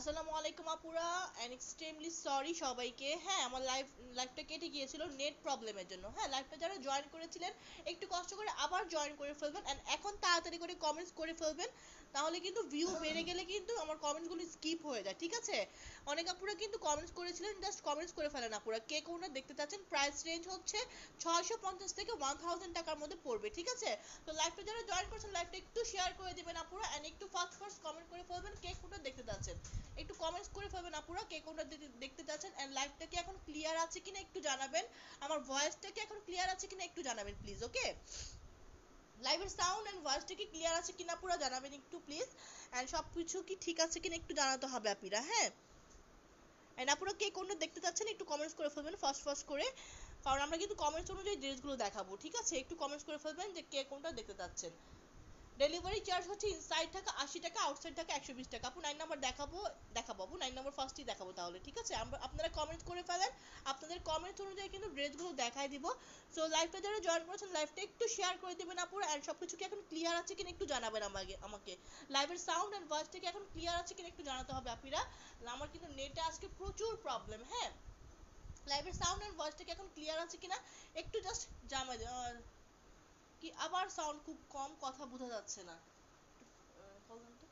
আসসালামু আলাইকুম আপুরা, এন্ড এক্সট্রিমলি সরি সবাইকে। হ্যাঁ, আমার লাইভটা কেটে গিয়েছিল নেট প্রবলেমের জন্য। হ্যাঁ, লাইভটা যারা জয়েন করেছিলেন একটু কষ্ট করে আবার জয়েন করে ফেলবেন, এন্ড এখন তাড়াতাড়ি করে কমেন্টস করে ফেলবেন, তাহলে কিন্তু ভিউ বেড়ে গেলে কিন্তু আমার কমেন্টগুলো স্কিপ হয়ে যায়, ঠিক আছে? অনেক আপুরা কিন্তু কমেন্টস করেছিলেন, জাস্ট কমেন্টস করে ফেলেন আপুরা, কে কোনটা দেখতে চাচ্ছেন। প্রাইস রেঞ্জ হচ্ছে 650 থেকে 1000 টাকার মধ্যে পড়বে, ঠিক আছে? তো লাইভটা যারা জয়েন করছেন লাইভটা একটু শেয়ার করে দিবেন আপুরা, এন্ড একটু ফাস্ট ফাস্ট কমেন্ট করে ফেলবেন কে কোনটা দেখতে চাচ্ছেন। একটু কমেন্টস করে ফেলবেন আপুরা কে কোনটা দেখতে চাচ্ছেন, এন্ড লাইভটা কি এখন ক্লিয়ার আছে কিনা একটু জানাবেন। আমার ভয়েসটা কি এখন ক্লিয়ার আছে কিনা একটু জানাবেন প্লিজ, ওকে? লাইভের সাউন্ড এন্ড ভয়েসটা কি ক্লিয়ার আছে কিনা পুরো জানাবেন একটু প্লিজ, এন্ড সব কিছু কি ঠিক আছে কিনা একটু জানাতে হবে আপুরা, হ্যাঁ? এন্ড আপুরা কে কোনটা দেখতে চাচ্ছেন একটু কমেন্টস করে ফেলবেন ফার্স্ট ফার্স্ট করে, কারণ আমরা কিন্তু কমেন্টস অনুযায়ী ড্রেসগুলো দেখাবো, ঠিক আছে? একটু কমেন্টস করে ফেলবেন যে কে কোনটা দেখতে চাচ্ছেন। ডেলিভারি চার্জ হচ্ছে ইনসাইড টাকা 80 টাকা, আউটসাইড টাকা 120 টাকা। আপু 9 নাম্বার দেখাবো আপু 9 নাম্বার ফার্স্টই দেখাবো তাহলে, ঠিক আছে? আপনারা কমেন্ট করে ফেলেন, আপনাদের কমেন্ট অনুযায়ী কিন্তু ড্রেসগুলো দেখাই দিব। সো লাইভটা যারা জয়েন করেছেন লাইভটা একটু শেয়ার করে দিবেন আপুরা, এন্ড সবকিছু কি এখন ক্লিয়ার আছে কিনা একটু জানাবেন আমাকে লাইভের সাউন্ড এন্ড ভয়েসটা কি এখন ক্লিয়ার আছে কিনা একটু জানাতে হবে আপুরা। আমার কিন্তু নেটে আজকে প্রচুর প্রবলেম, হ্যাঁ? লাইভের সাউন্ড এন্ড ভয়েসটা কি এখন ক্লিয়ার আছে কিনা একটু জাস্ট জানাই। কি আবার সাউন্ড খুব কম, কথা বোঝা যাচ্ছে না। বলেন তো।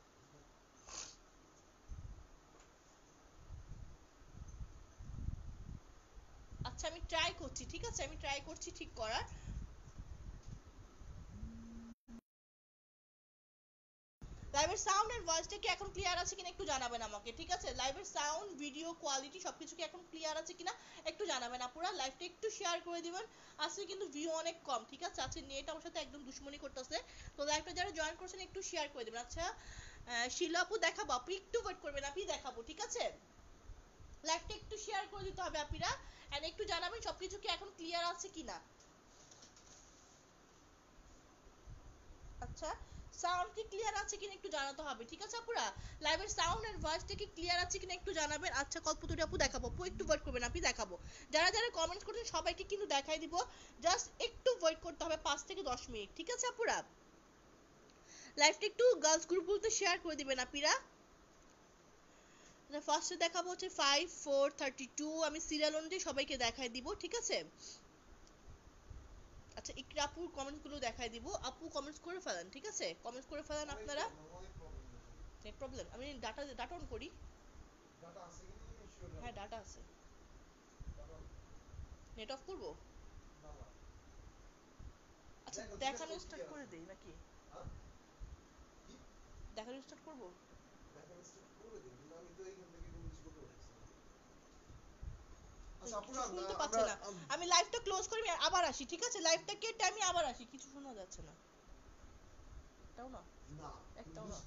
আচ্ছা আমি ট্রাই করছি, ঠিক আছে? আমি ট্রাই করছি ঠিক করার। লাইভের সাউন্ড এন্ড ভয়েসটা কি এখন ক্লিয়ার আছে কিনা একটু জানাবেন আমাকে, ঠিক আছে? লাইভের সাউন্ড ভিডিও কোয়ালিটি সবকিছু কি এখন ক্লিয়ার আছে কিনা একটু জানাবেন আপুরা, লাইভটা একটু শেয়ার করে দিবেন। আজকে কিন্তু ভিউ অনেক কম, ঠিক আছে? আজকে নেট আমার সাথে একদম দুশ্মনী করতেছে। তো লাইভটা যারা জয়েন করছেন একটু শেয়ার করে দিবেন। আচ্ছা শিলা আপু দেখাবো, আপু একটু ওয়েট করবেন, আপনি দেখাবো, ঠিক আছে? লাইভটা একটু শেয়ার করে দিতে হবে আপুরা, এন্ড একটু জানাবেন সবকিছু কি এখন ক্লিয়ার আছে কিনা। আচ্ছা, সাউন্ড কি ক্লিয়ার আছে কিনা একটু জানাতে হবে, ঠিক আছে আপুরা? লাইভের সাউন্ড এন্ড ভয়েসটা কি ক্লিয়ার আছে কিনা একটু জানাবেন। আচ্ছা কল্পতরু আপু দেখাবো, আপু একটু ওয়েট করবেন, আপনি দেখাবো। যারা যারা কমেন্টস করছেন সবাইকে কিন্তু দেখাই দিব, জাস্ট একটু ওয়েট করতে হবে 5 থেকে 10 মিনিট, ঠিক আছে আপুরা? লাইভটা একটু গার্লস গ্রুপগুলোতে শেয়ার করে দিবেন আপিরা। ফার্স্টে দেখাবো হচ্ছে 5432, আমি সিরিয়াল অনুযায়ী সবাইকে দেখাই দিব, ঠিক আছে? আচ্ছা একটু আপুর কমেন্টস গুলো দেখাই দিব, আপু কমেন্টস করে ফেলেন, ঠিক আছে? কমেন্টস করে ফেলেন আপনারা। নেট প্রবলেম, আমি ডাটা ডাটা অন করি। হ্যাঁ ডাটা আছে। নেট অফ করবো? আচ্ছা দেখানো স্টার্ট করে দেই নাকি? দেখানো স্টার্ট করবো? শুনতে পাচ্ছে না। আমি লাইভটা ক্লোজ করে আমি আবার আসি, ঠিক আছে? লাইভটা কেটে আমি আবার আসি, কিছু শোনা যাচ্ছে না। একটাও না। একটাও না।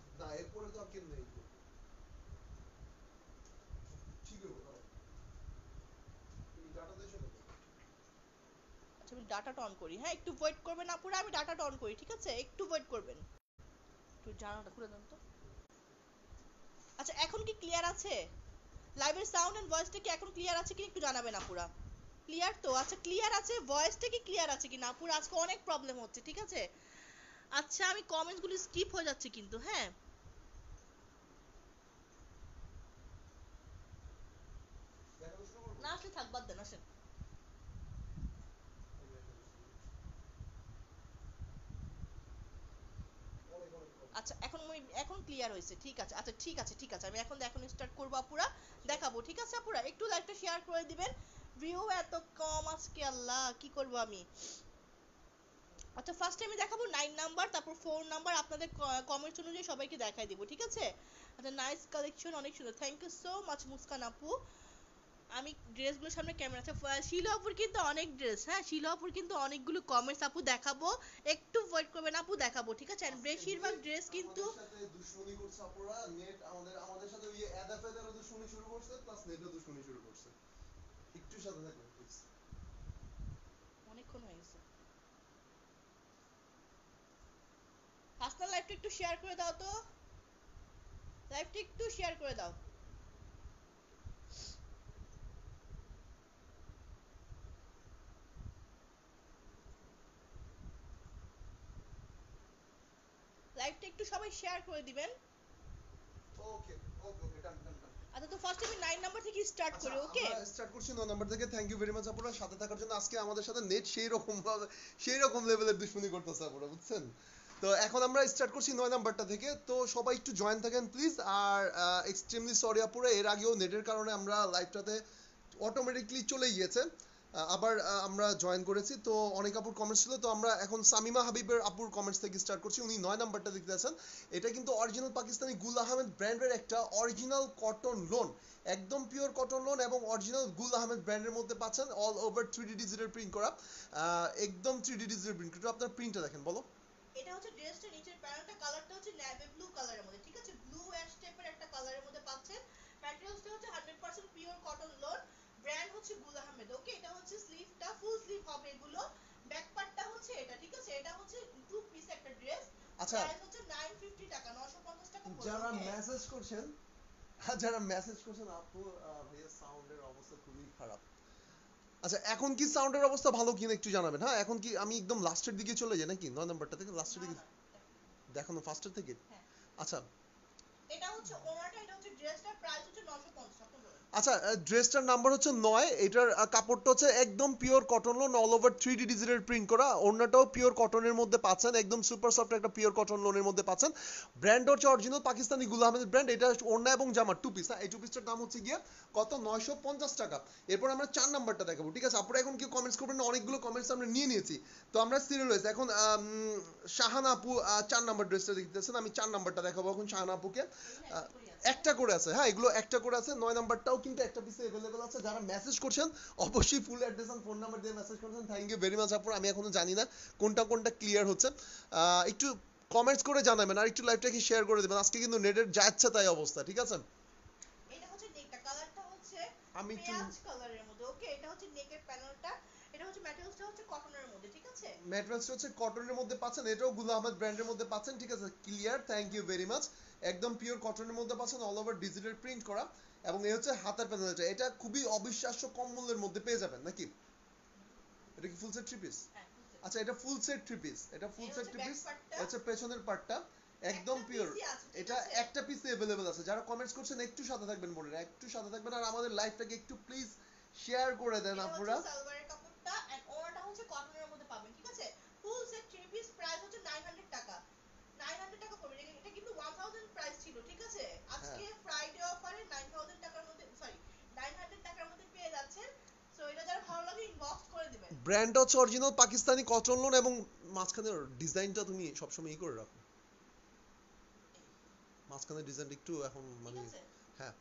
আচ্ছা আমি ডাটাটা অন করি, হ্যাঁ একটু ওয়েট করবেন আপুরা, আমি ডাটাটা অন করি, ঠিক আছে? একটু ওয়েট করবেন। একটু জানালাটা খুলে দেন তো। আচ্ছা এখন কি ক্লিয়ার আছে? লাইভের সাউন্ড এন্ড ভয়েসটা কি এখন ক্লিয়ার আছে কি একটু জানাবেন আপুরা। ক্লিয়ার তো? আচ্ছা ক্লিয়ার আছে, ভয়েসটা কি ক্লিয়ার আছে কিনা আপুরা? আজকে অনেক প্রবলেম হচ্ছে, ঠিক আছে? আচ্ছা আমি কমেন্টস গুলো স্কিপ হয়ে যাচ্ছে কিন্তু, হ্যাঁ? না আসলে থাক, বাদ দেন, আসেন। আচ্ছা এখন ক্লিয়ার হয়েছে, ঠিক আছে। আচ্ছা ঠিক আছে আমি এখন স্টার্ট করবো আপুরা, দেখাবো, ঠিক আছে আপুরা? একটু লাইভটা শেয়ার করে দিবেন। ভিউ এত কম আজকে, আল্লাহ কি করবো আমি। আচ্ছা ফার্স্টে আমি দেখাবো 9 নাম্বার, তারপর 4 নাম্বার, আপনাদের কমেন্টস অনুযায়ী সবাইকে দেখাই দিব, ঠিক আছে? আচ্ছা নাইস কালেকশন, অনেক সুন্দর, thank you so much Muskan আপু। আমি ড্রেসগুলোর সামনে ক্যামেরা আছে। শিলা আপুর কিন্তু অনেক ড্রেস, হ্যাঁ শিলা আপুর কিন্তু অনেকগুলো কমেন্টস আপু দেখাবো, একটু ওয়েট করবেন আপু, দেখাবো, ঠিক আছে? আর বেশিরভাগ ড্রেস কিন্তু অনেকক্ষণ হয়ে গেছে। হাসনা লাইভটা একটু শেয়ার করে দাও তো, লাইভটা একটু শেয়ার করে দাও। লাইভটা একটু সবাই শেয়ার করে দিবেন। ওকে ওকে ওকে ডান ডান ডান। আচ্ছা, তো ফার্স্ট আমি 9 নাম্বার থেকে স্টার্ট আচ্ছা করি, ওকে? আমরা স্টার্ট করছি 9 নাম্বার থেকে। থ্যাংক ইউ ভেরি মাচ আপুরা সাথে থাকার জন্য। আজকে আমাদের সাথে নেট সেই রকম লেভেলের দুশমনি করতেছে আপুরা, বুঝছেন? তো এখন আমরা স্টার্ট করছি 9 নাম্বারটা থেকে। তো সবাই একটু জয়েন থাকেন প্লিজ। আর এক্সট্রিমলি সরি আপুরা, এর আগেও নেটের কারণে আমরা লাইভটাতে অটোমেটিকলি চলে গিয়েছে। আবার আমরা জয়েন করেছি, তো অনেক আপুর কমেন্টস ছিল। তো আমরা এখন সামিমা হাবিবের আপুর কমেন্টস থেকে স্টার্ট করছি। উনি 9 নাম্বারটা দেখতে আছেন। এটা কিন্তু অরিজিনাল পাকিস্তানি গুল আহমেদ ব্র্যান্ডের একটা অরিজিনাল কটন লোন, একদম পিওর কটন লোন এবং অরিজিনাল গুল আহমেদ ব্র্যান্ডের মধ্যে পাচ্ছেন। All over 3D digital print করা, একদম 3D ডিজিটাল প্রিন্ট। একটু আপনার প্রিন্টটা দেখেন, বলো। এটা হচ্ছে ড্রেসটা, নিচের প্যানেলটা কালারটা হচ্ছে নেভি ব্লু কালারের মধ্যে, ঠিক আছে? ব্লু অ্যাশ টাইপের একটা কালারের মধ্যে পাচ্ছেন। ম্যাটেরিয়ালসটা হচ্ছে 100% পিওর কটন লোন, ব্র্যান্ড হচ্ছে গুল আহমেদ, ওকে? এটা হচ্ছে স্লিভটা, ফুল স্লিভ হবে এগুলো। ব্যাক পার্টটা হচ্ছে এটা, ঠিক আছে? এটা হচ্ছে টু পিস একটা ড্রেস। আচ্ছা, প্রাইস হচ্ছে 950 টাকা, 950 টাকা পড়বে, যারা ওকে? মেসেজ করছেন আপু, ভাইয়া সাউন্ডের অবস্থা খুবই খারাপ। আচ্ছা, এখন কি সাউন্ডের অবস্থা ভালো কিনা একটু জানাবেন। হ্যাঁ, এখন কি আমি একদম লাস্টের দিকে চলে যাই নাকি 9 নাম্বারটা থেকে লাস্টের না দিকে না, দেখানো ফার্স্টের থেকে? হ্যাঁ। আচ্ছা এটা হচ্ছে ওনাটা, এটা হচ্ছে ড্রেসটার প্রাইস হচ্ছে 950, আপনি বলেন। আচ্ছা, ড্রেসটার নাম্বার হচ্ছে 9। এটার কাপড়টা হচ্ছে একদম pure cotton loan, all over 3D digital print করা। ওড়নাটাও পিওর কটনের মধ্যে পাচ্ছেন, একদম সুপার সফট একটা পিওর কটন লোনের মধ্যে পাচ্ছেন। ব্র্যান্ড হচ্ছে অরিজিনাল পাকিস্তানি গুল আহমেদ ব্র্যান্ড। এটা ওড়না এবং জামা টু পিস। এই টু পিসটার দাম হচ্ছে গিয়ে কত, 950 টাকা। এরপর আমরা 4 নাম্বারটা দেখাবো, ঠিক আছে? আপনারা এখন কি কমেন্টস করবেন না? অনেকগুলো কমেন্টস আমরা নিয়ে নিয়েছি, তো আমরা সিরিয়াল হয়েছে এখন। শাহানা আপু 4 নাম্বার ড্রেসটা দেখতেছেন, আমি 4 নাম্বারটা দেখাবো এখন শাহানা আপুকে। একটা করে আছে, হ্যাঁ এগুলো একটা করে আছে। 9 নাম্বারটাও কিন্তু একটা পিসে अवेलेबल আছে। যারা মেসেজ করছেন অবশ্যই ফুল অ্যাড্রেস আর ফোন নাম্বার দিয়ে মেসেজ করছেন। থ্যাংক ইউ ভেরি মাচ আপু। আমি এখনো জানি না কোনটা কোনটা ক্লিয়ার হচ্ছে। একটু কমেন্টস করে জানাবেন আর একটু লাইভটাকে শেয়ার করে দিবেন। আজকে কিন্তু নেটের যা ইচ্ছা তাই অবস্থা, ঠিক আছে? এটা হচ্ছে নেকটা, কালারটা হচ্ছে আমি একটু পেঁয়াজ কালারের মধ্যে, ওকে? এটা হচ্ছে নেকের প্যানেলটা, এটা হচ্ছে ম্যাটেরিয়ালসটা হচ্ছে কটনের মধ্যে, ঠিক আছে? ম্যাট্রেসটা হচ্ছে কটনের মধ্যে পাচ্ছেন, এটাও গুল আহমেদ ব্র্যান্ডের মধ্যে পাচ্ছেন, ঠিক আছে? Clear, thank you very much. একদম পিওর কটনের মধ্যে পাচ্ছেন, অল ওভার ডিজিটাল প্রিন্ট করা। এবং এই হচ্ছে হাতার প্যানেলটা, এটা খুবই অবিশ্বাস্য কম মূল্যের মধ্যে পেয়ে যাবেন নাকি? এটা কি ফুল সেট থ্রি পিস? আচ্ছা, এটা ফুল সেট থ্রি পিস, এটা ফুল সেট থ্রি পিস। হচ্ছে পেছনের পার্টটা একদম পিওর। এটা একটা পিসে अवेलेबल আছে। যারা কমেন্টস করছেন একটু সাথে থাকবেন, বলেন একটু সাথে থাকবেন। আর আমাদের লাইভটাকে একটু প্লিজ শেয়ার করে দেন আপুরা। এটা হচ্ছে সালোয়ারের কাপড়টা এন্ড ওনাটা হচ্ছে কটনের মধ্যে পাবেন, ঠিক আছে? Full set three piece price হচ্ছে 900 টাকা, 900 টাকা পড়বে। এটা কিন্তু 1000 প্রাইস ছিল, ঠিক আছে? আজকে ফ্রাইডে অফারে 9000 টাকার মধ্যে, সরি 900 টাকার মধ্যে পেয়ে যাচ্ছেন। সো এটা যারা ভালো লাগে ইনবক্স করে দিবেন। ব্র্যান্ডটা হচ্ছে অরিজিনাল পাকিস্তানি কটন লোন এবং মাঝখানে ডিজাইনটা তুমি সবসময় করে রাখো। মাঝখানে ডিজাইনটা একটু এখন মানে, হ্যাঁ।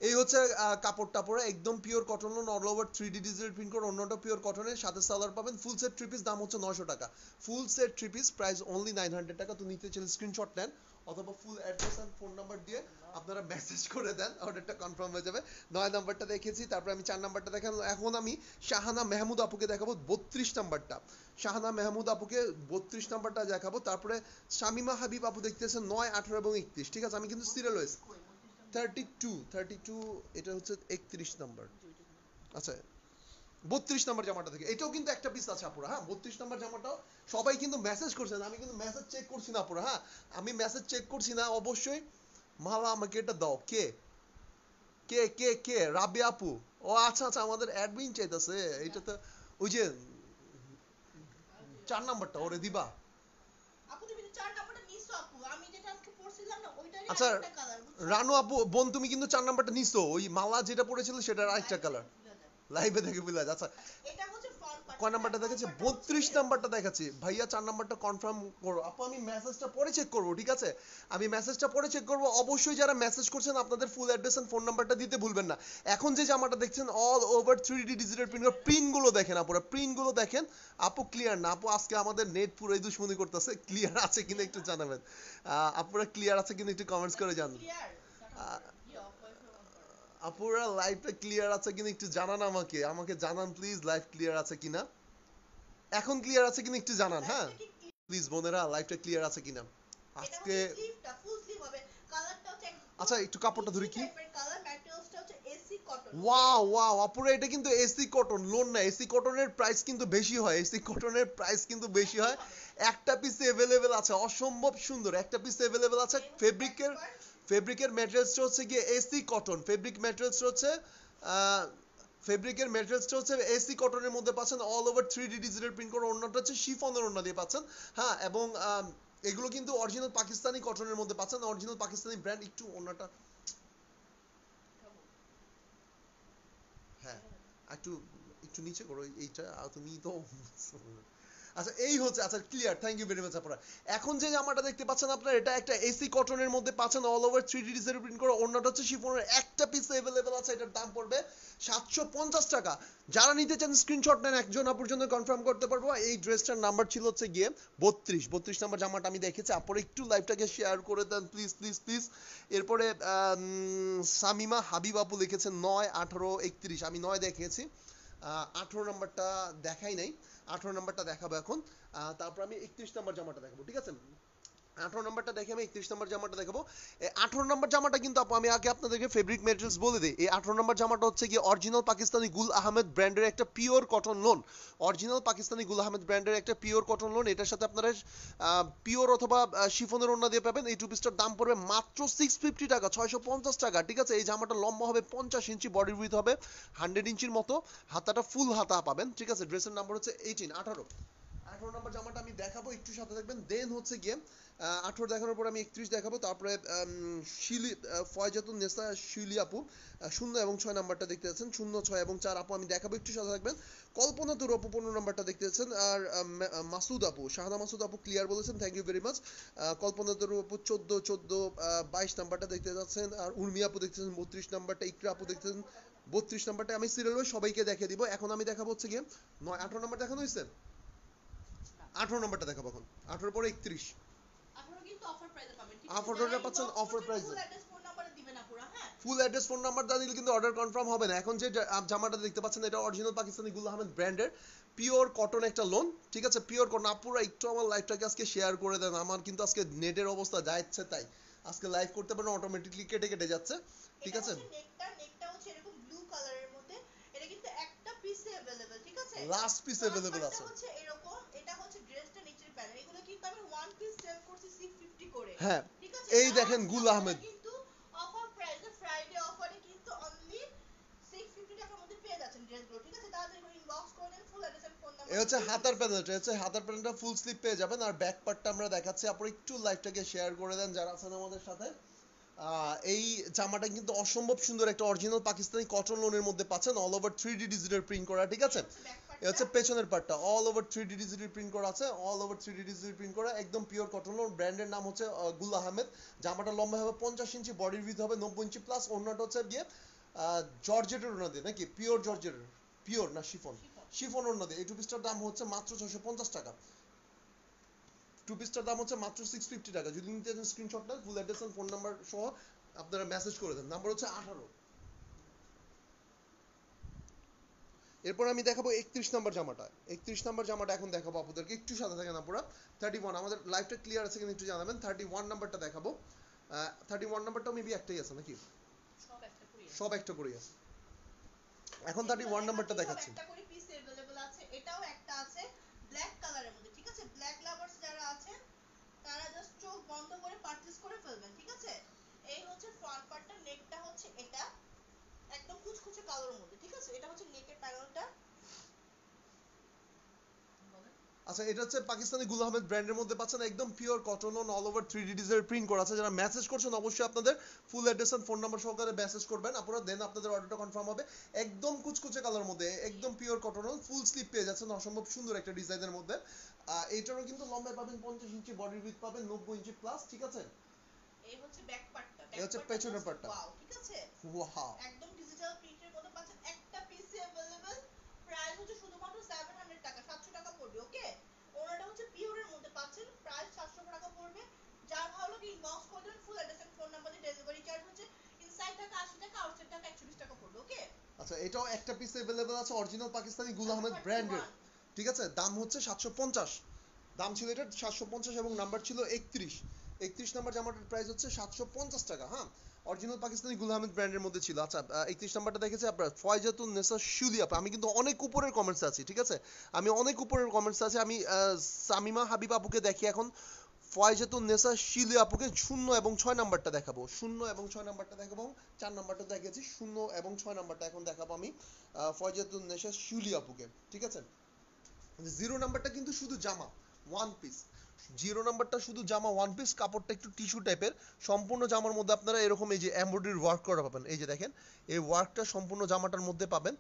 এই হচ্ছে কাপড় টাপড় একদম pure cotton loan, all over 3D digital print করে। অন্যটা পিওর কটনের সাথে সালোয়ার পাবেন। ফুল সেট থ্রি পিস দাম হচ্ছে 900 টাকা। Full set three piece price only 900 টাকা। তো নিতে চাইলে স্ক্রিনশট নেন অথবা ফুল অ্যাড্রেস আর ফোন নাম্বার দিয়ে আপনারা মেসেজ করে দেন, অর্ডারটা কনফার্ম হয়ে যাবে। 9 নাম্বারটা দেখেছি, তারপর আমি 4 নাম্বারটা দেখাবো। এখন আমি শাহানা মেহমুদ আপুকে দেখাবো 32 নাম্বারটা। শাহানা মেহমুদ আপুকে 32 নাম্বারটা দেখাবো। তারপরে শামিমা হাবিব আপু দেখতেছেন 9, 18 এবং 31, ঠিক আছে? আমি কিন্তু সিরিয়াল ওয়াইজ 32, এটা হচ্ছে 31 নাম্বার। আচ্ছা, 32 নাম্বার জামাটা থেকে এটাও কিন্তু একটা পিস আছে আপুরা। হ্যাঁ, 32 নাম্বার জামাটাও সবাই কিন্তু মেসেজ করছেন, আমি কিন্তু মেসেজ চেক করছি না আপুরা। হ্যাঁ, আমি মেসেজ চেক করছি না। অবশ্যই মালা আমাকে এটা দাও। কে কে কে কে রাবিয়া আপু? ও আচ্ছা আচ্ছা, আমাদের অ্যাডমিন চাইতেছে। এটা তো ওই যে 4 নাম্বারটা ওরে দিবা। আপু তুমি 4 নাম্বারটা নিছো আপু, আমি যেটা আজকে পড়ছিলাম না ওইটারই আচ্ছা আরেকটা কালার, বুঝছো? রানু আপু বোন, তুমি কিন্তু 4 নাম্বারটা নিছো, ওই মালা যেটা পড়েছিল সেটার আরেকটা কালার। লাইভে দেখে বুঝা যাচ্ছে। এটা হচ্ছে ফ্রন্ট পার্ট। কয় নাম্বারটা দেখাচ্ছি? 32 নাম্বারটা দেখাচ্ছি ভাইয়া। 4 নাম্বারটা কনফার্ম করো আপু। আমি মেসেজটা পরে চেক করব, ঠিক আছে? আমি মেসেজটা পরে চেক করব। অবশ্যই যারা মেসেজ করছেন আপনাদের ফুল অ্যাড্রেস এন্ড ফোন নাম্বারটা দিতে ভুলবেন না। এখন যে জামাটা দেখছেন all over 3D digital print, print গুলো দেখেন আপুরা, প্রিন্ট গুলো দেখেন। আপু ক্লিয়ার না? আপু আজকে আমাদের নেট পুরোই দুশমনি করতেছে। ক্লিয়ার আছে কিনা একটু জানাবেন। আপুরা ক্লিয়ার আছে কিনা একটু কমেন্টস করে জানান। আপুরা লাইভটা ক্লিয়ার আছে কিনা একটু জানান আমাকে, আমাকে জানান প্লিজ লাইভ ক্লিয়ার আছে কিনা। এখন ক্লিয়ার আছে কিনা একটু জানান, হ্যাঁ প্লিজ বোনেরা, লাইভটা ক্লিয়ার আছে কিনা আজকে। আচ্ছা একটু কাপড়টা ধরি কি। ওয়াও ওয়াও আপুরা, এটা কিন্তু এসি কটন লোন না। এসি কটনের প্রাইস কিন্তু বেশি হয়, এসি কটনের প্রাইস কিন্তু বেশি হয়। একটা পিস अवेलेबल আছে, অসম্ভব সুন্দর একটা পিস अवेलेबल আছে। ফেব্রিকের ফেব্রিকের ম্যাটেরিয়ালসটা হচ্ছে গিয়ে এসি কটন, ফেব্রিকের ম্যাটেরিয়ালসটা হচ্ছে এসি কটনের মধ্যে পাচ্ছেন, all over 3D digital print করা, ওড়নাটা হচ্ছে শিফনের ওড়না দিয়ে পাচ্ছেন। হ্যাঁ, এবং এগুলো কিন্তু অরিজিনাল পাকিস্তানি কটনের মধ্যে পাচ্ছেন, অরিজিনাল পাকিস্তানি ব্র্যান্ড। একটু ওড়নাটা, হ্যাঁ একটু একটু নিচে করো এইটা, তুমি তো আচ্ছা এই হচ্ছে, আচ্ছা clear, thank you very much আপনারা। এখন যে জামাটা দেখতে পাচ্ছেন আপনারা, এটা একটা এসি কটনের মধ্যে পাচ্ছেন, all over 3D digital print করা, ওড়নাটা হচ্ছে শিফনের, একটা পিস अवेलेबल আছে, এটার দাম পড়বে 750 টাকা। যারা নিতে চান স্ক্রিনশট নেন, একজন আপুর জন্য কনফার্ম করতে পারবো। এই ড্রেসটার নাম্বার ছিল হচ্ছে গিয়ে 32 নাম্বার জামাটা আমি দেখেছি। আপনারা একটু লাইভটাকে শেয়ার করে দেন প্লিজ প্লিজ প্লিজ। এরপরে সামিমা হাবিব আপু লিখেছেন 9, 18, 31, আমি 9 দেখিয়েছি, 18 নাম্বারটা দেখাই নাই, 18 নাম্বারটা দেখাবো এখন। তারপর আমি 31 নাম্বার জামাটা দেখাবো, ঠিক আছে? 18 নাম্বারটা দেখে আমি 31 নাম্বার জামাটা দেখাবো। 18 নাম্বার জামাটা কিন্তু আপু আমি আগে আপনাদেরকে ফেব্রিক ম্যাটেরিয়ালস বলে দিই। এই 18 নাম্বার জামাটা হচ্ছে কি অরিজিনাল পাকিস্তানি গুল আহমেদ ব্র্যান্ডের একটা pure cotton loan, original Pakistani Gul Ahmed ব্র্যান্ডের একটা পিওর কটন লোন। এটার সাথে আপনারা পিওর অথবা শিফনের ওড়না দিয়ে পাবেন। এই টু পিসটার দাম পড়বে মাত্র 650 টাকা, 650 টাকা, ঠিক আছে? এই জামাটা লম্বা হবে 50 ইঞ্চি, বডির উইথ হবে 100 ইঞ্চির মতো, হাতাটা ফুল হাতা পাবেন, ঠিক আছে? ড্রেসের নাম্বার হচ্ছে 18 নাম্বার জামাটা আমি দেখাবো, একটু সাথে থাকবেন। দেন হচ্ছে গিয়ে 18 দেখানোর পর আমি 31 দেখাবো। তারপরে ফয়জাতুন নেসা শিলি আপু 0 এবং 6 নাম্বারটা দেখতে যাচ্ছেন, 0, 6 এবং 4 আপু আমি দেখাবো, একটু সাথে থাকবেন। কল্পনা তরু আপু 15 নাম্বারটা দেখতে যাচ্ছেন, আর মাসুদ আপু, শাহানা মাসুদ আপু ক্লিয়ার বলেছেন, থ্যাংক ইউ ভেরি মাচ। কল্পনা তরু আপু 14, 22 নাম্বারটা দেখতে যাচ্ছেন, আর উর্মি আপু দেখতেছেন 32 নাম্বারটা, ইকরা আপু দেখতেছেন 32 নাম্বারটা। আমি সিরিয়াল ওয়াইজ সবাইকে দেখিয়ে দিব। এখন আমি দেখাবো হচ্ছে গিয়ে 9, 18 নাম্বার দেখানো হয়েছে, 18 নাম্বারটা দেখাবো এখন, 18 পরে 31। 18 কিন্তু অফার প্রাইসে পাবেন, ঠিক আছে? অফারটা পাচ্ছেন অফার প্রাইসে। ফুল অ্যাড্রেস ফোন নাম্বারে দিবেন না পুরো, হ্যাঁ? ফুল অ্যাড্রেস ফোন নাম্বার দিলে কিন্তু অর্ডার কনফার্ম হবে না। এখন যে জামাটা দেখতে পাচ্ছেন, এটা অরিজিনাল পাকিস্তানি গুল আহমেদ ব্র্যান্ডের পিওর কটন একটা লোন, ঠিক আছে? Pure cotton. আপুরা একটু আমার লাইভটাকে আজকে শেয়ার করে দেন, আমার কিন্তু আজকে নেটের অবস্থা যা ইচ্ছে তাই, আজকে লাইভ করতে পারেন, অটোমেটিকলি কেটে কেটে যাচ্ছে, ঠিক আছে? নেকটা হচ্ছে এরকম ব্লু কালারের মধ্যে, এটা কিন্তু একটা পিসে अवेलेबल, ঠিক আছে? লাস্ট পিস अवेलेबल আছে। এটা হচ্ছে এরকম, এটা হচ্ছে ড্রেসটা নিচের প্যানেল, এগুলো কিন্তু আমি ওয়ান পিস সেল করছি 650 করে, হ্যাঁ, ঠিক আছে? এই দেখেন গুল আহমেদ কিন্তু অফার প্রাইসে, ফ্রাইডে অফারে কিন্তু অনলি 650 টাকার মধ্যে পেয়ে যাচ্ছেন ড্রেসগুলো, ঠিক আছে? তাড়াতাড়ি করে ইনবক্স করে দেন, full address and phone number. এই হচ্ছে হাতার প্যানেলটা, হচ্ছে হাতার প্যানেলটা ফুল স্লিপ পেয়ে যাবেন, আর ব্যাক পার্টটা আমরা দেখাচ্ছি। আপনারা একটু লাইভটাকে শেয়ার করে দেন যারা আছেন আমাদের সাথে। এই জামাটা কিন্তু অসম্ভব সুন্দর একটা অরিজিনাল পাকিস্তানি কটন লোনের মধ্যে পাচ্ছেন, all over 3D digital print করা, ঠিক আছে? এটা হচ্ছে পেছনের পার্টটা, all over 3D digital print করা আছে, all over 3D digital print করা, একদম পিওর কটন লোন। ব্র্যান্ডের নাম হচ্ছে গুল আহমেদ। জামাটা লম্বা হবে 50 ইঞ্চি, বডির উইথ হবে 90 ইঞ্চি প্লাস। ওড়নাটা হচ্ছে গিয়ে জর্জেটের ওড়না দিয়ে, নাকি পিওর জর্জেটের, পিওর না শিফন, শিফন ওড়না দিয়ে। এই টু পিসটার দাম হচ্ছে মাত্র 650 টাকা। টু পিসটার দাম হচ্ছে মাত্র 650 টাকা। যদি নিতে চান স্ক্রিনশট নেন, full address and phone number সহ আপনারা মেসেজ করে দেন, নাম্বার হচ্ছে 18। এরপর আমি দেখাবো 31 নাম্বার জামাটা। 31 নাম্বার জামাটা এখন দেখাবো আপনাদেরকে, একটু সাথে থাকেন আপুরা। 31, আমাদের লাইভটা ক্লিয়ার আছে কিনা একটু জানাবেন। 31 নাম্বারটা দেখাবো। 31 নাম্বারটাও মেবি একটাই আছে নাকি? সব একটা করেই আছে। এখন 31 নাম্বারটা দেখাচ্ছি। একটা করে পিস अवेलेबल আছে, এটাও একটা আছে ব্ল্যাক কালারের মধ্যে, ঠিক আছে? ব্ল্যাক লাভার্স যারা আছেন তারা জাস্ট চোখ বন্ধ করে পারচেজ করে ফেলবেন, ঠিক আছে? এই হচ্ছে ফ্রন্ট পার্টটা, নেকটা হচ্ছে এটা একদম কুচকুচে কালোর মধ্যে, ঠিক আছে? এটা হচ্ছে নেকের প্যানেলটা। আচ্ছা, এটা হচ্ছে পাকিস্তানি গুল আহমেদ ব্র্যান্ডের মধ্যে পাচ্ছেন, একদম pure cotton on, all over 3D digital print করা আছে। যারা মেসেজ করছেন অবশ্যই আপনাদের full address and phone number সহকারে মেসেজ করবেন আপনারা, দেন আপনাদের অর্ডারটা কনফার্ম হবে। একদম কুচকুচে কালার মধ্যে, একদম pure cotton on, full slip পেয়ে যাচ্ছেন অসম্ভব সুন্দর একটা ডিজাইনের মধ্যে। এইটারও কিন্তু লম্বায় পাবেন 50 ইঞ্চি, বডির উইথ পাবেন 90 ইঞ্চি প্লাস, ঠিক আছে? এই হচ্ছে ব্যাক পার্টটা, এই হচ্ছে পেছনের পার্টটা। ওয়াও, ঠিক আছে? ওয়াও, একদম ডিজিটাল প্রিন্টের মধ্যে পাচ্ছেন, একটা পিসে अवेलेबल। প্রাইস হচ্ছে শুধুমাত্র 700 টাকা, 700 টাকা পড়বে, ওকে? ওনাটা হচ্ছে পিওরের মধ্যে পাচ্ছেন, প্রাইস 700 টাকা পড়বে। যার ভালো লাগে ইনবক্স করে দেন, full address and phone number দিয়ে। ডেলিভারি চার্জ হচ্ছে ইনসাইড টাকা 80 টাকা, আউটসাইড টাকা 120 টাকা পড়বে, ওকে? আচ্ছা, এটাও একটা পিস अवेलेबल আছে, অরিজিনাল পাকিস্তানি গুল আহমেদ ব্র্যান্ডের, ঠিক আছে? দাম হচ্ছে 750, দাম ছিল এটা 750 এবং নাম্বার ছিল 31। 31 নাম্বার জামাটার প্রাইস হচ্ছে 750 টাকা। হ্যাঁ, অরিজিনাল পাকিস্তানি গুল আহমেদ ব্র্যান্ডের মধ্যে ছিল। আচ্ছা, 31 নাম্বারটা দেখেছে আপনার ফয়জাতুন নেসা শিউলি আপা। আমি কিন্তু অনেক উপরের কমেন্টস আছি, ঠিক আছে? আমি অনেক উপরের কমেন্টস আছে। আমি সামিমা হাবিব আপুকে দেখি এখন ফয়জাতুন নেসা শিলি আপুকে 0 এবং 6 নাম্বারটা দেখাবো, 0 এবং 6 নাম্বারটা দেখাবো। 4 নাম্বারটা দেখিয়েছি, 0 এবং 6 নাম্বারটা এখন দেখাবো আমি ফয়জাতুন নেসা শিলি আপুকে, ঠিক আছে। 0 নাম্বারটা কিন্তু শুধু জামা ওয়ান পিস, 0 নাম্বারটা শুধু জামা ওয়ান পিস, কাপড়টা একটু টিস্যু টাইপের, সম্পূর্ণ জামার মধ্যে আপনারা এরকম এই যে এমব্রয়ডারি ওয়ার্ক করা পাবেন, এই যে দেখেন এই ওয়ার্কটা সম্পূর্ণ জামাটার মধ্যে পাবেন।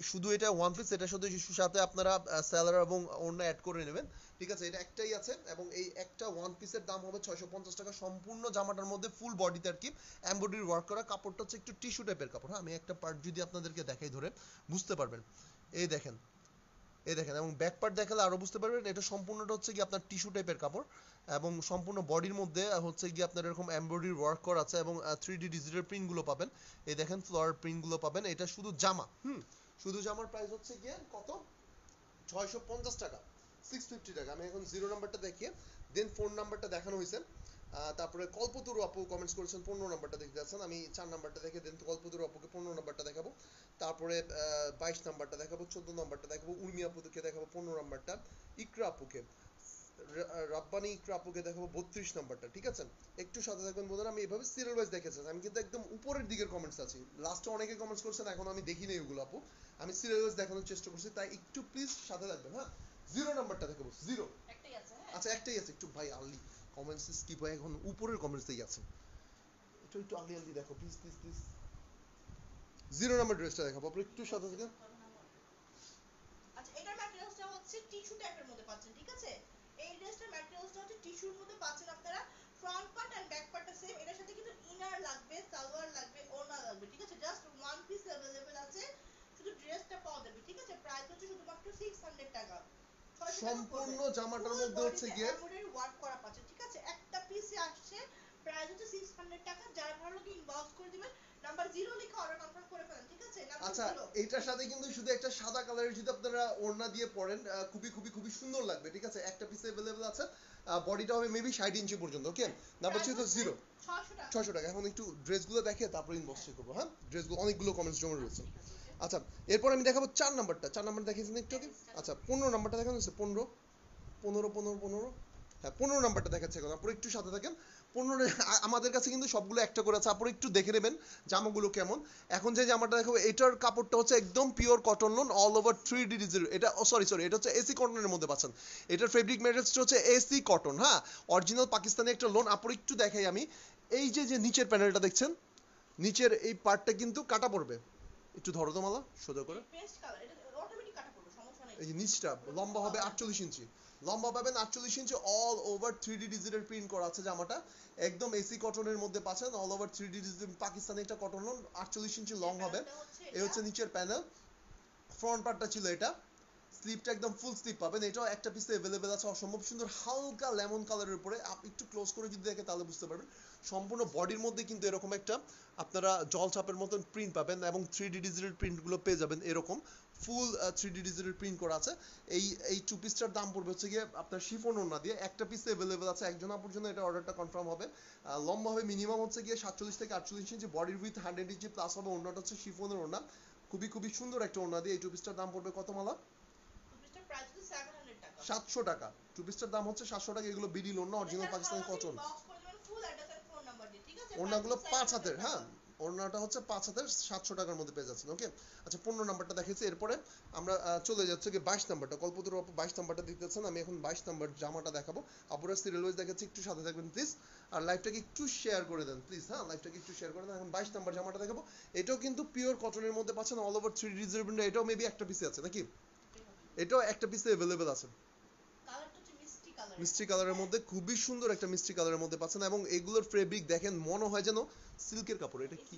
শুধু এটা ওয়ান পিস, এটা শুধু সাথে আপনারা স্যালার এবং ওড়না অ্যাড করে নেবেন, ঠিক আছে। এটা একটাই আছে এবং এই একটা ওয়ান পিসের দাম হবে 650 টাকা। সম্পূর্ণ জামাটার মধ্যে ফুল বডিতে আর কি এমব্রয়ডারি ওয়ার্ক করা, কাপড়টা হচ্ছে একটু টিস্যু টাইপের কাপড়। হ্যাঁ, আমি একটা পার্ট যদি আপনাদেরকে দেখাই ধরে বুঝতে পারবেন, এই দেখেন, এই দেখেন, এবং ব্যাক পার্ট দেখালে আরো বুঝতে পারবেন। এটা সম্পূর্ণটা হচ্ছে কি আপনার টিস্যু টাইপের কাপড় এবং সম্পূর্ণ বডির মধ্যে হচ্ছে কি আপনার এরকম এমব্রয়ডারি ওয়ার্ক করা আছে এবং 3D ডিজিটাল প্রিন্ট গুলো পাবেন, এই দেখেন ফ্লোরাল প্রিন্ট গুলো পাবেন। এটা শুধু জামা, শুধু জামার প্রাইস হচ্ছে গিয়ে কত, 650 টাকা, 650 টাকা। আমি এখন 0 নাম্বারটা দেখিয়ে দেন 4 নাম্বারটা দেখানো হয়েছে। তারপরে কল্পতরু আপু কমেন্টস করেছেন 15 নাম্বারটা দেখতে যাচ্ছেন, আমি 4 নাম্বারটা দেখে দেন কল্পতরু আপুকে 15 নাম্বারটা দেখাবো। তারপরে 22 নাম্বারটা দেখাবো, 14 নাম্বারটা দেখাবো, উর্মি আপুকে দেখাবো 15 নাম্বারটা, ইকরা আপুকে, রাব্বানি ইকরা আপুকে দেখাবো 32 নাম্বারটা, ঠিক আছে। একটু সাথে থাকবেন বন্ধুরা, আমি এভাবে সিরিয়াল ওয়াইজ দেখেছি, আমি কিন্তু একদম উপরের দিকের কমেন্টস আছি, লাস্টে অনেকে কমেন্টস করছেন এখন আমি দেখি নাই ওগুলো আপু, আমি সিরিয়াল ওয়াইজ দেখানোর চেষ্টা করছি, তাই একটু প্লিজ সাথে থাকবেন। হ্যাঁ, 0 নাম্বারটা দেখাবো, 0 একটাই আছে, হ্যাঁ আচ্ছা একটাই আছে, একটু ভাই আলি কমেন্টস স্কিপ হয়, এখন উপরের কমেন্টস দিয়ে আছে, একটু একটু আলি আলি দেখো প্লিজ প্লিজ প্লিজ। 0 নাম্বার ড্রেসটা দেখাবো, আপনি একটু সাথে থাকেন। আচ্ছা, এটার ম্যাটেরিয়ালসটা হচ্ছে টিস্যু টাইপের মধ্যে পাচ্ছেন, ঠিক আছে। এই ড্রেসটার ম্যাটেরিয়ালসটা হচ্ছে টিস্যুর মধ্যে পাচ্ছেন আপনারা। ফ্রন্ট পার্ট এন্ড ব্যাক পার্টটা সেম, এটার সাথে কিন্তু ইনার লাগবে, সালোয়ার লাগবে, ওড়না লাগবে, ঠিক আছে। জাস্ট ওয়ান পিস अवेलेबल আছে, শুধু ড্রেসটা পাওয়া যাবে, ঠিক আছে। প্রাইস হচ্ছে শুধুমাত্র 600 টাকা, 600 টাকা পড়বে। সম্পূর্ণ জামাটার ফুল মধ্যে হচ্ছে বডিতে গিয়ে এমব্রয়ডারি ওয়ার্ক করা পাচ্ছেন, ঠিক আছে। একটা পিসে আসছে, প্রাইস হচ্ছে 600 টাকা। যারা ভালো লাগে ইনবক্স করে দিবেন, নাম্বার 0 লিখে অর্ডার কনফার্ম করে ফেলেন, ঠিক আছে। নাম্বার আচ্ছা 0। এইটার সাথে কিন্তু শুধু একটা সাদা কালারের যদি আপনারা ওড়না দিয়ে পরেন খুবই খুবই খুবই সুন্দর লাগবে, ঠিক আছে। একটা পিস अवेलेबल আছে, বডিটা হবে মেবি 60 ইঞ্চি পর্যন্ত, ওকে। নাম্বার 2 তো 0, 600 টাকা। 600 টাকা। এখন একটু ড্রেসগুলো দেখে তারপর ইনবক্স চেক করবো। হ্যাঁ, ড্রেসগুলো অনেকগুলো কমেন্টস জমা রয়েছে। আচ্ছা, এরপর আমি দেখাবো 4 নাম্বারটা, 4 নাম্বার দেখিয়েছেন একটু আগে। আচ্ছা 15 নাম্বারটা দেখানো হয়েছে, 15 15 15 15, হ্যাঁ 15 নাম্বারটা দেখাচ্ছে এখন, আপনারা একটু সাথে থাকেন। 15 আমাদের কাছে কিন্তু সবগুলো একটা করে আছে, আপনারা একটু দেখে নেবেন জামাগুলো কেমন। এখন যে জামাটা দেখাবো এটার কাপড়টা হচ্ছে একদম pure cotton loan, all over 3D digital, এটা সরি এটা হচ্ছে এসি কটনের মধ্যে পাচ্ছেন। এটার ফেব্রিক ম্যাটেরিয়ালসটা হচ্ছে এসি কটন, হ্যাঁ অরিজিনাল পাকিস্তানি একটা লোন। আপনারা একটু দেখাই আমি, এই যে যে নিচের প্যানেলটা দেখছেন, নিচের এই পার্টটা কিন্তু কাটা পড়বে, একটু ধরো তো মালা সোজা করে। পেস্ট কালার, এটা অটোমেটিক কাটা পড়বে, সমস্যা নেই। এই যে নিচটা লম্বা হবে 48 ইঞ্চি, লম্বা পাবেন 48 inch, all over 3D digital print করা আছে জামাটা, একদম এসি কটনের মধ্যে পাচ্ছেন, all over 3D digital Pakistani একটা কটন লোন, 48 ইঞ্চি লং হবে। এই হচ্ছে নিচের প্যানেল, ফ্রন্ট পার্টটা ছিল এটা, স্লিপটা একদম ফুল স্লিপ পাবেন। এটাও একটা পিসে अवेलेबल আছে, অসম্ভব সুন্দর হালকা লেমন কালারের উপরে, আপনি একটু ক্লোজ করে যদি দেখেন তাহলে বুঝতে পারবেন। সম্পূর্ণ বডির মধ্যে কিন্তু এরকম একটা আপনারা জলছাপের মতন প্রিন্ট পাবেন এবং 3D ডিজিটাল প্রিন্ট গুলো পেয়ে যাবেন, এরকম ফুল 3D ডিজিটাল প্রিন্ট করা আছে। এই টু পিসটার দাম পড়বে হচ্ছে গিয়ে আপনার শিফন ওড়না দিয়ে, একটা পিসে अवेलेबल আছে, একজন আপুর জন্য এটা অর্ডারটা কনফার্ম হবে। লম্বা হবে মিনিমাম হচ্ছে গিয়ে 47 থেকে 48 ইঞ্চি, বডির উইথ 100 ইঞ্চি প্লাস হবে, ওড়নাটা হচ্ছে শিফনের ওড়না, খুবই খুবই সুন্দর একটা ওড়না দিয়ে। এই টু পিসটার দাম পড়বে কত মালা? প্রাইস হচ্ছে 700 টাকা। 700 টাকা, টু পিসটার দাম হচ্ছে 700 টাকা। এগুলো বিডি লোন না, অরিজিনাল পাকিস্তানি কটন। বক্স করে দিবেন, full address and phone number দিয়ে, ঠিক আছে। ওড়নাগুলো 5 হাতের, হ্যাঁ ওড়নাটা হচ্ছে 5 হাতের, 700 টাকার মধ্যে পেয়ে যাচ্ছেন, ওকে। আচ্ছা 15 নাম্বারটা দেখিয়েছি, এরপরে আমরা চলে যাচ্ছে কি 22 নাম্বারটা, কল্পতরু আপু 22 নাম্বারটা দিতেছেন, আমি এখন 22 নাম্বার জামাটা দেখাবো। আপুরা সিরিয়াল ওয়াইজ দেখাচ্ছি, একটু সাথে থাকবেন প্লিজ, আর লাইভটাকে একটু শেয়ার করে দেন প্লিজ, হ্যাঁ লাইভটাকে একটু শেয়ার করে দেন। এখন 22 নাম্বার জামাটা দেখাবো, এটাও কিন্তু পিওর কটনের মধ্যে পাচ্ছেন, all over 3D digital print, এটাও মেবি একটা পিসে আছে নাকি, এটাও একটা পিসে अवेलेबल আছে। কালারটা হচ্ছে মিষ্টি কালার, মিষ্টি কালারের মধ্যে খুবই সুন্দর একটা মিষ্টি কালারের মধ্যে পাচ্ছেন, এবং এগুলোর ফেব্রিক দেখেন মনে হয় যেন সিল্কের কাপড়। এটা কি,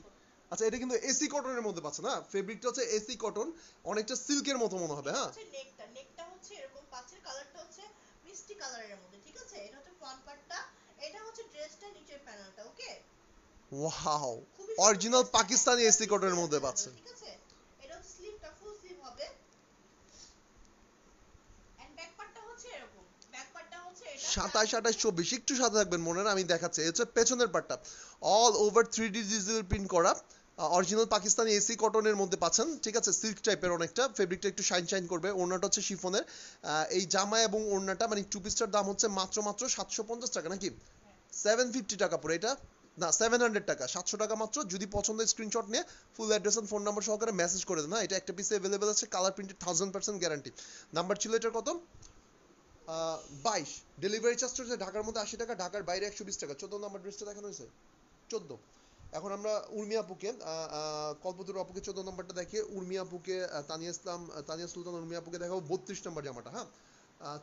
আচ্ছা এটা কিন্তু এসি কটনের মধ্যে পাচ্ছেন, হ্যাঁ ফেব্রিকটা হচ্ছে এসি কটন, অনেকটা সিল্কের মতো মনে হবে। হ্যাঁ নেকটা হচ্ছে এরকম পাচ্ছের, কালারটা হচ্ছে মিষ্টি কালারের মধ্যে, ঠিক আছে। এটা হচ্ছে ফ্রন্ট পার্টটা, এটা হচ্ছে ড্রেসটা নিচের প্যানেলটা, ওকে। ওয়াও, অরিজিনাল পাকিস্তানি এসি কটনের মধ্যে পাচ্ছেন, ঠিক আছে। এটা হচ্ছে স্লিভটা ফুল স্লিভ হবে, এন্ড ব্যাক পার্টটা হচ্ছে এরকম, ব্যাক পার্টটা হচ্ছে এটা 27 28 24, একটু সাথে থাকবেন মনে না, আমি দেখাচ্ছি। এই হচ্ছে পেছনের পার্টটা, all over 3D digital print করা, অরিজিনাল পাকিস্তানি এসি কটনের মধ্যে পাচ্ছেন, ঠিক আছে, সিল্ক টাইপের অনেকটা, ফেব্রিকটা একটু শাইন শাইন করবে, ওড়নাটা হচ্ছে শিফনের। এই জামা এবং ওড়নাটা মানে টু পিসটার দাম হচ্ছে মাত্র 750 টাকা নাকি 750 টাকা পড়ে এটা, না 700 টাকা, 700 টাকা মাত্র। যদি পছন্দের স্ক্রিনশট নিয়ে full address and phone number সহকারে মেসেজ করে দেন। না এটা একটা পিসে अवेलेबल আছে, কালার প্রিন্টেড 1000% গ্যারান্টি। নাম্বার ছিল এটার কত 22, ডেলিভারি চার্জ হচ্ছে ঢাকার মধ্যে 80 টাকা, ঢাকার বাইরে 120 টাকা। 14 নাম্বার ড্রেসটা দেখানো হয়েছে 14। এখন আমরা উর্মি আপুকে কল্পতরু আপুকে 14 নাম্বারটা দেখিয়ে উর্মি আপুকে তানিয়া ইসলাম তানিয়া সুলতান উর্মি আপুকে দেখাবো 32 নাম্বার জামাটা। হ্যাঁ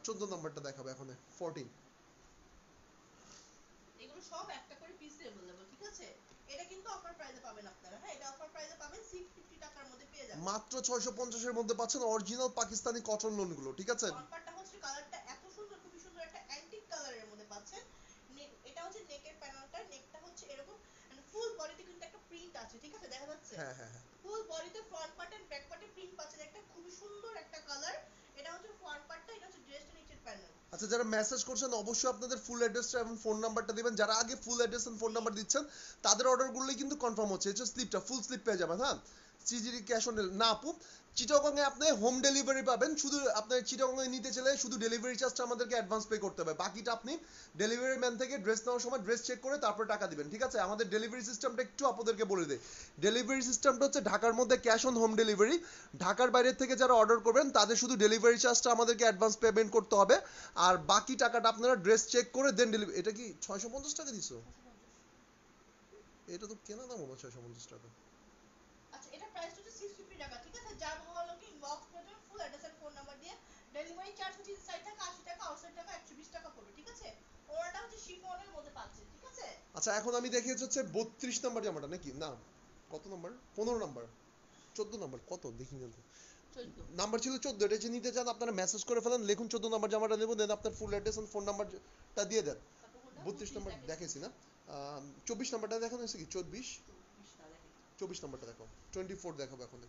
14 নাম্বারটা দেখাবো এখন 14। এগুলো সব একটা করে পিস अवेलेबल, ঠিক আছে? এটা কিন্তু অফার প্রাইসে পাবেন আপনারা, হ্যাঁ এটা অফার প্রাইসে পাবেন 650 টাকার মধ্যে পেয়ে যাবেন। মাত্র 650 এর মধ্যে পাচ্ছেন অরিজিনাল পাকিস্তানি কটন লোন গুলো, ঠিক আছে? কনপারটা হচ্ছে কালারটা এত সুন্দর, খুবই সুন্দর একটা অ্যান্টিক কালারের মধ্যে পাচ্ছেন। এটা হচ্ছে নেকের প্যানেলটা, নেকটা হচ্ছে এরকম মানে ফুল বডিতে কিন্তু একটা প্রিন্ট আছে, ঠিক আছে দেখা যাচ্ছে? হ্যাঁ হ্যাঁ হ্যাঁ ফুল বডিতে ফ্রন্ট পার্ট এন্ড ব্যাক পার্টে প্রিন্ট পাচ্ছেন, একটা খুবই সুন্দর একটা কালার। এটা হচ্ছে ফ্রন্ট পার্টটা, এটা হচ্ছে ড্রেসটা নিচের প্যানেল। আচ্ছা, যারা মেসেজ করছেন অবশ্যই আপনাদের ফুল অ্যাড্রেসটা এবং ফোন নাম্বারটা দিবেন। যারা আগে ফুল অ্যাড্রেস এবং ফোন নাম্বার দিচ্ছেন তাদের অর্ডারগুলোই কিন্তু কনফার্ম হচ্ছে। এটা স্লিপটা ফুল স্লিপ পেয়ে যাবেন। হ্যাঁ সিজিডি ক্যাশ অন ডেলিভারি না আপু, চিটাগংয়ে আপনি হোম ডেলিভারি পাবেন। শুধু আপনার চিটাগংয়ে নিতে চাইলে শুধু ডেলিভারি চার্জটা আমাদেরকে অ্যাডভান্স পে করতে হবে, বাকিটা আপনি ডেলিভারি ম্যান থেকে ড্রেস নেওয়ার সময় ড্রেস চেক করে তারপর টাকা দিবেন, ঠিক আছে? আমাদের ডেলিভারি সিস্টেমটা একটু আপনাদেরকে বলে দেই। ডেলিভারি সিস্টেমটা হচ্ছে ঢাকার মধ্যে ক্যাশ অন হোম ডেলিভারি, ঢাকার বাইরে থেকে যারা অর্ডার করবেন তাদের শুধু ডেলিভারি চার্জটা আমাদেরকে অ্যাডভান্স পেমেন্ট করতে হবে, আর বাকি টাকাটা আপনারা ড্রেস চেক করে দেন ডেলিভারি। এটা কি 650 টাকা দিছো? এটা তো কেনা দাম হলো 650 টাকা। আচ্ছা এটা প্রাইস হচ্ছে 650 টাকা, ঠিক আছে? যার ভালো লাগে ইনবক্স করবেন full address and phone number দিয়ে। ডেলিভারি চার্জ হচ্ছে ইনসাইড টাকা 80 টাকা, আউটসাইড টাকা 120 টাকা পড়বে, ঠিক আছে? ওনাটা হচ্ছে শিফনের মধ্যে পাচ্ছেন, ঠিক আছে? আচ্ছা এখন আমি দেখিয়েছি হচ্ছে 32 নাম্বার জামাটা নাকি না কত নাম্বার 15 নাম্বার 14 নাম্বার কত দেখি না তো, 14 নাম্বার ছিল 14। এটা যে নিতে চান আপনারা মেসেজ করে ফেলেন, লিখুন 14 নাম্বার জামাটা নেব, দেন আপনার ফুল অ্যাড্রেস এন্ড ফোন নাম্বারটা দিয়ে দেন। 32 নাম্বার দেখাইছি না, 24 নাম্বারটা দেখানো হয়েছে কি 24 24 নাম্বারটা দেখো, 24 দেখাবো এখন।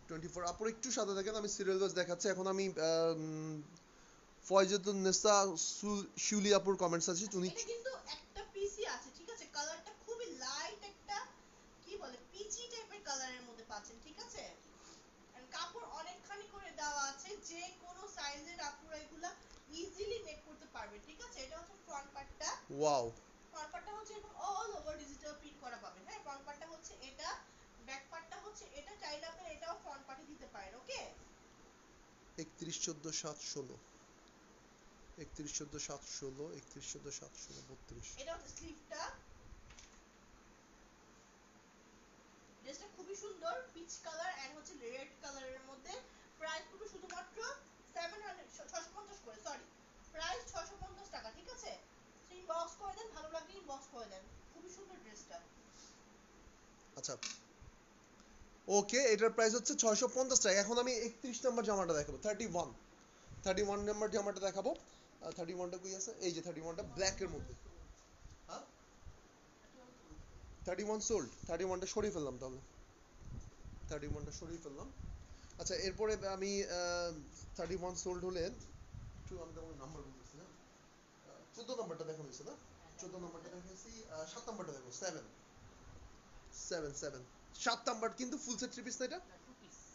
24 আপুর একটু সাদা দেখেন, আমি সিরিয়াল ওয়াইজ দেখাচ্ছি। এখন আমি ফয়জতুন নেসা শিউলি আপুর কমেন্টস আছে উনি এটা কিন্তু একটা পিসি আছে, ঠিক আছে? কালারটা খুবই লাইট একটা কি বলে পিচি টাইপের কালারের মধ্যে পাচ্ছেন, ঠিক আছে? এন্ড কাপড় অনেকখানি করে দেওয়া আছে, যে কোনো সাইজের আপুরা এগুলা ইজিলি মেক করতে পারবে, ঠিক আছে? এটা হচ্ছে ফ্রন্ট পার্টটা। ওয়াও ফ্রন্ট পার্টটা হচ্ছে এরকম অল ওভার ডিজিটাল প্রিন্ট করা পাবেন, হ্যাঁ ফ্রন্ট পার্টটা হচ্ছে এটা, ব্যাক পার্টটা হচ্ছে এটা, চাইলে আপনি এটাও ফ্রন্ট পার্টে দিতে পারেন, ওকে? 31 14 7 16 31 14 7 16 31 14 7 16 32। এটা হচ্ছে স্লিভটা। ড্রেসটা খুবই সুন্দর পিচ কালার এন্ড হচ্ছে রেড কালারের মধ্যে। প্রাইস পুরো শুধুমাত্র 650 করে, সরি প্রাইস 650 টাকা, ঠিক আছে? সো ইনবক্স করে দেন, ভালো লাগলে ইনবক্স করে দেন। খুবই সুন্দর ড্রেসটা। আচ্ছা ওকে, এটার প্রাইস হচ্ছে 650 টাকা। এখন আমি 31 নাম্বার জামাটা দেখাবো, 31 নাম্বার জামাটা দেখাবো। 31টা কই আছে, এই যে 31টা ব্ল্যাক এর মধ্যে। হ্যাঁ 31 সোল্ড, 31টা সরিয়ে ফেললাম তাহলে, 31টা সরিয়ে ফেললাম। আচ্ছা এরপরে আমি 31 সোল্ড হলে একটু আমি তোমাকে নাম্বার বলতেছি না, 14 নাম্বারটা দেখানো হয়েছে না, 14 নাম্বারটা দেখাইছি, 7 নাম্বারটা দেখো 7 7 7 7 নাম্বার কিন্তু ফুল সেট থ্রি পিস না, এটা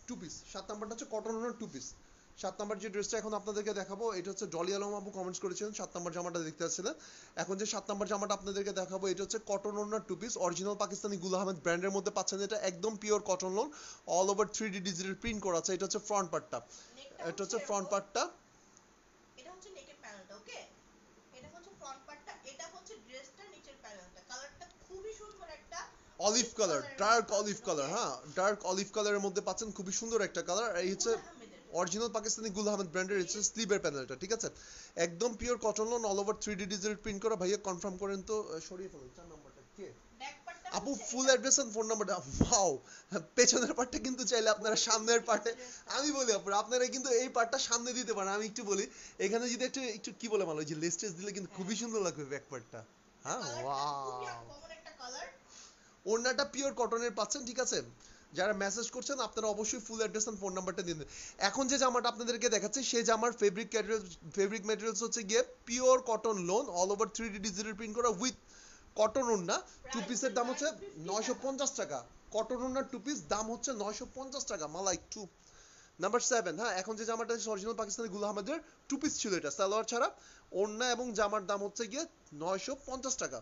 টু পিস। 7 নাম্বারটা হচ্ছে কটন ওনার টু পিস। 7 নাম্বার যে ড্রেসটা এখন আপনাদেরকে দেখাবো এটা হচ্ছে ডলি আলম আপু কমেন্টস করেছিলেন 7 নাম্বার জামাটা দেখতে পাচ্ছিলেন। এখন যে 7 নাম্বার জামাটা আপনাদেরকে দেখাবো এটা হচ্ছে কটন ওনার two piece, original Pakistani Gul Ahmed ব্র্যান্ডের মধ্যে পাচ্ছেন। এটা একদম pure cotton loan, all over 3D digital print করা আছে। এটা হচ্ছে ফ্রন্ট পার্টটা, এটা হচ্ছে ফ্রন্ট পার্টটা, এটা হচ্ছে নেকের প্যানেলটা, ওকে? এটা হচ্ছে ফ্রন্ট পার্টটা, এটা হচ্ছে ড্রেসটার নিচের প্যানেলটা। কালারটা খুবই সুন্দর একটা olive colour, dark olive colour. হ্যাঁ ডার্ক অলিভ কালারের মধ্যে পাচ্ছেন, খুবই সুন্দর একটা কালার। এই হচ্ছে অরিজিনাল পাকিস্তানি গুল আহমেদ ব্র্যান্ডের হচ্ছে স্লিভের প্যানেলটা, ঠিক আছে? একদম pure cotton loan, all over 3D digital print করা। ভাইয়া কনফার্ম করেন তো, সরিয়ে ফেলুন 4 নাম্বারটা কে ব্যাক পার্টটা আপু, হচ্ছে ফুল এটা। অ্যাড্রেস এন্ড ফোন নাম্বারটা। ওয়াও, পেছনের পার্টটা কিন্তু চাইলে আপনারা সামনের পার্টে, আমি বলি আপু আপনারা কিন্তু এই পার্টটা সামনে দিতে পারেন। আমি একটু বলি এখানে যদি একটু একটু কি বলে ভালো, ওই যে লেস্টেজ দিলে কিন্তু খুবই সুন্দর লাগবে ব্যাক পার্টটা। হ্যাঁ কালারটা খুবই ওয়াও, আনকমন একটা কালার। ওড়নাটা পিওর কটনের পাচ্ছেন, ঠিক আছে? যারা মেসেজ করছেন আপনারা অবশ্যই ফুল অ্যাড্রেস এন্ড ফোন নাম্বারটা দিন। এখন যে জামাটা আপনাদেরকে দেখাচ্ছি সেই জামার ফেব্রিক ম্যাটেরিয়ালস হচ্ছে গিয়ে pure cotton loan, all over 3D digital print করা উইথ কটন ওড়না টু পিসের দাম হচ্ছে 950 টাকা। কটন ওড়না টু পিস দাম হচ্ছে 950 টাকা মালাই টু। নাম্বার 7, হ্যাঁ এখন যে জামাটা অরিজিনাল পাকিস্তানি গুল আহমেদের টু পিস ছিল, এটা সালোয়ার ছাড়া, ওড়না এবং জামার দাম হচ্ছে গিয়ে 950 টাকা।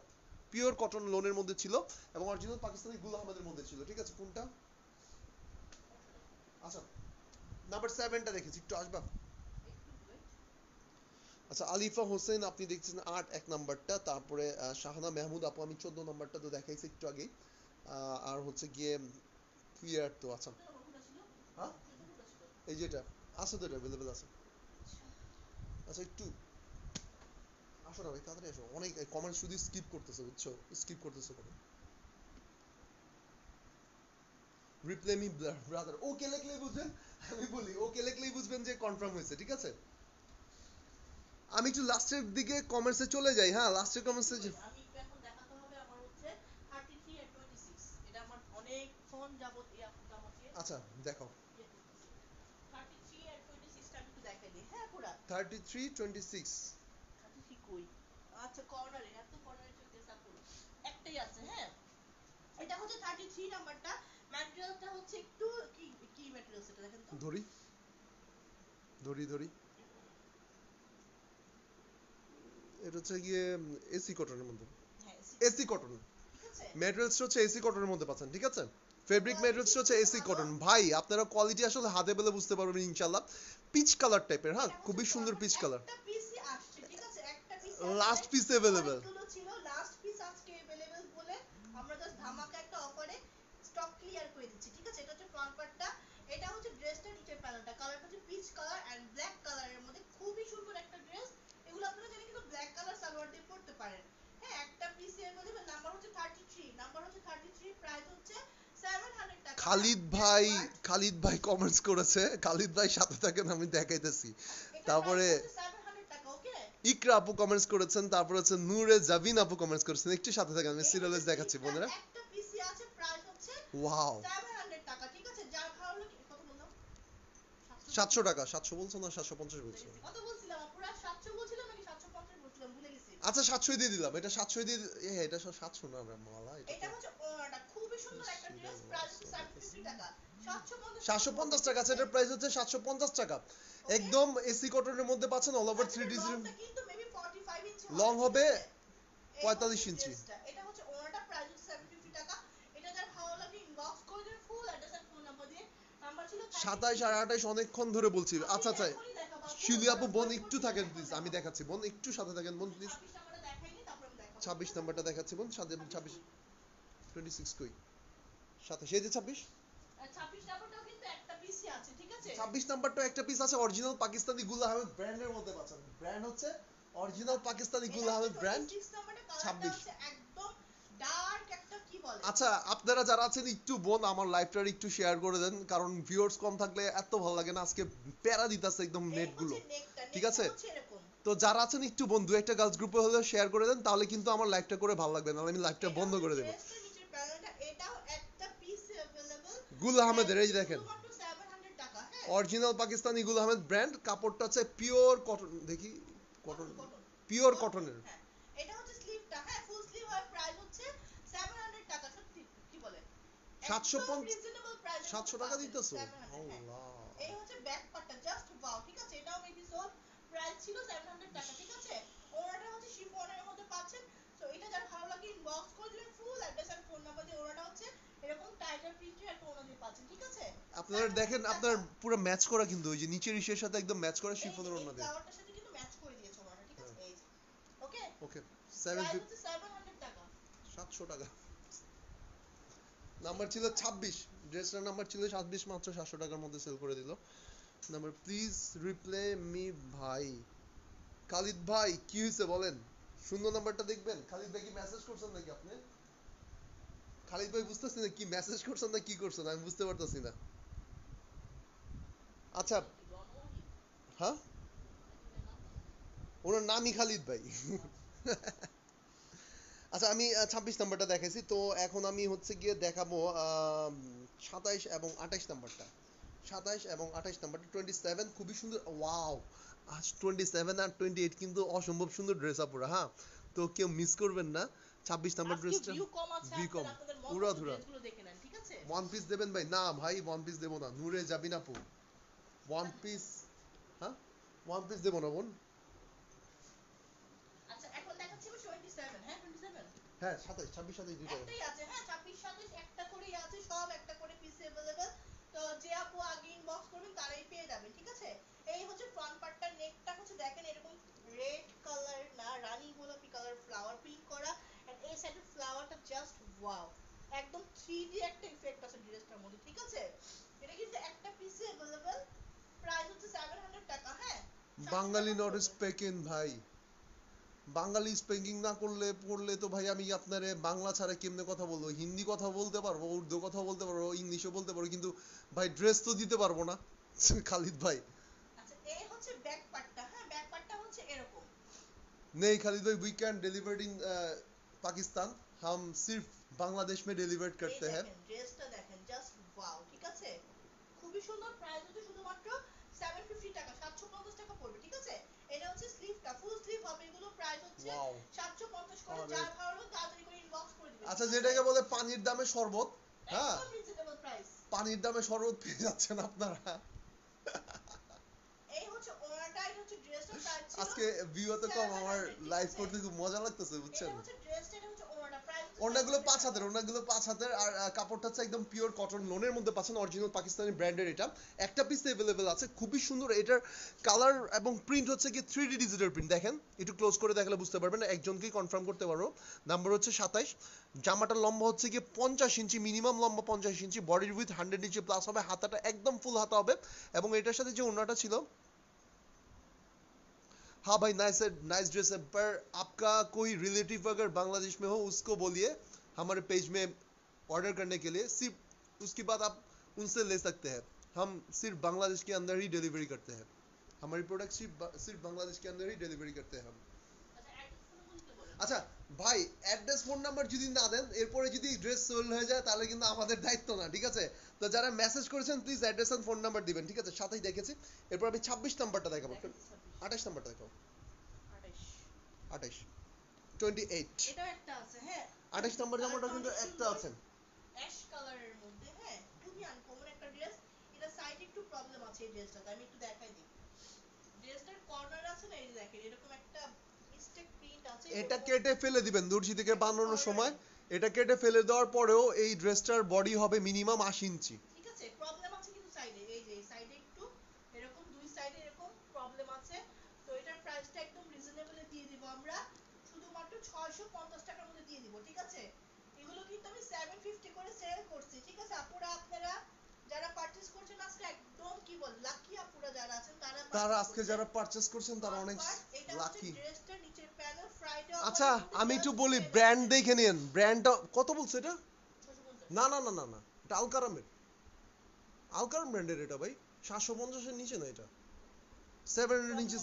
পিওর কটন লোনের মধ্যে ছিল এবং অরিজিনাল পাকিস্তানি গুল আহমেদের মধ্যে ছিল। ঠিক আছে, কোনটা? আচ্ছা নাম্বার 7টা দেখেছি, একটু আসবা? আচ্ছা আলিফা হোসেন আপনি দেখছেন 8 নাম্বারটা, তারপরে শাহানা মেহমুদ আপু আমি 14 নাম্বারটা তো দেখাইছি একটু আগেই। আর হচ্ছে গিয়ে ক্লিয়ার তো। আচ্ছা হ্যাঁ এই যেটা আছে তো, এটা अवेलेबल আছে। আচ্ছা একটু আসো না ভাই, তাড়াতাড়ি আসো, অনেক কমেন্ট শুধু স্কিপ করতেছে বুঝছো, স্কিপ করতেছে করে। রিপ্লাই মি ব্রাদার, ওকে লিখলেই বুঝবেন, আমি বলি ওকে লিখলেই বুঝবেন যে কনফার্ম হয়েছে। ঠিক আছে, আমি একটু লাস্টের দিকে কমেন্টসে চলে যাই। হ্যাঁ লাস্টের কমেন্টসে আমি একটু এখন দেখাতে হবে আমার হচ্ছে 33 এর 26, এটা আমার অনেক ফোন যাবত যাবতীয় আচ্ছা দেখো 33 এর 26 টা আমি একটু দেখাই দিই। হ্যাঁ পুরা 33 26। 33 কই? আচ্ছা কর্নারে, এত কর্নারে চলতেছে পুরো একটাই আছে। হ্যাঁ এটা হচ্ছে 33 নাম্বারটা। ম্যাটেরিয়ালটা হচ্ছে একটু কি কি ম্যাটেরিয়াল সেটা দেখেন তো। ধরি ধরি ধরি, এটা হচ্ছে গিয়ে এসি কটনের মধ্যে। হ্যাঁ এসি কটন ঠিক আছে। ম্যাটেরিয়ালস হচ্ছে এসি কটনের মধ্যে পাচ্ছেন। ঠিক আছে, ফেব্রিক ম্যাটেরিয়ালস হচ্ছে এসি ভালো। কটন। ভাই আপনারা কোয়ালিটি আসলে হাতে পেলে বুঝতে পারবেন ইনশাআল্লাহ। পিচ কালার টাইপের, হ্যাঁ এটা খুবই হচ্ছে সুন্দর পিচ কালার। একটা পিসই আসছে ঠিক আছে, একটা পিসই লাস্ট আসছে। Piece available. অনেকগুলো ছিল, লাস্ট পিস আজকে अवेलेबल বলে আমরা জাস্ট ধামাকা একটা অফারে স্টক ক্লিয়ার করে দিচ্ছি। ঠিক আছে, এটা হচ্ছে ফ্রন্ট পার্টটা, এটা হচ্ছে ড্রেসটা নিচের প্যানেলটা, কালারটা হচ্ছে পিচ কালার এন্ড ব্ল্যাক কালারের মধ্যে, খুবই সুন্দর একটা ড্রেস। এগুলো আপনারা চাইলে কিন্তু ব্ল্যাক কালার সালোয়ার দিয়ে পরতে পারেন। হ্যাঁ একটা পিসি अवेलेबल, নাম্বার হচ্ছে 33, নাম্বার হচ্ছে 33, প্রাইস হচ্ছে 700 টাকা। খালিদ ভাই, খালিদ ভাই কমেন্টস করেছে, খালিদ ভাই সাথে থাকেন আমি দেখাইতেছি। তারপরে 700 টাকা। ওকে ইকরা আপু কমেন্টস করেছেন, তারপর হচ্ছে নূরে জাবিন আপু কমেন্টস করেছেন। একটু সাথে থাকেন, আমি সিরিয়ালে দেখাচ্ছি বোনেরা। একটা পিসি আছে, প্রাইস হচ্ছে ওয়াও 700 টাকা। ঠিক আছে, যার ভালো লাগে কত বললাম? 700 টাকা, 700 বলছো না 750 বলছো? কত বলছিলাম পুরো 700 বলছিলাম নাকি 750 বলছিলাম ভুলে গেছি। আচ্ছা 700 দিয়ে দিলাম, এটা 700 দিয়ে এটা 700 না রে মালা, এটা হচ্ছে ওনাটা খুবই সুন্দর একটা ড্রেস, প্রাইস হচ্ছে 750 টাকা। 750 টাকা আছে, এটার প্রাইস হচ্ছে 750 টাকা। একদম এসি কটনের মধ্যে পাচ্ছেন, অল ওভার 3D কিন্তু মেবি 45 ইঞ্চি লং হবে, এই 45 হচ্ছে ইঞ্চি। ড্রেসটা। এটা হচ্ছে ওনাটা, প্রাইস হচ্ছে 750 টাকা। এটা যার ভালো লাগে ইনবক্স করে দেন, ফুল অ্যাড্রেস আর ফোন নাম্বার দিয়ে। নাম্বার ছিল 27 আর 28 অনেকক্ষণ ধরে বলছি। আচ্ছা আচ্ছা এখনই দেখাবো আপু। শিলি আপু বোন একটু থাকেন প্লিজ, আমি দেখাচ্ছি বোন, একটু সাথে থাকেন বোন প্লিজ। 26 নাম্বারটা দেখাইনি, তারপর আমি দেখাবো। 26 নাম্বারটা দেখাচ্ছি বোন, সাথে 26 26 কই সাথে সেই যে 26 আর 26 নাম্বারটাও কিন্তু একটা পিসই আছে। ঠিক আছে, 26 নাম্বারটা একটা পিস আছে, অরিজিনাল পাকিস্তানি গুল আহমেদ ব্র্যান্ডের মধ্যে পাচ্ছেন। ব্র্যান্ড হচ্ছে অরিজিনাল পাকিস্তানি গুল আহমেদ ব্র্যান্ড। 26 নাম্বারটা কালারটা 26 হচ্ছে একদম ডার্ক একটা কি বলে। আচ্ছা আপনারা যারা আছেন একটু বোন আমার লাইভটা একটু শেয়ার করে দেন, কারণ ভিউয়ার্স কম থাকলে এত ভালো লাগে না। আজকে প্যারা দিতেছে একদম নেট গুলো। ঠিক আছে, তো যারা আছেন একটু বোন দু একটা গার্লস গ্রুপে হলে শেয়ার করে দেন, তাহলে কিন্তু আমার লাইভটা করে ভালো লাগবে, নাহলে আমি লাইভটা বন্ধ করে দেব। এটাও একটা পিস अवेलेबल গুল আহমেদের এই যে দেখেন, মাত্র 700 টাকা। হ্যাঁ অরিজিনাল পাকিস্তানি গুল আহমেদ ব্র্যান্ড, কাপড়টা হচ্ছে পিওর কটন, দেখি কটন, পিওর কটনের। হ্যাঁ এটা হচ্ছে স্লিভটা, হ্যাঁ ফুল স্লিভ হয়, প্রাইস হচ্ছে 700 টাকা। সত্যি কি বলে 750 রিজনেবল প্রাইস 700 টাকা দিতেছো? 700। আল্লাহ, এই হচ্ছে ব্যাক পার্টটা, জাস্ট ওয়াও। ঠিক আছে, এটাও মেবি সোল প্রাইস ছিল 700 টাকা। ঠিক আছে, ওনাটা হচ্ছে শিফনের মধ্যে পাচ্ছেন। সো এটা যার ভালো লাগে ইনবক্স করে দিবেন, ফুল অ্যাড্রেস আর ফোন নাম্বার দিয়ে। ওনাটা হচ্ছে এরকম টাইগার প্রিন্টের একটা ওনা দিয়ে পাচ্ছেন। ঠিক আছে, আপনারা দেখেন আপনার পুরো ম্যাচ করা, কিন্তু ওই যে নিচের ইসের সাথে একদম ম্যাচ করা শিফনের ওড়না দিয়ে। ফ্লাওয়ারটার সাথে কিন্তু ম্যাচ করে দিয়েছে ওনাটা। ঠিক আছে, এই ওকে ওকে প্রাইস হচ্ছে 700 টাকা। 700 টাকা। নাম্বার ছিল 26, ড্রেসটার নাম্বার ছিল 26, মাত্র 700 টাকার মধ্যে সেল করে দিল। নাম্বার প্লিজ রিপ্লে মি ভাই। খালিদ ভাই কি হয়েছে বলেন, শূন্য নাম্বারটা দেখবেন। খালিদ ভাই কি মেসেজ করছেন নাকি আপনি? খালিদ ভাই বুঝতেছি না কি মেসেজ করছেন না কি করছেন, আমি বুঝতে পারতেছি না। আচ্ছা হ্যাঁ ওনার নামই খালিদ ভাই। আচ্ছা আমি 26 নাম্বারটা দেখাইছি, তো এখন আমি হচ্ছে গিয়ে দেখাবো 27 এবং 28 নাম্বারটা। 27 এবং 28 নাম্বারটা 27 খুবই সুন্দর, ওয়াও। আজ 27 আর 28 কিন্তু অসম্ভব সুন্দর ড্রেস আপুরা, হ্যাঁ তো কেউ মিস করবেন না। 26 নাম্বার আজকে ড্রেসটা ভিউ কম আছে, ভি কম আপনারা আপনাদের মন পুরা মতো ধুরা ড্রেসগুলো দেখে নেন, ঠিক আছে? ওয়ান পিস দেবেন ভাই? না ভাই ওয়ান পিস দেবো না, নূরে যাবি না পু, ওয়ান পিস, হ্যাঁ ওয়ান পিস দেবো না বোন। আচ্ছা এখন দেখাচ্ছি আমি 27, হ্যাঁ 27 হ্যাঁ 27 26 27 দুইটা একটাই আছে, হ্যাঁ 26 27 একটা করেই আছে, সব একটা করে পিস अवेलेबल। তো যে আপু আগে ইনবক্স করবেন তারাই পেয়ে যাবেন, ঠিক আছে? এই হচ্ছে ফ্রন্ট পার্টটা, নেকটা হচ্ছে দেখেন এরকম রেড কালার না রানী গোলাপি কালার ফ্লাওয়ার প্রিন্ট করা, এন্ড এই সাইডের ফ্লাওয়ারটা জাস্ট ওয়াও, একদম 3D একটা ইফেক্ট আছে ড্রেসটার মধ্যে, ঠিক আছে? এটা কিন্তু একটা পিসে अवेलेबल, প্রাইস হচ্ছে 700 টাকা, হ্যাঁ 700 বাঙালি টাকা নট পড়বে। স্পেকিং ভাই, বাঙালি স্পিকিং না করলে পড়লে তো ভাই আমি আপনারে বাংলা ছাড়া কেমনে কথা বলবো? হিন্দি কথা বলতে পারবো, উর্দু কথা বলতে পারবো, ইংলিশও বলতে পারবো, কিন্তু ভাই ড্রেস তো দিতে পারবো না। খালিদ ভাই আচ্ছা এই হচ্ছে ব্যাক পার্টটা, হ্যাঁ ব্যাক পার্টটা হচ্ছে এরকম। नहीं खालिद भाई, we can delivered in Pakistan, हम सिर्फ बांग्लादेश में डिलीवर्ड এই करते हैं। দেখেন ড্রেসটা দেখেন জাস্ট ওয়াও, ঠিক আছে? খুবই সুন্দর, প্রাইস হচ্ছে শুধুমাত্র 750 টাকা, 750 টাকা পড়বে, ঠিক আছে? এটা হচ্ছে স্লিভটা, ফুল স্লিভ হবে এগুলো, প্রাইস হচ্ছে ওয়াও 750 করে। আরে, যার ভালো লাগবে তাড়াতাড়ি করে ইনবক্স করে দিবেন, আচ্ছা ঠিক আছে? যেটাকে বলে পানির দামে শরবত, হ্যাঁ একদম রিজনেবল প্রাইস। পানির দামে শরবত পেয়ে যাচ্ছেন আপনারা। এই হচ্ছে ওনাটা, এটা হচ্ছে ড্রেসটার প্রাইস ছিল আজকে ভিউ এত কম, আমার 700, ঠিক লাইভ আছে? করতে খুব মজা লাগতেছে এটা বুঝছেন। হচ্ছে ড্রেসটা, এটা হচ্ছে ওনাটা, প্রাইস হচ্ছে ওড়নাগুলো 700 5 টাকা। হাতের, ওড়নাগুলো 5 হাতের, আর কাপড়টা হচ্ছে একদম পিওর কটন লোনের মধ্যে পাচ্ছেন, অরিজিনাল পাকিস্তানি ব্র্যান্ডের। এটা একটা পিস अवेलेबल আছে, খুবই সুন্দর। এটার কালার এবং প্রিন্ট হচ্ছে কি 3D ডিজিটাল প্রিন্ট, দেখেন একটু ক্লোজ করে দেখলে বুঝতে পারবেন, একজনকেই কনফার্ম করতে পারবো। নাম্বার হচ্ছে 27। জামাটার লম্বা হচ্ছে কি 50 ইঞ্চি, মিনিমাম লম্বা 50 ইঞ্চি, বডির উইথ 100 ইঞ্চি প্লাস হবে, হাতাটা একদম ফুল হাতা হবে। এবং এটার সাথে যে ওড়নাটা ছিল, हाँ भाई नाइस है, नाइस ड्रेस है, पर आपका कोई रिलेटिव अगर बांग्लादेश में हो उसको बोलिए हमारे पेज में ऑर्डर करने के लिए, सिर्फ उसके बाद आप उनसे ले सकते हैं। हम सिर्फ बांग्लादेश के अंदर ही डिलीवरी करते हैं, हमारी प्रोडक्ट सिर्फ बांग्लादेश के अंदर ही डिलीवरी करते हैं हम। আচ্ছা আচ্ছা অ্যাড্রেস ফোন বলতে বলেন। ভাই, অ্যাড্রেস ফোন নাম্বার যদি না দেন, এরপরে যদি ড্রেস সেল হয়ে যায় তাহলে কিন্তু আমাদের দায়িত্ব না, ঠিক আছে? তো যারা মেসেজ করেছেন please address and phone number দিবেন, ঠিক আছে? সাথেই দেখেছি। এরপর আমি 26 নাম্বারটা দেখাবো, দেখেন 26, 28 নাম্বারটা দেখাবো, 28 28 28। এটাও একটা আছে, হ্যাঁ 28 নাম্বার জামাটা কালারটা কিন্তু অনেক একটা সুন্দর, আছে। অ্যাশ কালারের মধ্যে, হ্যাঁ খুবই আনকমন একটা ড্রেস। এটা সাইডে একটু প্রবলেম আছে এই ড্রেসটাতে, আমি একটু দেখাই দিই। ড্রেসটার কর্নার আছে না, এই যে দেখেন এরকম একটা মিস্টেক প্রিন্ট আছে এটা এরকম কেটে ফেলে দিবেন দর্জি থেকে বানানোর সময়, কর্নারে, এটা কেটে ফেলে দেওয়ার পরেও এই ড্রেসটার বডি হবে মিনিমাম 80 ইঞ্চি। ঠিক আছে? প্রবলেম আছে কিন্তু সাইডে, এই যে সাইডে একটু এরকম, দুই সাইডে এরকম প্রবলেম আছে। তো এটার প্রাইসটা একদম রিজনেবলে দিয়ে দিব আমরা, শুধুমাত্র 650 টাকার মধ্যে দিয়ে দিব, ঠিক আছে? এগুলো কিন্তু আমি 750 করে সেল করছি, ঠিক আছে? আপুরা আপনারা যারা পারচেজ করছেন আজকে একদম কি বল লাকি, আপুরা যারা আছেন তারা তারা পারচেজ আজকে করছেন। যারা পারচেজ করছেন তারা অনেক এটা হচ্ছে লাকি। ড্রেসটা, নিচের প্যানেল ফ্রাইডে আচ্ছা অফারের মধ্যে আমি একটু just বলি, 700 ব্র্যান্ড দেখে নিন, ব্র্যান্ডটা কত বলছে এটা? 650 না না না না না, এটা আলকারামের, আলকারাম ব্র্যান্ডের এটা ভাই, 750 এর নিচে না এটা, 700 ইঞ্চি।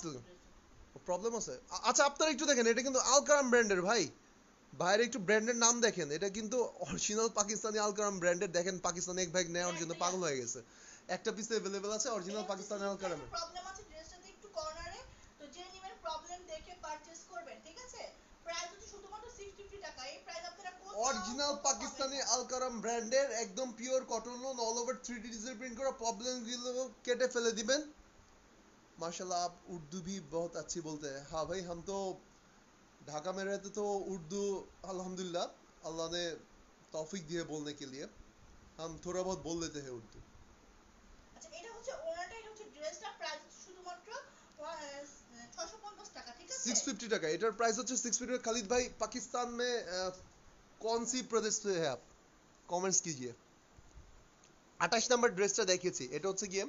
প্রবলেম আছে? আচ্ছা আপনারা একটু দেখেন, এটা কিন্তু আলকারাম ব্র্যান্ডের ভাই, বাইরে একটু ব্র্যান্ডের নাম দেখেন, এটা কিন্তু অরিজিনাল পাকিস্তানি আলকারাম ব্র্যান্ডের। দেখেন পাকিস্তানি এক ভাই নেওয়ার জন্য পাগল হয়ে গেছে, একটা পিস अवेलेबल আছে অরিজিনাল পাকিস্তানি আলকারামের। প্রবলেম আছে ড্রেসটাতে একটু কর্নারে, তো যে নিবেন প্রবলেম দেখে পারচেজ করবেন, ঠিক আছে? প্রাইস হচ্ছে শুধুমাত্র 650 টাকা, এই প্রাইস আপনারা কোথাও অরিজিনাল পাকিস্তানি আলকারাম ব্র্যান্ডের, একদম pure cotton loan, all over 3D digital print করা, प्रॉब्लम গুলো কেটে ফেলে দিবেন। माशाल्लाह आप उर्दू भी बहुत अच्छी बोलते हैं। हाँ भाई हम तो ढाका में रहते तो उर्दू अल्हम्दुलिल्लाह अल्लाह ने तौफीक दी है बोलने के लिए, हम थोड़ा बहुत बोल लेते हैं उर्दू। আচ্ছা এটা হচ্ছে ওনাটা, এটা হচ্ছে ড্রেসটা, প্রাইস শুধুমাত্র 650 টাকা, ঠিক আছে? 650 টাকা এটার প্রাইস হচ্ছে 650। खालिद भाई पाकिस्तान में कौन सी प्रदेश से है आप, कमेंट्स कीजिए। 28 নাম্বার ড্রেসটা দেখিয়েছি, এটা হচ্ছে গিয়ে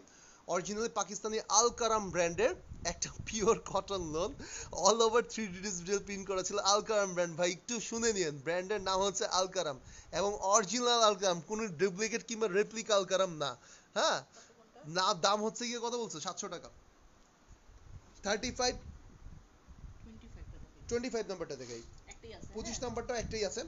অরিজিনালি পাকিস্তানি আলকারাম ব্র্যান্ডের একটা pure cotton loan, all over 3D digital print করা ছিল, আলকারাম ব্র্যান্ড। ভাই একটু শুনে নিন, ব্র্যান্ডের নাম হচ্ছে আলকারাম এবং অরিজিনাল আলকারাম, কোনো ডুপ্লিকেট কিংবা রেপ্লিকা আলকারাম না। হ্যাঁ কত কোনটা? না, দাম হচ্ছে গিয়ে কত বলছো, 700 টাকা। 35 25 টা দেখেন 25 নাম্বারটা দেখাই, একটাই আছে, 25 হ্যাঁ নাম্বারটা একটাই আছে।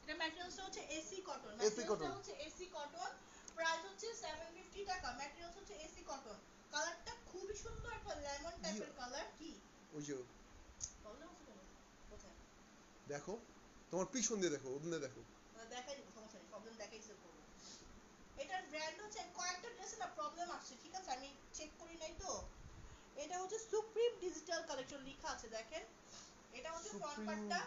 এটা ম্যাটেরিয়ালসটা হচ্ছে এসি কটন, এসি ম্যাটেরিয়ালসটা কটন, হচ্ছে এসি কটন, প্রাইস হচ্ছে 750 টাকা, ম্যাটেরিয়ালস হচ্ছে এসি কটন। কালারটা খুবই সুন্দর, একটা লেমন টাইপের কালার। কি ওই যে প্রবলেম আছে কোনো? কোথায়? দেখো তোমার পিছন দিয়ে দেখো, ওদিকে দেখো। দেখাই দিব, সমস্যা নেই, প্রবলেম দেখাই সেভ করবো। এটার ব্র্যান্ড হচ্ছে, কয়েকটা ড্রেসে না প্রবলেম আসছে, ঠিক আছে, আমি চেক করি নাই তো। এটা হচ্ছে সুপ্রিম ডিজিটাল কালেকশন লেখা আছে, দেখেন। এটা হচ্ছে ফ্রন্ট সুপ্রিম পার্টটা।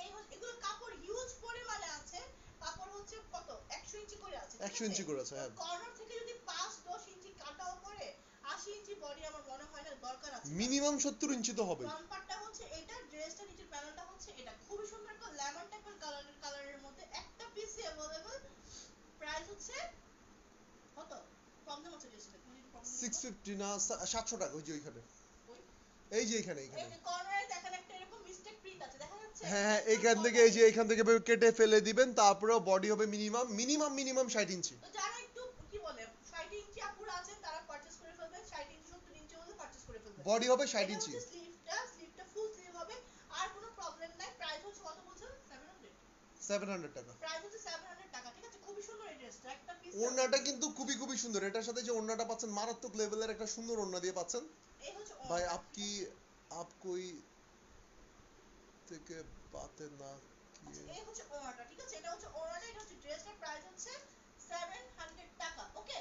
এই হচ্ছে, এগুলো কাপড় হিউজ পরিমাণে আছে। কাপড় হচ্ছে কত, 100 ইঞ্চি করে আছে, 100 ইঞ্চি করে আছে, হ্যাঁ। কর্নার থেকে যদি 5-10 ইঞ্চি কাটাও করে 80 ইঞ্চি বডি আমার মনে হয় না দরকার আছে। মিনিমাম 70 ইঞ্চি তো হবে। ফ্রন্ট পার্টটা হচ্ছে এটা, ড্রেসটা নিচের প্যানেলটা হচ্ছে এটা, খুবই সুন্দর একটা লেমন টাইপের কালারের মধ্যে একটা পিস अवेलेबल। প্রাইস হচ্ছে কত, প্রবলেম হচ্ছে ড্রেসটা, তুমি যদি প্রবলেম 650 না 700 টাকা, ওই যে ওইখানে, ওই এই যে এখানে এই যে কর্নারে দেখেন একটা এরকম মিস্টেক প্রিন্ট আছে, দেখা যাচ্ছে। হ্যাঁ হ্যাঁ, এইখান থেকে, এই যে এইখান থেকে কেটে ফেলে দিবেন, তারপরে বডি হবে মিনিমাম 60 ইঞ্চি। তো যারা একটু কি বলে 60 ইঞ্চি আপুরা আছেন তারা পারচেজ করে ফেলবেন, 60 ইঞ্চি 70 ইঞ্চি হলে পারচেজ করে ফেলবেন। বডি হবে 60 এটা ইঞ্চি। হচ্ছে স্লিভটা ফুল স্লিভ হবে, আর কোনো প্রবলেম নাই। প্রাইস হচ্ছে কত বলছেন, 700 টাকা। প্রাইস হচ্ছে 700 টাকা, ঠিক আছে। খুবই সুন্দর এই ড্রেসটা, একটা পিস। ওড়নাটা কিন্তু খুবই সুন্দর, এটার সাথে যে ওড়নাটা পাচ্ছেন মারাত্মক লেভেলের একটা সুন্দর ওড়না দিয়ে পাচ্ছেন। এই হচ্ছে ভাই ওড়না। आप कोई থেকে পাতে না আচ্ছা, কি? এই হচ্ছে ওড়নাটা, ঠিক আছে। এটা হচ্ছে ওড়নাটা, এটা হচ্ছে ড্রেসটার প্রাইস হচ্ছে 700 টাকা, ওকে।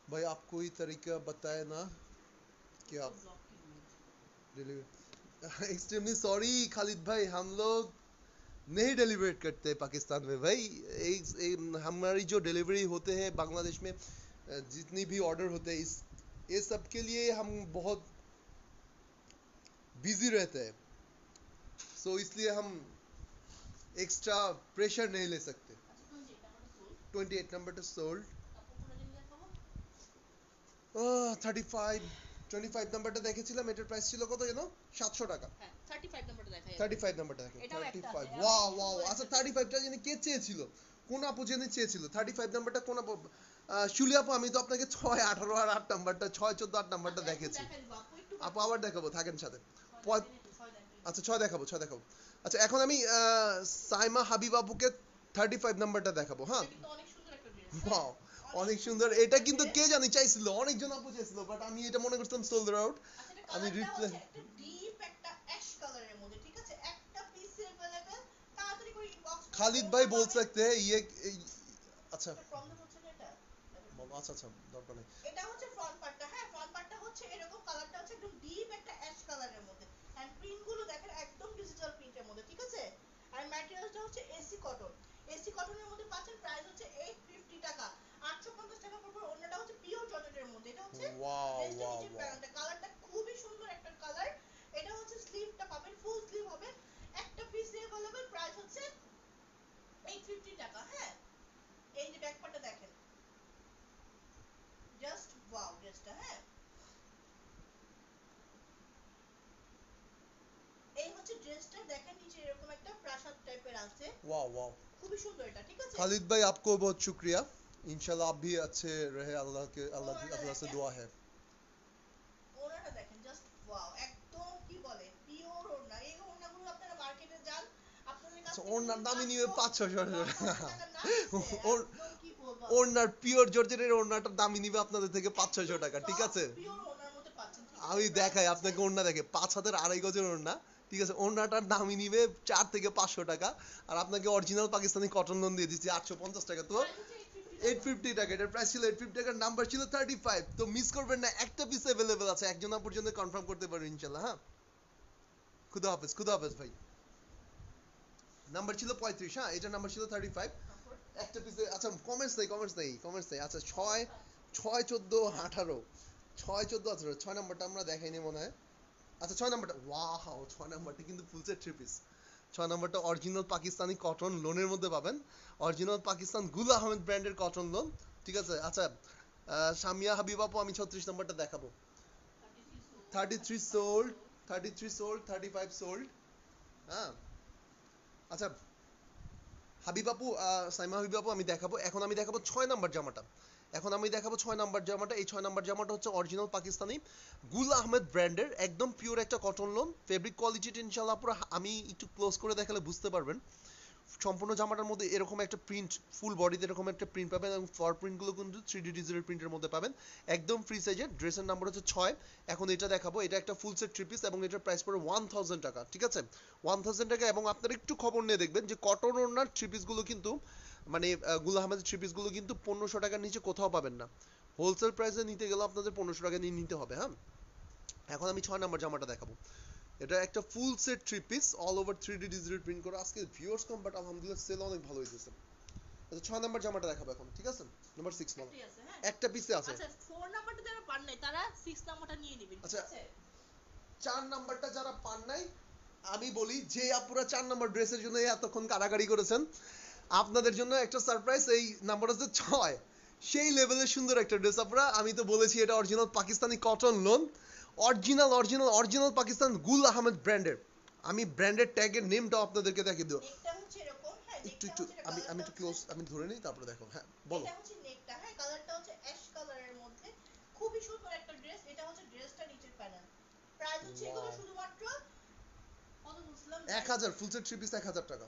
भाई आप कोई तरीका बताए ना कि आप डिलीवर। एक्सट्रीमली सॉरी खालिद भाई, हम लोग नहीं डिलीवरेट करते पाकिस्तान में भाई। हमारी जो डिलीवरी होते हैं बांग्लादेश में, जितनी भी ऑर्डर होते हैं, ये सब के लिए हम बहुत बिजी रहते हैं, सो इसलिए हम एक्स्ट्रा प्रेशर नहीं ले सकते। 28 नंबर तो सोल्ड। 25 নাম্বারটা দেখেছিলাম, এটার প্রাইস ছিল কত যেন, 700 টাকা। হ্যাঁ 35 নাম্বারটা দেখাই। 35 নাম্বারটা দেখেন, এটাও একটা 35। আছে, ওয়াও ওয়াও, আচ্ছা 35টা জানি কে চেয়েছিল, কোন আপু জানি চেয়েছিল 35 নাম্বারটা, কোন আপু? শুলি আপু, আমি তো আপনাকে 6, 18 আর 8 নাম্বারটা, 6, 14, 8 নাম্বারটা দেখেছি। আপু আবার দেখাবো, থাকেন সাথে। আচ্ছা 6 দেখাবো, 6 দেখাবো। আচ্ছা এখন আমি সাইমা হাবিব আপুকে 35 নাম্বারটা দেখাবো, হ্যাঁ। অনেক সুন্দর একটা ড্রেস। ওয়াও, অনেক সুন্দর। এটা কিন্তু কে জানি চাইছিল, অনেকজন আপু চাইছিল, বাট আমি এটা মনে করছিলাম সোল্ড আউট। আমি রিপ্লাই, একটা ডিপ একটা অ্যাশ কালারের মধ্যে, ঠিক আছে, একটা পিস अवेलेबल, তাড়াতাড়ি করে ইনবক্স। খালিদ ভাই बोल सकते हैं ये, আচ্ছা প্রবলেম হচ্ছে না এটা। আচ্ছা আচ্ছা, দরকার নেই। এটা হচ্ছে ফ্রন্ট পার্টটা, হ্যাঁ ফ্রন্ট পার্টটা হচ্ছে এরকম, কালারটা হচ্ছে একদম ডিপ একটা অ্যাশ কালারের মধ্যে, এন্ড প্রিন্ট গুলো দেখেন একদম ডিজিটাল প্রিন্টের মধ্যে, ঠিক আছে। আর ম্যাটেরিয়ালটা হচ্ছে এসি কটন। এসি কটনের মধ্যে পাচ্ছেন, প্রাইস হচ্ছে 850 টাকা। 850 টাকা পড়বে। অন্যটা হচ্ছে পিওর জর্জেটের মধ্যে, এটা হচ্ছে ওয়াও ড্রেসটা ওয়াও নিচের ওয়াও, প্যানেলটা, কালারটা খুবই সুন্দর একটা কালার। এটা হচ্ছে স্লিভটা পাবেন, ফুল স্লিভ হবে, একটা পিস अवेलेबल। প্রাইস হচ্ছে 850 টাকা, হ্যাঁ। এই যে ব্যাক পার্টটা দেখেন, জাস্ট ওয়াও ড্রেসটা, হ্যাঁ। এই হচ্ছে ড্রেসটা, দেখেন নিচে এরকম একটা প্রাসাদ টাইপের আছে, वाह वाह। খুবই সুন্দর এটা, ঠিক আছে। खालिद भाई आपको बहुत शुक्रिया, इंशाल्लाह आप भी अच्छे रहे, अल्लाह से दुआ है। ওনাটা দেখেন, জাস্ট ওয়াও, একদম কি বলে পিওর ওড়না। এই ওড়নাগুলো আপনারা মার্কেটে যান, আপনাদের কাছ থেকে ওড়নার দামই নিবে 500 টাকা না নিচ্ছে, একদম কি বলবো, ওড়নার পিওর জর্জেটের ওড়নাটার দামই নিবে আপনাদের থেকে 500 টাকা, ঠিক আছে। পিওর ওড়নার মধ্যে পাচ্ছেন, ঠিক আছে। আমি দেখাই আপনাকে ওড়না, দেখে 5 হাতের 2.5 গজের ওড়না, ঠিক আছে। ওড়নাটার দামই নিবে 4 থেকে 500 টাকা, আর আপনাকে অরিজিনাল পাকিস্তানি কটন লোন দিয়ে দিচ্ছি 850 টাকা। তো 850 টাকা, এটার প্রাইস ছিল 850 টাকা, নাম্বার ছিল 35। তো মিস করবেন না, একটা পিস अवेलेबल আছে, একজন আপুর জন্য কনফার্ম করতে পারবেন ইনশাআল্লাহ, হ্যাঁ। খুদা হাফেজ ভাই। নাম্বার ছিল 35, হ্যাঁ, এটা নাম্বার ছিল 35, একটা পিস। আচ্ছা কমেন্টস নেই। আচ্ছা 6, 14, 18, 6, 14, 18, 6 নাম্বারটা আমরা দেখাইনি মনে হয়। আচ্ছা 6 নাম্বারটা, ওয়াও, 6 নাম্বারটা কিন্তু ফুল সেট 3 পিস। 6 নাম্বারটা অরিজিনাল পাকিস্তানি কটন লোনের মধ্যে পাবেন, অরিজিনাল পাকিস্তান গুল আহমেদ ব্র্যান্ডের কটন লোন, ঠিক আছে। আচ্ছা সামিয়া হাবিব আপু, আমি 36 নাম্বারটা দেখাবো। 33 সোল্ড, 35 সোল্ড, হ্যাঁ। আচ্ছা হাবিব আপু, সাইমা হাবিব আপু, আমি দেখাবো, এখন আমি দেখাবো 6 নাম্বার জামাটা। এই 6 নাম্বার জামাটা হচ্ছে অরিজিনাল পাকিস্তানি গুল আহমেদ ব্র্যান্ডের, একদম পিওর একটা কটন লোন, ফেব্রিক কোয়ালিটিটা ইনশাআল্লাহ পুরো, আমি একটু ক্লোজ করে দেখালে বুঝতে পারবেন, সম্পূর্ণ জামাটার মধ্যে এরকম একটা প্রিন্ট, ফুল বডিতে এরকম একটা প্রিন্ট পাবেন এবং ফর প্রিন্টগুলো কিন্তু 3D ডিজিটাল প্রিন্টের মধ্যে পাবেন, একদম ফ্রি সাইজের। ড্রেসের নাম্বার হচ্ছে 6। এখন এটা দেখাবো, এটা একটা ফুল সেট থ্রি পিস এবং এটার প্রাইস পড়ে 1000 টাকা, ঠিক আছে? 1000 টাকা। এবং আপনারা একটু খবর নিয়ে দেখবেন যে কটন ওড়নার থ্রি পিসগুলো কিন্তু মানে গুল আহমেদের থ্রি পিসগুলো কিন্তু 1500 টাকার নিচে কোথাও পাবেন না। হোলসেল প্রাইসে নিতে গেলে আপনাদের 1500 টাকা নিয়ে নিতে হবে, হ্যাঁ। এখন আমি 6 নাম্বার জামাটা দেখাবো। এটা একটা full set three piece, all over 3D digital print করা। আজকে ভিউয়ার্স কম, বাট আলহামদুলিল্লাহ সেল অনেক ভালো হইতেছে। আচ্ছা 6 নাম্বার জামাটা দেখাবো এখন, ঠিক আছে? নাম্বার 6 মানে একটা পিসে আছে। আচ্ছা 4 নাম্বারটা যারা পান নাই তারা 6 নাম্বারটা নিয়ে নেবেন, ঠিক আচ্ছা আছে? 4 নাম্বারটা যারা পান নাই, আমি বলি যে আপুরা 4 নাম্বার ড্রেসের জন্য এতক্ষণ কারাকারি করেছেন, আপনাদের জন্য একটা সারপ্রাইজ। এই নাম্বার হচ্ছে 6। সেই লেভেলের সুন্দর একটা ড্রেস আপুরা। আমি তো বলেছি এটা original Pakistani cotton loan, original original original Pakistan গুল আহমেদ ব্র্যান্ডের। আমি ব্র্যান্ডের ট্যাগের নেমটা আপনাদেরকে দেখিয়ে দেব। নেকটা হচ্ছে এরকম, হ্যাঁ একটু নেকটা একটু হচ্ছে আমি একটু ক্লোজ আমি ধরে নিই, তারপরে দেখো। হ্যাঁ বলো। এটা হচ্ছে নেকটা, হ্যাঁ কালারটা হচ্ছে অ্যাশ কালারের মধ্যে, খুবই সুন্দর একটা ড্রেস। এটা হচ্ছে ড্রেসটা নিচের প্যানেল। প্রাইস হচ্ছে এগুলো শুধুমাত্র কত বলছিলাম, 1000 ফুল সেট থ্রি পিস 1000 টাকা।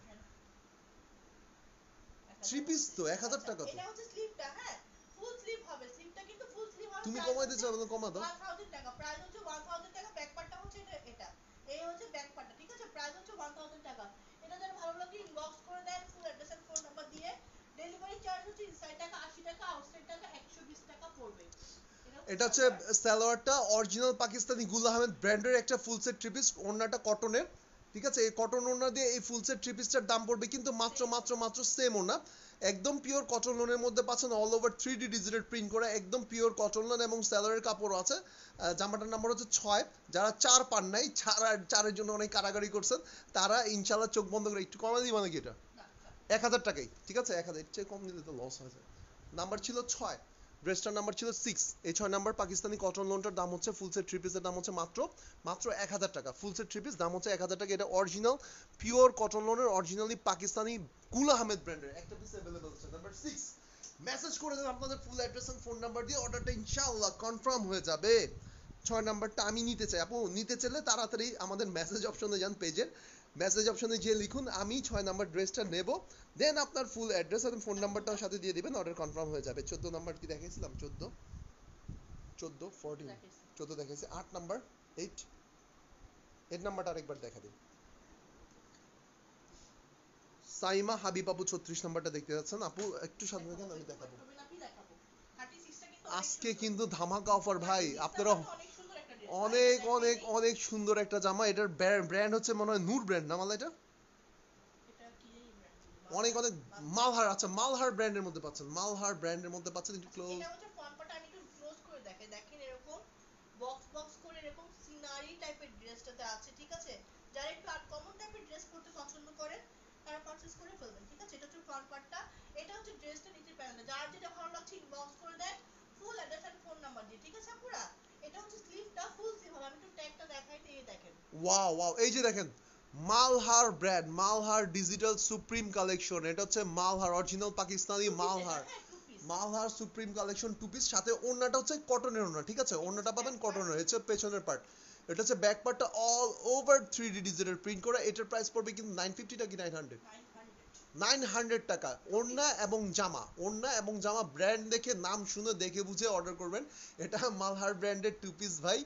থ্রি পিস তো 1000 টাকা তো। এটা হচ্ছে স্লিভটা, হ্যাঁ ফুল স্লিভ হবে, স্লিভটা কিন্তু ফুল স্লিভ হবে। তুমি কমাই দিছো, বলো কমা দাও। 1000 টাকা প্রাইস হচ্ছে, 1000 টাকা। ব্যাক পার্টটা হচ্ছে এটা এই হচ্ছে ব্যাক পার্টটা, ঠিক আছে? প্রাইস হচ্ছে 1000 টাকা। এটা যারা ভালো লাগে ইনবক্স করে দেন full address and phone number দিয়ে। ডেলিভারি চার্জ হচ্ছে ইনসাইড টাকা 80 টাকা, আউটসাইড টাকা 120 টাকা পড়বে। এটা হচ্ছে সালোয়ারটা অরিজিনাল পাকিস্তানি গুল আহমেদ ব্র্যান্ডের একটা ফুল সেট থ্রি পিস, ওড়নাটা কটনের, ঠিক আছে? এই কটন ওড়না দিয়ে এই ফুল সেট থ্রি পিসটার দাম পড়বে কিন্তু মাত্র মাত্র মাত্র সেম ওড়না, একদম পিওর কটন লোনের মধ্যে পাচ্ছেন, all over 3D digital print করা, একদম পিওর কটন লোন এবং সালোয়ারের কাপড়ও আছে। জামাটার নাম্বার হচ্ছে 6। যারা 4 পান নাই, 4 এর জন্য অনেক কারাগারি করছেন, তারা ইনশাআল্লাহ চোখ বন্ধ করে একটু কমাই দিই, মানে কি এটা 1000 টাকাই, ঠিক আছে? 1000 এর চেয়ে কম দিলে তো লস হয়ে যায়। নাম্বার ছিল 6, ড্রেসটার নাম্বার ছিল 6। এই 6 নাম্বার পাকিস্তানি কটন লোনটার দাম হচ্ছে ফুল সেট থ্রি পিসের দাম হচ্ছে মাত্র মাত্র 1000 টাকা। ফুল সেট থ্রি পিস দাম হচ্ছে 1000 টাকা। এটা অরিজিনাল পিওর কটন লোনের অরিজিনালি পাকিস্তানি গুল আহমেদ ব্র্যান্ডের একটা পিস अवेलेबल আছে। নাম্বার 6 মেসেজ করে দেন আপনাদের full address and phone number দিয়ে, অর্ডারটা ইনশাআল্লাহ কনফার্ম হয়ে যাবে। 6 নাম্বারটা আমি নিতে চাই। আপু নিতে চাইলে তাড়াতাড়ি আমাদের মেসেজ অপশনে যান, পেজের মেসেজ অপশনে গিয়ে লিখুন আমি 6 নাম্বার ড্রেসটা নেব, দেন আপনার ফুল অ্যাড্রেস এবং ফোন নাম্বারটাও সাথে দিয়ে দিবেন, অর্ডার কনফার্ম হয়ে যাবে। 14 নাম্বার কি দেখাইছিলাম? 14 দেখাইছি। 8 নাম্বার 8 নাম্বারটা আরেকবার দেখা দিন। সাইমা হাবিব আপু 36 নাম্বারটা দেখতে যাচ্ছেন। আপু একটু সামনে দেখেন, আমি দেখাবো। আজকে কিন্তু ধামাকা অফার ভাই, আপনারা অনেক অনেক অনেক সুন্দর একটা জামা। এটার ব্র্যান্ড হচ্ছে মনে হয় নূর ব্র্যান্ড না, মালা এটা অনেক অনেক মালহার। আচ্ছা মালহার ব্র্যান্ডের মধ্যে পাচ্ছেন, মালহার ব্র্যান্ডের মধ্যে পাচ্ছেন। একটু ক্লোজ, এটা হচ্ছে ফ্রন্ট পার্ট, আমি একটু ক্লোজ করে দেখেন। দেখেন এরকম বক্স বক্স করে এরকম সিনারি টাইপের ড্রেসটাতে আছে, ঠিক আছে? যারা একটু আনকমন টাইপের ড্রেস পরতে পছন্দ করেন তারা পারচেজ করে ফেলবেন, ঠিক আছে? এটা হচ্ছে ফ্রন্ট পার্টটা, এটা হচ্ছে ড্রেসটা নিচের প্যানেলটা। যার যেটা ভালো লাগছে ইনবক্স করে দেন full address and phone number দিয়ে, ঠিক আছে আপুরা? এটা হচ্ছে স্লিভটা ফুল স্লিভ হবে। আমি একটু ট্যাগটা দেখাই দিয়ে দেখেন। ওয়াও ওয়াও, এই যে দেখেন Malhar brand, Malhar digital supreme collection. এটা হচ্ছে Malhar original Pakistani Malhar, Malhar supreme collection two piece. সাথে ওড়নাটা হচ্ছে কটনের ওড়না, ঠিক আছে? ওড়নাটা পাবেন কটনের, হচ্ছে পেছনের পার্ট। এটা হচ্ছে ব্যাক পার্টটা all over 3D digital print করা। এটার প্রাইস পড়বে কিন্তু 950 টাকা কি 900? 900 টাকা। ওড়না এবং জামা, ওড়না এবং জামা ব্র্যান্ড দেখে, নাম শুনে দেখে বুঝে অর্ডার করবেন। এটা মালহার ব্র্যান্ডের টু পিস ভাই।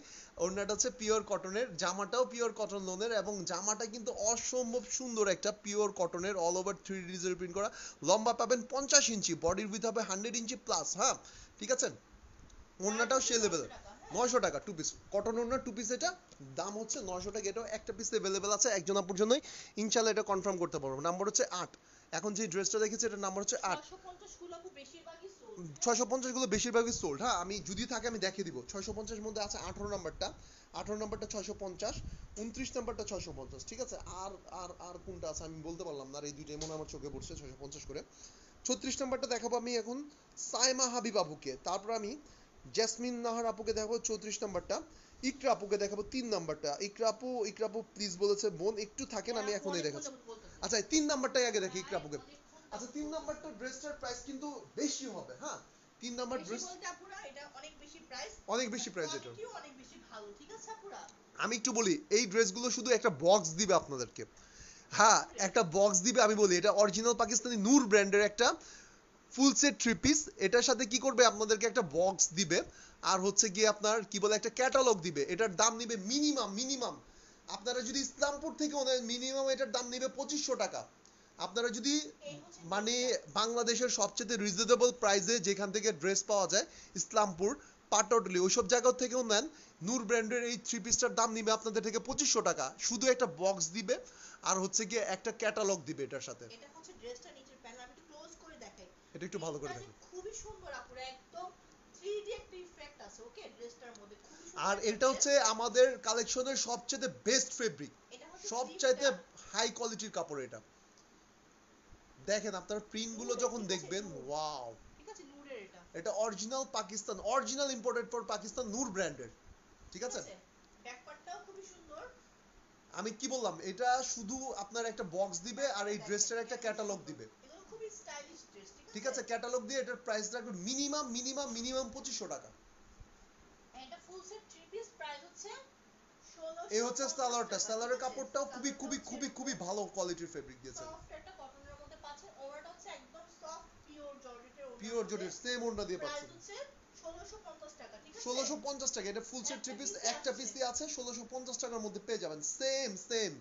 ওড়নাটা হচ্ছে পিওর কটনের, জামাটাও পিওর কটন লোনের এবং জামাটা কিন্তু অসম্ভব সুন্দর একটা পিওর কটনের, all over 3D digital print করা। লম্বা পাবেন 50 ইঞ্চি, বডির উইথ হবে 100 ইঞ্চি প্লাস, হ্যাঁ ঠিক আছে? ওড়নাটাও সে লেভেল। 900 টাকা টু পিস কটন ওড়না টু পিস, এটা দাম হচ্ছে 900 টাকা। এটাও একটা পিস अवेलेबल আছে একজন আপুর জন্যই, ইনশাআল্লাহ এটা কনফার্ম করতে পারবো। নাম্বার হচ্ছে 8। এখন যে ড্রেসটা দেখেছি এটার নাম্বার হচ্ছে 8। 650 গুলো বেশিরভাগই সোল্ড, 650 গুলো বেশিরভাগই সোল্ড, হ্যাঁ আমি যদি থাকে আমি দেখিয়ে দিব। 650 এর মধ্যে আছে 18 নাম্বারটা, 18 নাম্বারটা 650, 29 নাম্বারটা 650, ঠিক আছে? আর আর আর কোনটা আছে আমি বলতে পারলাম না, আর এই দুইটাই মনে আমার চোখে পড়ছে 650 করে। 36 নাম্বারটা দেখাবো আমি এখন সাইমা হাবিব আপুকে, তারপর আমি জেসমিন নাহার আপুকে দেখাবো 34 নাম্বারটা, ইকরা আপুকে দেখাবো 3 নাম্বারটা। ইকরা আপু প্লিজ বলেছে বোন একটু থাকেন, আমি এখনই দেখাচ্ছি। আচ্ছা 3 নাম্বারটাই আগে দেখি ইকরা আপুকে। আচ্ছা 3 নাম্বারটা ড্রেসটার প্রাইস কিন্তু বেশি হবে, হ্যাঁ 3 নাম্বার ড্রেস বলতে আপুরা এটা অনেক বেশি প্রাইস, অনেক বেশি প্রাইস, এটা কোয়ালিটিও অনেক বেশি ভালো, ঠিক আছে আপুরা? আমি একটু বলি, এই ড্রেসগুলো শুধু একটা বক্স দিবে আপনাদেরকে, হ্যাঁ একটা বক্স দিবে, আমি বলি এটা অরিজিনাল পাকিস্তানি নূর ব্র্যান্ডের একটা ফুল সেট থ্রি পিস। এটার সাথে কি করবে, আপনাদেরকে একটা বক্স দিবে, আর হচ্ছে গিয়ে আপনার কি বলে একটা ক্যাটালগ দিবে। এটার দাম নিবে মিনিমাম আপনারা যদি ইসলামপুর থেকে মিনিমাম এটার দাম নিবে 2500 টাকা। আপনারা যদি মানে বাংলাদেশের সবচেয়ে রিজনেবল প্রাইসে যেখান থেকে ড্রেস পাওয়া যায়, ইসলামপুর, পাটলি, ওইসব জায়গা থেকেও নেন, নূর ব্র্যান্ডের এই থ্রি পিসটার দাম নিবে আপনাদের থেকে 2500 টাকা। শুধু একটা বক্স দিবে আর হচ্ছে গিয়ে একটা ক্যাটালগ দিবে এটার সাথে। এটা হচ্ছে ড্রেসটা নিচের প্যানেল, আমি একটু ক্লোজ করে দেখাই। এটা একটু ভালো করে দেখুন। খুবই সুন্দর আপুরা, একদম 3D একটা ইফেক্ট আছে ওকে ড্রেসটার মধ্যে, খুবই সুন্দর। আর এটা হচ্ছে আমাদের কালেকশনের সবচেয়ে বেস্ট ফেব্রিক, সবচাইতে হাই কোয়ালিটির কাপড় এটা। দেখেন আপনারা প্রিন্ট গুলো যখন দেখবেন, ওয়াও, ঠিক আছে নূরের এটা। এটা original Pakistan, original imported for Pakistan, Noor ব্র্যান্ডের, ঠিক আছে। ব্যাক পার্টটাও খুবই সুন্দর। আমি কি বললাম, এটা শুধু আপনার একটা বক্স দিবে আর এই ড্রেসটার একটা ক্যাটালগ দিবে। এগুলো খুবই স্টাইলিশ ড্রেস, ঠিক আছে, ক্যাটালগ দিয়ে এটার প্রাইস রাখবে মিনিমাম 2500 টাকা। এটা full set three piece price হচ্ছে 1650 এই হচ্ছে সালোয়ারটা, সালোয়ারের কাপড়টাও খুবই ভালো কোয়ালিটির ফেব্রিক দিয়েছে। সফট একটা কটনের মধ্যে পাচ্ছেন। ওড়নাটা হচ্ছে একদম সফট পিওর জর্জেটের ওড়না, পিওর জর্জেট সেম ওড়না দিয়ে পাচ্ছেন। প্রাইস হচ্ছে 1650 টাকা, ঠিক আছে 1650 টাকা। এটা ফুল সেট থ্রি পিস, একটা পিসই আছে, 1650 টাকার মধ্যে পেয়ে যাবেন। সেম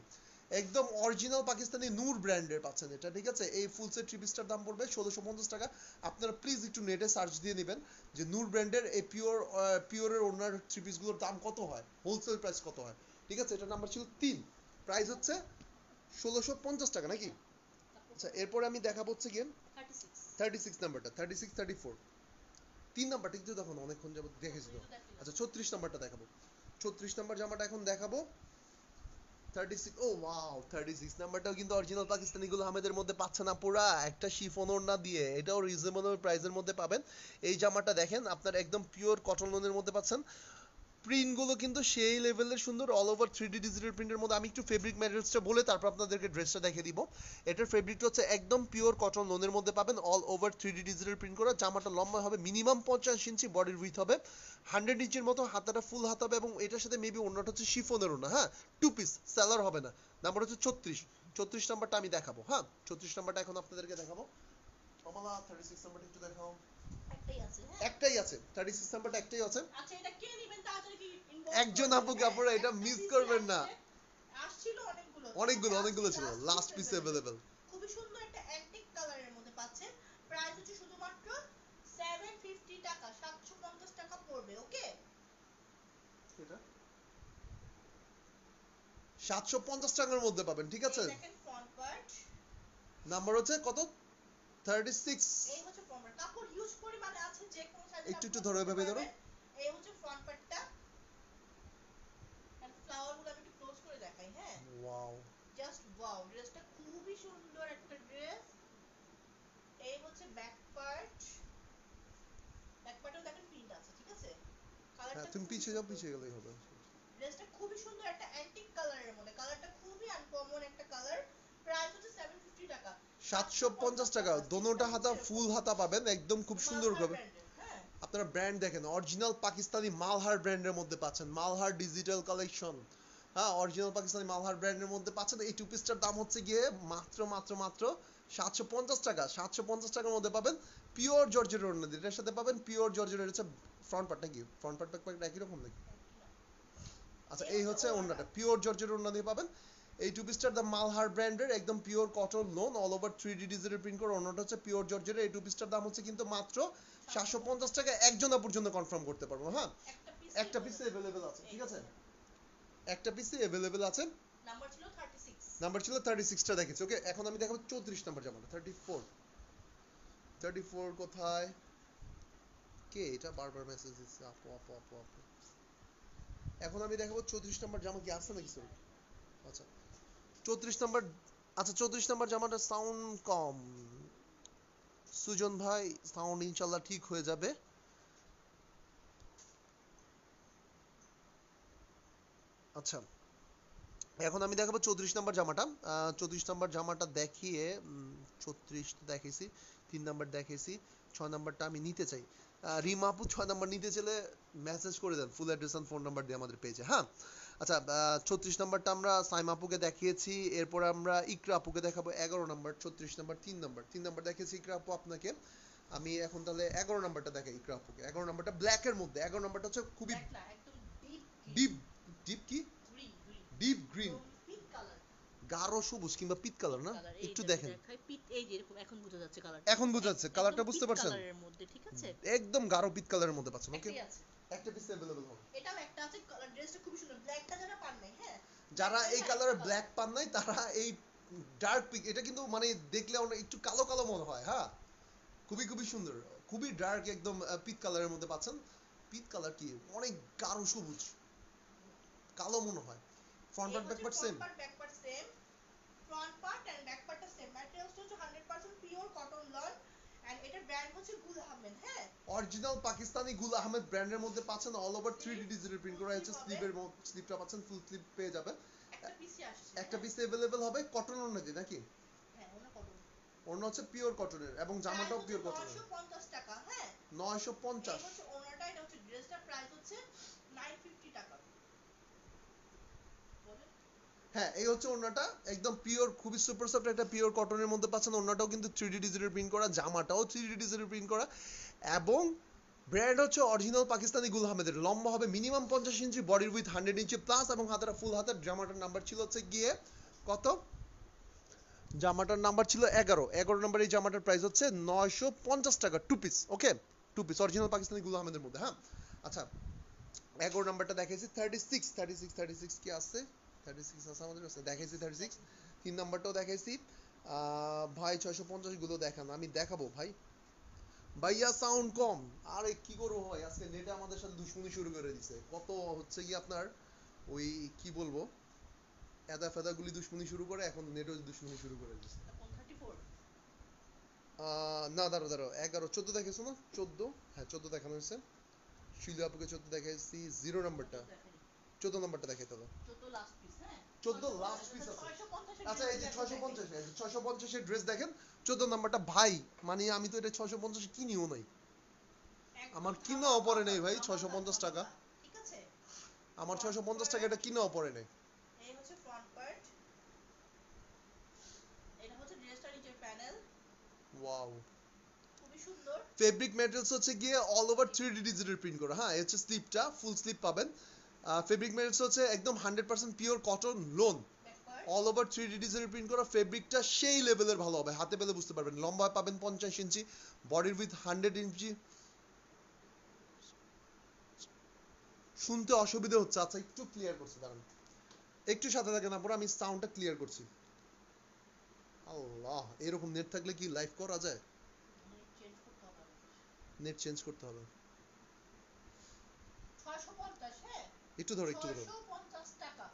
একদম অরিজিনাল পাকিস্তানি নূর ব্র্যান্ডের পাচ্ছেন এটা, ঠিক আছে। এই ফুল সেট থ্রি পিসটার দাম পড়বে 1650 টাকা। আপনারা প্লিজ একটু নেটে সার্চ দিয়ে নেবেন যে নূর ব্র্যান্ডের এই পিওরের ওনার থ্রি পিসগুলোর দাম কত হয়, হোলসেল প্রাইস কত হয়, ঠিক আছে। এটা নাম্বার ছিল 3, প্রাইস হচ্ছে 1650 টাকা নাকি। আচ্ছা এরপরে আমি দেখাবো হচ্ছে গিয়ে 36 নাম্বারটা, 36 34 3 নাম্বারটা কিন্তু তখন অনেকক্ষণ যাবত দেখেছি তো। আচ্ছা 36 নাম্বারটা দেখাবো। 36 নাম্বার জামাটা এখন দেখাবো। 36, ও ওয়াও, 36 নাম্বারটাও কিন্তু অরিজিনাল পাকিস্তানি গুলো আহমেদের মধ্যে পাচ্ছে না পুরা একটা শিফন ওড়না দিয়ে, এটাও রিজনেবল প্রাইসের মধ্যে পাবেন। এই জামাটা দেখেন আপনার একদম পিওর কটন লোনের মধ্যে পাচ্ছেন। প্রিন্ট গুলো কিন্তু সেই লেভেলের সুন্দর, অল ওভার 3D ডিজিটাল প্রিন্টের মধ্যে। আমি একটু ফেব্রিক ম্যাটেরিয়ালসটা বলে তারপর আপনাদেরকে ড্রেসটা দেখিয়ে দিব। এটার ফেব্রিকটা হচ্ছে একদম পিওর কটন লোনের মধ্যে পাবেন, all over 3D digital print করা। জামাটা লম্বা হবে মিনিমাম 50 ইঞ্চি, বডির উইথ হবে 100 ইঞ্চির মতো, হাতাটা ফুল হাত হবে এবং এটার সাথে মেবি অন্যটা হচ্ছে শিফনের ওড়না, হ্যাঁ, টু পিস, সেলার হবে না। নাম্বার হচ্ছে 34 নাম্বারটা আমি দেখাবো। হ্যাঁ 34 নাম্বারটা এখন আপনাদেরকে দেখাবো। কমলা 36 নাম্বারটা একটু দেখাও। একটাই আছে 36 নাম্বারটা, একটাই আছে। আচ্ছা এটা কে নেবেন তাড়াতাড়ি কি একজন আপুকে, আপনারা এটা মিস করবেন না। আসছিল অনেকগুলো ছিল, লাস্ট পিস अवेलेबल। খুবই সুন্দর একটা অ্যান্টিক কালারের মধ্যে পাচ্ছেন। প্রাইস হচ্ছে শুধুমাত্র 750 টাকা, 750 টাকা পড়বে ওকে। এটা 750 টাকার মধ্যে পাবেন, ঠিক আছে। দেখেন ফ্রন্ট পার্ট, নাম্বার হচ্ছে কত, 36। এই হচ্ছে ফ্রন্ট পার্ট, কাপড় হিউজ পরিমাণে আছে, যে কোন সাইজে একটু ধরো, এভাবে ধরো। এই হচ্ছে ফ্রন্ট পার্টটা, এন্ড ফ্লাওয়ার গুলো আমি একটু ক্লোজ করে দেখাই। হ্যাঁ ওয়াও, জাস্ট ওয়াও, ড্রেসটা খুবই সুন্দর একটা ড্রেস। এই হচ্ছে ব্যাক পার্ট, ব্যাক পার্টেও দেখেন প্রিন্ট আছে, ঠিক আছে। হ্যাঁ তুমি পিছিয়ে যাও, পিছিয়ে গেলেই হবে। ড্রেসটা খুবই সুন্দর একটা অ্যান্টিক কালারের মধ্যে, কালারটা খুবই আনকমন একটা কালার। প্রাইস হচ্ছে 750 টাকা, 750 টাকা। দোনোটা হাতা ফুল হাতা পাবেন একদম খুব সুন্দর করে। আপনারা ব্র্যান্ড দেখেন, অরিজিনাল পাকিস্তানি মালহার ব্র্যান্ডের মধ্যে পাচ্ছেন, মালহার ডিজিটাল কালেকশন। হ্যাঁ অরিজিনাল পাকিস্তানি মালহার ব্র্যান্ডের মধ্যে পাচ্ছেন। এই টু পিসটার দাম হচ্ছে গিয়ে মাত্র 750 টাকা। 750 টাকার মধ্যে পাবেন পিওর জর্জেট ওড়না দিয়ে। এটার সাথে পাবেন পিওর জর্জেট, হচ্ছে ফ্রন্ট পার্টটা কি, ফ্রন্ট পার্ট ব্যাক পার্ট একই রকম নাকি। আচ্ছা এই হচ্ছে ওড়নাটা, পিওর জর্জেট ওড়না দিয়ে পাবেন। এই টু পিসটার দাম মালহার ব্র্যান্ডের, একদম pure cotton loan, all over 3D digital print করা। ওড়নাটা হচ্ছে পিওর জর্জেটের। এই টু পিসটার দাম হচ্ছে কিন্তু মাত্র 750 টাকা। একজনা পর্যন্ত কনফার্ম করতে পারবো। হ্যাঁ একটা পিস अवेलेबल আছে, ঠিক আছে, একটা পিস अवेलेबल আছে। নাম্বার ছিল 36 টা দেখেছি ওকে। এখন আমি দেখাবো 34 নাম্বার জামাটা, 34 কোথায়, কে এটা বারবার মেসেজ দিচ্ছে, আপু। এখন আমি দেখাবো 34 নাম্বার জামা, কি আছে নাকি স্যার। আচ্ছা 34 নাম্বার, আচ্ছা 34 নাম্বার জামাটা সাউন্ড কম, সুজন ভাই সাউন্ড ইনশাআল্লাহ ঠিক হয়ে যাবে। আচ্ছা এখন আমি দেখাবো 34 নাম্বার জামাটা। 34 নাম্বার জামাটা দেখিয়ে 36 দেখাইছি, 3 নাম্বার দেখাইছি, 6 নাম্বারটা আমি নিতে চাই। রিমা আপু 6 নাম্বার নিতে চাইলে মেসেজ করে দেন full address and phone number দিয়ে আমাদের পেজে। হ্যাঁ আচ্ছা 36 নাম্বারটা আমরা সাইমা আপুকে দেখিয়েছি, এরপর আমরা ইকরা আপুকে দেখাবো 11 নাম্বার, 36 নাম্বার 3 নাম্বার দেখিয়েছি ইকরা আপু আপনাকে। আমি এখন তাহলে 11 নাম্বারটা দেখাই ইকরা আপুকে। 11 নাম্বারটা ব্ল্যাক এর মধ্যে, 11 নাম্বারটা হচ্ছে খুবই ডিপ ডিপ কি ডিপ গ্রিন, গাঢ় সবুজ কিংবা পিট কালার না, একটু দেখেন এই যে এরকম এখন বোঝা যাচ্ছে কালার, এখন বোঝা যাচ্ছে কালারটা, বুঝতে পারছেন? কালারের মধ্যে, ঠিক আছে, একদম গাঢ় পিট কালারের মধ্যে পাচ্ছেন। ওকে, একটা পিস अवेलेबल হবে, এটাও একটা আছে, কালার ড্রেসটা খুব সুন্দর, ব্ল্যাকটা যারা পান নাই, হ্যাঁ যারা এই কালারের ব্ল্যাক পান নাই তারা এই ডার্ক পিঙ্ক, এটা কিন্তু মানে দেখলে অনেক একটু কালো কালো মনে হয়, হ্যাঁ খুবই খুবই সুন্দর, খুবই ডার্ক একদম পিট কালারের মধ্যে পাচ্ছেন। পিট কালার কি অনেক গাঢ় সবুজ, কালো মনে হয়। Front part back part same, front part and back পার্টটা সেম, ম্যাটেরিয়ালস হচ্ছে 100% পিওর কটন লন এন্ড এটার ব্র্যান্ড হচ্ছে গুল আহমেদ, হ্যাঁ অরিজিনাল পাকিস্তানি গুল আহমেদ ব্র্যান্ডের মধ্যে পাচ্ছেন। All over 3D digital print করা হয়েছে, স্লিভের স্লিভটা পাচ্ছেন, ফুল স্লিভ পেয়ে যাবেন। একটা পিসি আসছে, একটা পিস अवेलेबल হবে কটন ওড়নাতে নাকি? হ্যাঁ ওনা কটন, ওড়না হচ্ছে পিওর কটনের এবং জামাটাও পিওর কটনের, 950 টাকা, হ্যাঁ 950। এই হচ্ছে ওনাটা, এটা হচ্ছে ড্রেসটা প্রাইস হচ্ছে 950 টাকা। হ্যাঁ এই হচ্ছে ওড়নাটা, একদম পিওর, খুবই সুপার সফট একটা পিওর কটনের মধ্যে পাচ্ছেন। ওড়নাটাও কিন্তু 3D ডিজিটাল প্রিন্ট করা, জামাটাও 3D ডিজিটাল প্রিন্ট করা এবং ব্র্যান্ড হচ্ছে অরিজিনাল পাকিস্তানি গুল আহমেদের। লম্বা হবে মিনিমাম 50 ইঞ্চি, বডির উইথ 100 ইঞ্চি প্লাস এবং হাতের ফুল হাতের। জামাটার নাম্বার ছিল হচ্ছে গিয়ে কত? জামাটার নাম্বার ছিল 11। 11 নাম্বার এই জামাটার প্রাইস হচ্ছে 950 টাকা, টু পিস। ওকে, টু পিস অরিজিনাল পাকিস্তানি গুল আহমেদের মধ্যে। হ্যাঁ আচ্ছা 11 নাম্বারটা দেখাইছি। 36 কি আছে? 36 আছে আমাদের কাছে, দেখাইছি 36। 3 নাম্বারটাও দেখাইছি। ভাই 650 গুলো দেখান, আমি দেখাবো ভাই। ভাইয়া সাউন্ড কম। আরে কি করবো ভাই, আজকে নেটে আমাদের সাথে দুশমনি শুরু করে দিছে। কত হচ্ছে কি আপনার ওই কি বলবো, এদা ফেদা গুলি দুশমনি শুরু করে, এখন নেটও দুশমনি শুরু করে দিছে। না দাঁড়ো 11 14 দেখাইছো না? 14, হ্যাঁ 14 দেখানো হয়েছে। শিলু আপুকে 14 দেখাইছি। 0 নাম্বারটা, 14 নাম্বারটা দেখাইতে হবে। 14 লাস্ট পিস, হ্যাঁ 14 লাস্ট পিস আছে। 650 আচ্ছা এই যে 650, 650 এর ড্রেস দেখেন। 14 নাম্বারটা ভাই, মানে আমি তো এটা 650 কিনিও নাই, আমার কিনাও পড়ে নাই ভাই 650 টাকা। ঠিক আছে, আমার 650 টাকা এটা কিনাও পড়ে নাই। এই হচ্ছে ফ্রন্ট পার্ট, এটা হচ্ছে ড্রেসটার নিচের প্যানেল, ওয়াও খুবই সুন্দর। ফেব্রিক ম্যাটেরিয়ালস হচ্ছে গিয়ে all over 3D digital print করা। হ্যাঁ এই হচ্ছে স্লিপটা, ফুল স্লিপ পাবেন। ফেব্রিক ম্যাটেরিয়ালস হচ্ছে একদম 100% pure cotton loan, all over 3D digital print করা। ফেব্রিকটা সেই লেভেলের ভালো হবে, হাতে পেলে বুঝতে পারবেন। লম্বা পাবেন 50 ইঞ্চি, বডির উইথ 100 ইঞ্চি। শুনতে অসুবিধা হচ্ছে, আচ্ছা একটু ক্লিয়ার করছি, দাঁড়ান একটু সাথে থাকেন আপনারা, আমি সাউন্ডটা ক্লিয়ার করছি। আল্লাহ, এরকম নেট থাকলে কি লাইভ করা যায়? নেট চেঞ্জ করতে হবে। 650, হ্যাঁ একটু ধরো 650 টাকা।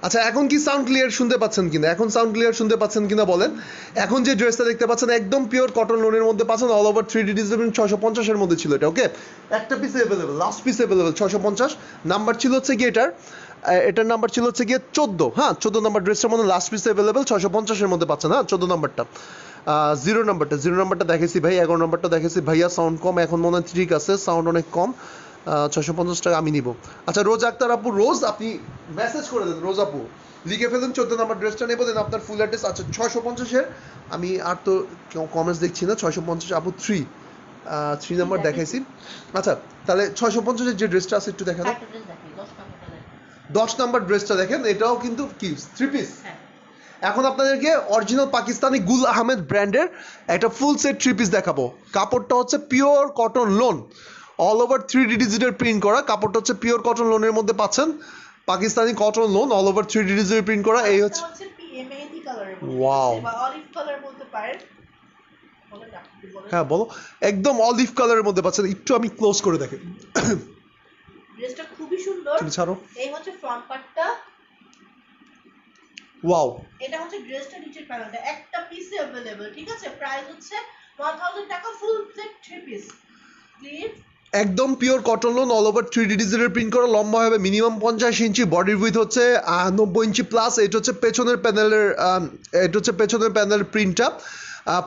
আচ্ছা এখন কি সাউন্ড ক্লিয়ার শুনতে পাচ্ছেন কিনা? এখন সাউন্ড ক্লিয়ার শুনতে পাচ্ছেন কিনা বলেন। এখন যে ড্রেসটা দেখতে পাচ্ছেন একদম পিওর কটন লোনের মধ্যে পাচ্ছেন, অল ওভার 3D ডিজাইন। 650 এর মধ্যে ছিল এটা। ওকে, একটা piece available, last piece available 650। Number ছিল হচ্ছে কি এটার নাম্বার ছিল হচ্ছে গিয়ে 14। হ্যাঁ 14 নাম্বার ড্রেসটার মধ্যে লাস্ট পিস अवेलेबल 650 এর মধ্যে পাচ্ছেন। হ্যাঁ 14 নাম্বারটা। 0 নাম্বারটা দেখেছি ভাই, 11 নাম্বারটা দেখেছি ভাইয়া। সাউন্ড কম এখন মনে হয়, ঠিক আছে সাউন্ড অনেক কম। 650 টাকা আমি নিব। আচ্ছা রোজ আক্তার আপু, রোজ আপনি মেসেজ করে দেন, রোজ আপু লিখে ফেলেন 14 নাম্বার ড্রেসটা নেবো, দেন আপনার ফুল অ্যাড্রেস। আচ্ছা 650 এর আমি আর তো কমেন্টস দেখছি না। 650 আপু 3 নাম্বার দেখাইছি। আচ্ছা তাহলে 650 এর যে ড্রেসটা আছে একটু দেখান। 10 নাম্বার ড্রেসটা দেখেন, এটাও কিন্তু কি 3 পিস। এখন আপনাদেরকে অরিজিনাল পাকিস্তানি গুল আহমেদ ব্র্যান্ডের একটা ফুল সেট 3 পিস দেখাবো। কাপড়টা হচ্ছে pure cotton loan, all over 3D digital print করা। কাপড়টা হচ্ছে পিওর কটন লোনের মধ্যে পাচ্ছেন, Pakistani cotton loan, all over 3D digital print করা। এই হচ্ছে মেহেদি কালারের মধ্যে, ওয়াও, বা অলিভ কালার বলতে পারেন। হ্যাঁ বলো, একদম অলিভ কালারের মধ্যে পাচ্ছেন। একটু আমি ক্লোজ করে দেখি, ড্রেসটা খুবই সুন্দর। তুমি ছাড়ো। এই হচ্ছে ফ্রন্ট পার্টটা, ওয়াও। এটা হচ্ছে ড্রেসটা নিচের প্যানেলটা, একটা পিসে अवेलेबल। ঠিক আছে, প্রাইস হচ্ছে 1000 টাকা, ফুল সেট 3 পিস। প্লিজ একদম pure cotton loan, all over 3D digital print করা, লম্বা হবে মিনিমাম 50 ইঞ্চি, বডির উইথ হচ্ছে 90 ইঞ্চি প্লাস। এটা হচ্ছে পেছনের প্যানেলের প্রিন্টটা।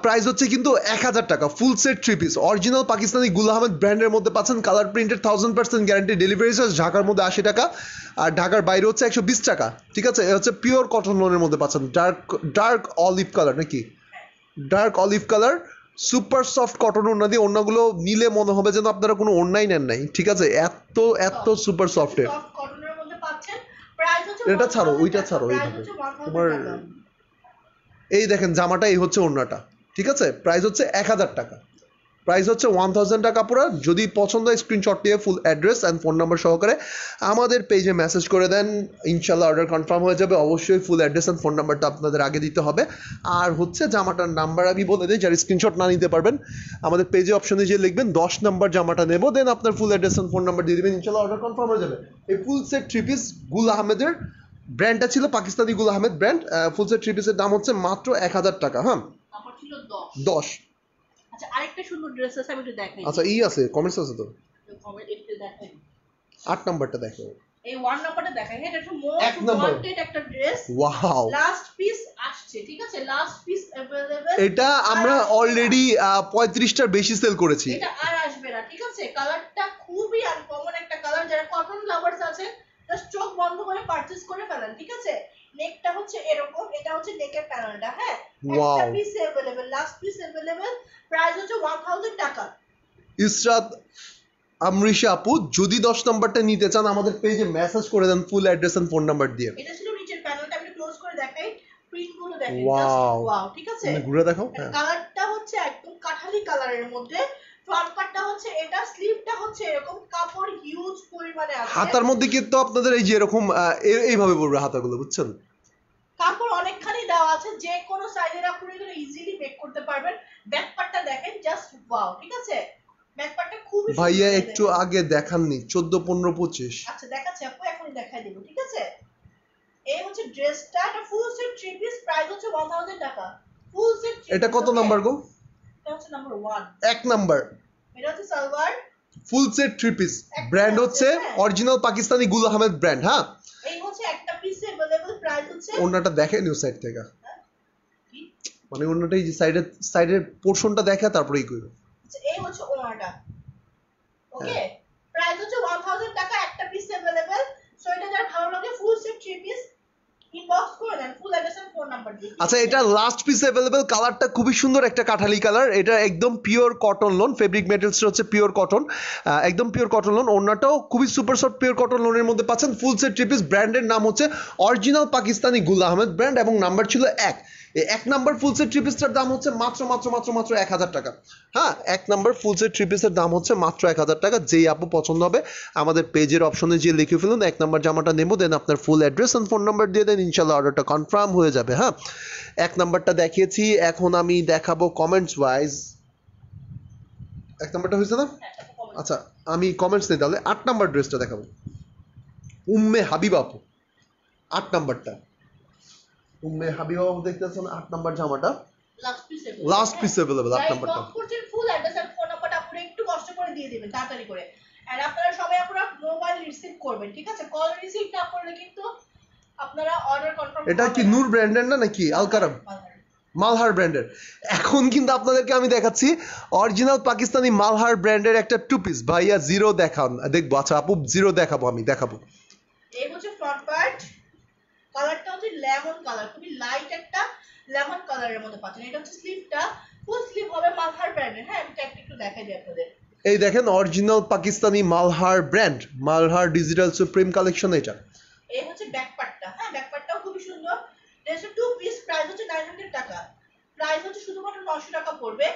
প্রাইস হচ্ছে কিন্তু 1000 টাকা, ফুল set 3 piece original Pakistani Gul Ahmed ব্র্যান্ডের মধ্যে পাচ্ছেন। Colour printed, 1000% guarantee, delivery charge ঢাকার মধ্যে 80 টাকা আর ঢাকার বাইরে হচ্ছে 120 টাকা। ঠিক আছে, এটা হচ্ছে পিওর কটন লোনের মধ্যে পাচ্ছেন। ডার্ক অলিভ কালার, নাকি dark olive colour, super soft cotton ওড়না দিয়ে। ওড়নাগুলো নিলে মনে হবে যেন আপনারা কোনো ওড়নাই নেন নাই। ঠিক আছে, এত এত সুপার সফটের। সফট কটনের মধ্যে পাচ্ছেন। প্রাইস হচ্ছে এটা ছাড়ো, 1000 ওইটা টাকা। ছাড়ো, প্রাইস এইভাবে হচ্ছে 1000 তোমার টাকা। এই দেখেন জামাটা, এই হচ্ছে ওড়নাটা। ঠিক আছে, প্রাইস হচ্ছে 1000 টাকা, প্রাইস হচ্ছে 1000 টাকা পুরো। যদি পছন্দ হয় স্ক্রিনশট নিয়ে full address and phone number সহকারে আমাদের পেজে মেসেজ করে দেন, ইনশাল্লাহ অর্ডার কনফার্ম হয়ে যাবে। অবশ্যই ফুল অ্যাড্রেস অ্যান্ড ফোন নাম্বারটা আপনাদের আগে দিতে হবে। আর হচ্ছে জামাটার নাম্বার আমি বলে দিই, যারা স্ক্রিনশট না নিতে পারবেন আমাদের পেজে অপশনে যে লিখবেন 10 নাম্বার জামাটা নেব, দেন আপনার full address and phone number দিয়ে দেবেন, ইনশাল্লাহ অর্ডার কনফার্ম হয়ে যাবে। এই ফুল সেট 3 পিস গুল আহমেদের ব্র্যান্ডটা ছিল পাকিস্তানি গুল আহমেদ ব্র্যান্ড। ফুল সেট 3 পিসের দাম হচ্ছে মাত্র 1000 টাকা। হ্যাঁ, নাম্বার ছিল 10। আচ্ছা, আরেকটা সুন্দর ড্রেস আছে, আমি একটু দেখাই। আচ্ছা, আছে কমেন্টস আছে তো, কমেন্ট একটু দেখাই। 8 নাম্বারটা দেখো। এই 1 নাম্বারটা দেখাই। এটা একটা এক মোস্ট নাম্বার। ওয়ান্টেড একটা ড্রেস। ওয়াও, লাস্ট পিস আসছে, ঠিক আছে, লাস্ট পিস अवेलेबल। এটা আমরা অলরেডি 35টার বেশি সেল করেছি। এটা আর আসবে না, ঠিক আছে। কালারটা খুবই আনকমন একটা কালার, যারা কটন লাভার্স আছে জাস্ট চোখ বন্ধ করে পারচেজ করে ফেলেন, ঠিক আছে। নেকটা হচ্ছে এরকম, এটা হচ্ছে নেকের প্যানেলটা। হ্যাঁ, একটা piece available, last piece available. Price হচ্ছে 1000 টাকা। ইসরাত আমরিশা আপু, যদি 10 নাম্বারটা নিতে চান আমাদের পেজে মেসেজ করে দেন full address and phone number দিয়ে। এটা ছিল নিচের প্যানেলটা, আমি ক্লোজ করে দেখাই। প্রিন্ট গুলো দেখেন, ওয়াও জাস্ট ওয়াও, ঠিক আছে। তুমি ঘুরে দেখো। হ্যাঁ, কালারটা হচ্ছে একদম কাঠালি কালারের মধ্যে। ফ্রন্ট পার্টটা হচ্ছে এটা, স্লিভটা হচ্ছে এরকম, কাপড় হিউজ পরিমাণে আছে। হাতার মধ্যে কিন্তু আপনাদের এই যে এরকম এইভাবে পড়বে হাতাগুলো, বুঝছেন। কাপড় অনেকখানি দেওয়া আছে, যে কোনো সাইজের আপনি ইজিলি মেক করতে পারবেন। ব্যাক পার্টটা দেখেন, জাস্ট ওয়াও, ঠিক আছে। ব্যাক পার্টটা খুবই সুন্দর। ভাইয়া একটু আগে দেখাননি 14, 15, 25। আচ্ছা, দেখাচ্ছি আপু, এখনই দেখাই দেব, ঠিক আছে। এই হচ্ছে ড্রেসটা, এটা ফুল সেট 3 পিস, প্রাইস হচ্ছে 1000 টাকা। Full set. এটা কত নাম্বার গো? এটা হচ্ছে নাম্বার 1। 1 নাম্বার। এটা হচ্ছে সালোয়ার, ফুল সেট 3 পিস, ব্র্যান্ড হচ্ছে অরিজিনাল পাকিস্তানি গুল আহমেদ ব্র্যান্ড। হ্যাঁ, এই হচ্ছে একটা পিস अवेलेबल, প্রাইস হচ্ছে। ওন্নাটা দেখেন নিউ সাইড থেকে, কি মানে ওন্নাটা এই যে সাইডের পোরশনটা দেখে তারপরেই কইরো। আচ্ছা, এই হচ্ছে ওনাটা। ওকে, প্রাইস হচ্ছে 1000 টাকা, একটা পিস अवेलेबल। সো এটা যার ভালো লাগে ফুল সেট 3 পিস ইনবক্স করে দেন full address and phone number দিয়ে। আচ্ছা, এটা লাস্ট পিস अवेलेबल। কালারটা খুবই সুন্দর, একটা কাঠালি কালার। এটা একদম pure cotton loan, fabric materials হচ্ছে পিওর কটন, একদম পিওর কটন লোন। ওন্নাটাও খুবই সুপার সফট পিওর কটন লোনের মধ্যে পাচ্ছেন। ফুল সেট 3 পিস, ব্র্যান্ডের নাম হচ্ছে অরিজিনাল পাকিস্তানি গুল আহমেদ ব্র্যান্ড এবং নাম্বার ছিল 1। এই 1 নাম্বার ফুল সেট 3 পিসটার দাম হচ্ছে মাত্র 1000 টাকা। হ্যাঁ, 1 নাম্বার ফুল সেট 3 পিসের দাম হচ্ছে মাত্র 1000 টাকা। যেই আপু পছন্দ হবে আমাদের পেজের অপশনে যে লিখে ফেলুন 1 নাম্বার জামাটা নেব, দেন আপনার full address and phone number দিয়ে দেন, ইনশাআল্লাহ অর্ডারটা কনফার্ম হয়ে যাবে। হ্যাঁ, 1 নাম্বারটা দেখিয়েছি, এখন আমি দেখাবো কমেন্টস ওয়াইজ। 1 নাম্বারটা হয়েছে না? আচ্ছা, আমি কমেন্টস নেই, তাহলে 8 নাম্বার ড্রেসটা দেখাবো। উম্মে হাবিবা আপু, 8 নাম্বারটা। উম্মে হাবিবা আপু দেখতেছেন 8 নাম্বার জামাটা, লাস্ট পিস अवेलेबल 8 নাম্বারটা। ফুল অ্যাড্রেস এন্ড ফোন নাম্বারটা আপনি একটু কষ্ট করে দিয়ে দিবেন, তাড়াতাড়ি করে। এন্ড আপনারা সবাই আপনারা মোবাইল রিসিভ করবেন, ঠিক আছে। কল রিসিভ না করলে কিন্তু আপনারা অর্ডার কনফার্ম। এটা কি নূর ব্র্যান্ডের না নাকি আলকারাম? মালহার ব্র্যান্ডের। এখন কিন্তু আপনাদেরকে আমি দেখাচ্ছি অরিজিনাল পাকিস্তানি মালহার ব্র্যান্ডের একটা 2 পিস। ভাইয়া জিরো দেখান, দেখবো। আচ্ছা আপু, জিরো দেখাবো, আমি দেখাবো। এই হচ্ছে ফ্রন্ট পার্ট, কালারটা হচ্ছে লেমন কালার, খুবই লাইট একটা লেমন কালারের মধ্যে পাচ্ছেন। এটা হচ্ছে স্লিভটা, ফুল স্লিভ হবে মালহার ব্র্যান্ডের। হ্যাঁ, আমি একটু দেখাই দিই আপনাদের। এই দেখেন original Pakistani Malhar brand, Malhar digital supreme collection. এটা এই হচ্ছে ব্যাক পার্টটা। হ্যাঁ, ব্যাক পার্টটাও খুবই সুন্দর। এটা 2 পিস, প্রাইস হচ্ছে 900 টাকা। প্রাইস হচ্ছে শুধুমাত্র 900 টাকা পড়বে।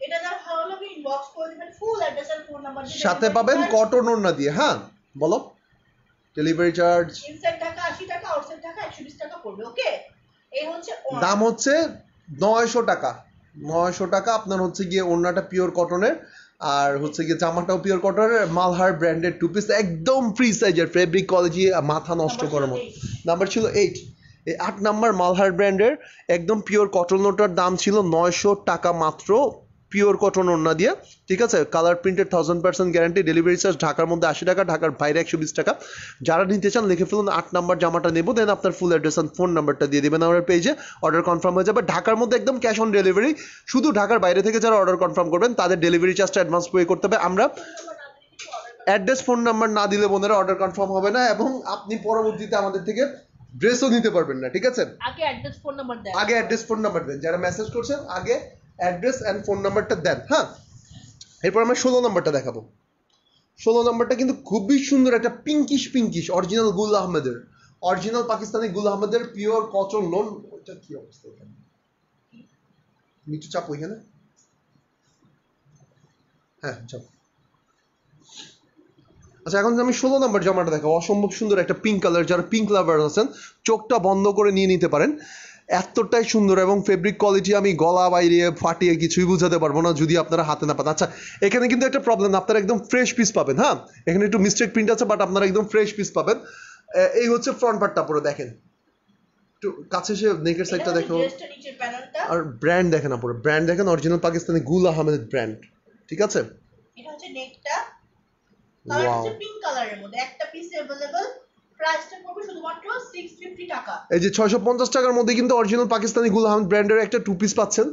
এটা যারা ভালো লাগে ইনবক্স করে দিবেন ফুল অ্যাড্রেস আর ফোন নাম্বার দিয়ে। সাথে পাবেন কটন ওড়না দিয়ে। হ্যাঁ বলো, ডেলিভারি চার্জ ইনসাইড ঢাকা 80 টাকা, আউটসাইড ঢাকা 120 টাকা পড়বে। ওকে, এই হচ্ছে দাম হচ্ছে 900 টাকা। 900 টাকা আপনার হচ্ছে গিয়ে ওড়নাটা পিওর কটনের, আর হচ্ছে গিয়ে জামাটাও পিওর কটনের, মালহার ব্র্যান্ডেড 2 পিস, একদম ফ্রি সাইজের, ফেব্রিক কোয়ালিটি, মাথা নষ্ট করার মতো। নাম্বার ছিল 8। এই 8 নাম্বার মালহার ব্র্যান্ডের একদম পিওর কটন ওটার দাম ছিল 900 টাকা মাত্র। পিওর কটন ওড়না দিয়ে, ঠিক আছে, colour printed 1000% guarantee, delivery charge ঢাকার মধ্যে 80 টাকা, ঢাকার বাইরে 120 টাকা। যারা নিতে চান লিখে ফেলুন 8 নাম্বার জামাটা নেবো, দেন আপনার ফুল অ্যাড্রেস আর ফোন নাম্বারটা দিয়ে দেবেন আমার পেজে, অর্ডার কনফার্ম হয়ে যাবে। ঢাকার মধ্যে একদম ক্যাশ অন ডেলিভারি, শুধু ঢাকার বাইরে থেকে যারা অর্ডার কনফার্ম করবেন তাদের ডেলিভারি চার্জটা অ্যাডভান্স পে করতে হবে। আমরা অ্যাড্রেস ফোন নাম্বার না দিলে বোনেরা অর্ডার কনফার্ম হবে না, এবং আপনি পরবর্তীতে আমাদের থেকে ড্রেসও নিতে পারবেন না, ঠিক আছে। আগে অ্যাড্রেস ফোন নাম্বার দেন, আগে অ্যাড্রেস ফোন নাম্বার দেন, যারা মেসেজ করছেন আগে অ্যাড্রেস এন্ড ফোন নাম্বারটা দেন। হ্যাঁ, এরপর আমরা 16 নাম্বারটা দেখাবো। 16 নাম্বারটা কিন্তু খুবই সুন্দর একটা পিঙ্কিশ অরিজিনাল গুল আহমেদের, অরিজিনাল পাকিস্তানি গুল আহমেদের পিওর কটন লোন। ওইটা কি অবস্থা এখানে, নিচে চাপ ওইখানে, হ্যাঁ চাপ। আচ্ছা, এখন আমি 16 নাম্বার জামাটা দেখাবো। অসম্ভব সুন্দর একটা পিঙ্ক কালার, যারা পিঙ্ক লাভার আছেন চোখটা বন্ধ করে নিয়ে নিতে পারেন, এতটাই সুন্দর। এবং ফেব্রিক কোয়ালিটি আমি গলা বাইরে ফাটিয়ে কিছুই বুঝাতে পারবো না যদি আপনারা হাতে না পান। আচ্ছা, এখানে কিন্তু একটা প্রবলেম, আপনারা একদম ফ্রেশ পিস পাবেন। হ্যাঁ, এখানে একটু মিস্টেক প্রিন্ট আছে, বাট আপনারা একদম ফ্রেশ পিস পাবেন। এই হচ্ছে ফ্রন্ট পার্টটা, পুরো দেখেন, একটু কাছে এসে নেকের সাইডটা দেখো, আর ব্র্যান্ড দেখেন, পুরো ব্র্যান্ড দেখেন, অরিজিনাল পাকিস্তানি গুল আহমেদ ব্র্যান্ড, ঠিক আছে। এটা হচ্ছে নেকটা, কালার হচ্ছে পিঙ্ক কালারের মধ্যে, একটা পিস अवेलेबल, প্রাইসটা পড়বে শুধুমাত্র 650 টাকা। এই যে 650 টাকার মধ্যে কিন্তু অরিজিনাল পাকিস্তানি গুল আহমেদ ব্র্যান্ডের একটা টু পিস পাচ্ছেন।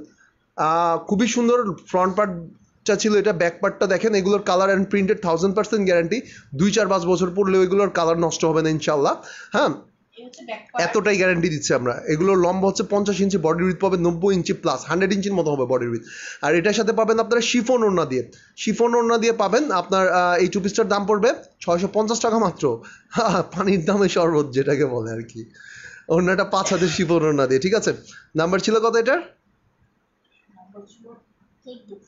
খুবই সুন্দর ফ্রন্ট পার্টটা ছিল, এটা ব্যাক পার্টটা দেখেন। এগুলোর কালার অ্যান্ড প্রিন্টেড 1000% গ্যারান্টি, 2-4-5 বছর পরলেও এগুলোর কালার নষ্ট হবে না ইনশাল্লাহ। হ্যাঁ, এতটাই গ্যারান্টি দিচ্ছি আমরা। এগুলোর লম্বা হচ্ছে 50 ইঞ্চি, বডি উইথ পাবে 90 ইঞ্চি প্লাস, 100 ইঞ্চির মতো হবে বডি উইথ। আর এটার সাথে পাবেন আপনারা শিফন ওড়না দিয়ে পাবেন। আপনার এই টু পিসটার দাম পড়বে 650 টাকা মাত্র। পানির দামে শরবত যেটাকে বলে আর কি। ওড়নাটা 5 হাতের শিফন ওড়না দিয়ে, ঠিক আছে। নাম্বার ছিল কত এটার?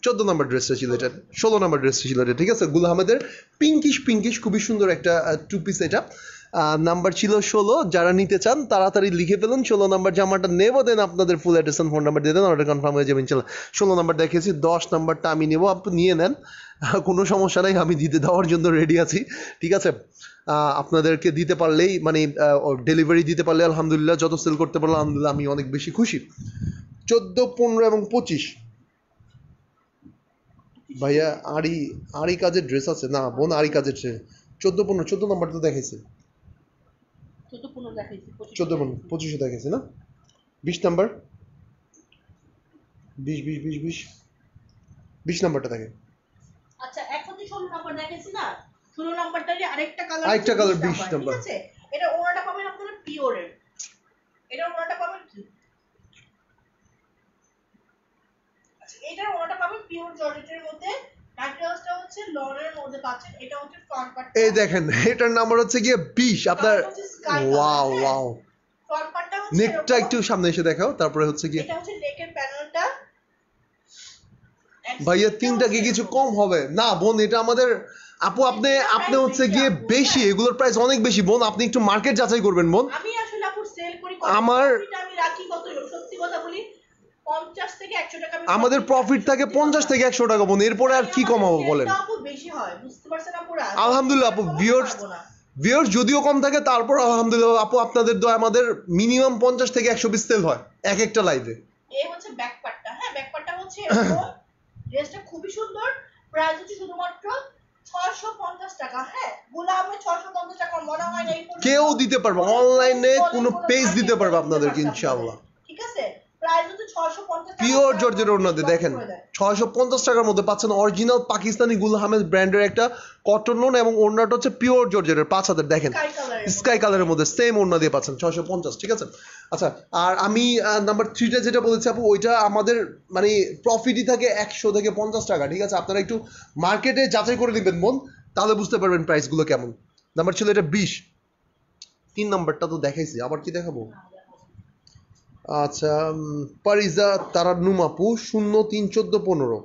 14 নাম্বার ড্রেসটা ছিল এটা, 16 নাম্বার ড্রেসটা ছিল এটা, ঠিক আছে। গুল আহমেদের পিঙ্কিশ খুবই সুন্দর একটা টু পিস। এটা নাম্বার ছিল 16। যারা নিতে চান তাড়াতাড়ি লিখে ফেলুন, 16 নাম্বার জামাটা নেবো, দেন আপনাদের ফুল অ্যাড্রেস ফোন নাম্বার দিয়ে দেন, অর্ডার কনফার্ম হয়ে যাবে ইনশাল্লাহ। 16 নাম্বার দেখেছি, 10 নাম্বারটা আমি নেবো, আপনি নিয়ে নেন, কোনো সমস্যা নাই, আমি দিতে দেওয়ার জন্য রেডি আছি, ঠিক আছে। আপনাদেরকে দিতে পারলেই, মানে ডেলিভারি দিতে পারলে আলহামদুলিল্লাহ, যত সেল করতে পারলে আলহামদুলিল্লাহ আমি অনেক বেশি খুশি। 14, 15 এবং 25 ভাইয়া আরি কাজের ড্রেস আছে না বোন, আরি কাজের 14, 15, 14 নাম্বার তো দেখাইছে, 14, 15, 25 দেখাইছে না, 20 নাম্বার, 20 নাম্বারটা দেখে। আচ্ছা, এখন যে 16 নাম্বার দেখাইছি না, 16 নাম্বারটারই আরেকটা কালার, 20 নাম্বার, ঠিক আছে। এটা ওড়নাটা পাবেন আপনারা পিওরের, এটা ওড়নাটা পাবেন কি, আচ্ছা এটার ওড়নাটা পাবেন পিওর জর্জেটের মধ্যে, ম্যাটেরিয়ালসটা হচ্ছে লনের মধ্যে পাচ্ছেন। এটা হচ্ছে ফ্রন্ট পার্ট, এই দেখেন, এটার নাম্বার হচ্ছে গিয়ে 20। আপনার ওয়াও, ফ্রন্ট পার্টটা হচ্ছে নেকটা একটু সামনে এসে দেখাও, তারপরে হচ্ছে গিয়ে এটা হচ্ছে নেকের প্যানেলটা। ভাইয়া 3টা কি কিছু কম হবে না বোন? এটা আমাদের আপু, আপনি হচ্ছে গিয়ে বেশি, এগুলোর প্রাইস অনেক বেশি বোন, আপনি একটু মার্কেট যাচাই করবেন বোন। আমি আসলে আপু সেল করি, আমার আমি রাখি কত, সত্যি কথা বলি 50 থেকে 100 টাকা আমাদের প্রফিট থাকে 50 থেকে 100 টাকা বোন, এরপরে আর কি কমাবো বলেন? আপু বেশি হয়, বুঝতে পারছেন আপু। আলহামদুলিল্লাহ আপু, ভিউয়ার্স যদিও কম থাকে, তারপর আলহামদুলিল্লাহ আপু আপনাদের দোয়া আমাদের মিনিমাম 50 থেকে 100 পিস সেল হয় এক একটা লাইভে। এই হচ্ছে ব্যাক পার্টটা, হ্যাঁ ব্যাক পার্টটা হচ্ছে এরকম, ড্রেসটা খুবই সুন্দর, প্রাইস হচ্ছে শুধুমাত্র 650 টাকা। হ্যাঁ, গোলামে 650 টাকা মনে হয় না কেউ দিতে পারবে, অনলাইনে কোনো পেজ দিতে পারবে আপনাদেরকে ইনশাআল্লাহ, ঠিক আছে। প্রাইস হচ্ছে 650 টাকা, পিওর জর্জের ওড়নাতে দেখেন 650 টাকার মধ্যে পাচ্ছেন অরিজিনাল পাকিস্তানি গুল আহমেদ ব্র্যান্ডের একটা কটন লোন, এবং ওড়নাটা হচ্ছে পিওর জর্জের 5 হাতের, দেখেন স্কাই কালারের মধ্যে সেম ওড়না দিয়ে পাচ্ছেন 650, ঠিক আছে। আচ্ছা, আর আমি নাম্বার 3টা যেটা বলেছি আপু, ওইটা আমাদের মানে প্রফিটই থাকে 100 থেকে 50 টাকা, ঠিক আছে। আপনারা একটু মার্কেটে যাচাই করে নেবেন বোন, তাহলে বুঝতে পারবেন প্রাইসগুলো কেমন। নাম্বার ছিল এটা 20। 3 নাম্বারটা তো দেখাইছি, আবার কি দেখাবো? আচ্ছা, পারিজা তারান্নুম আপু 031415,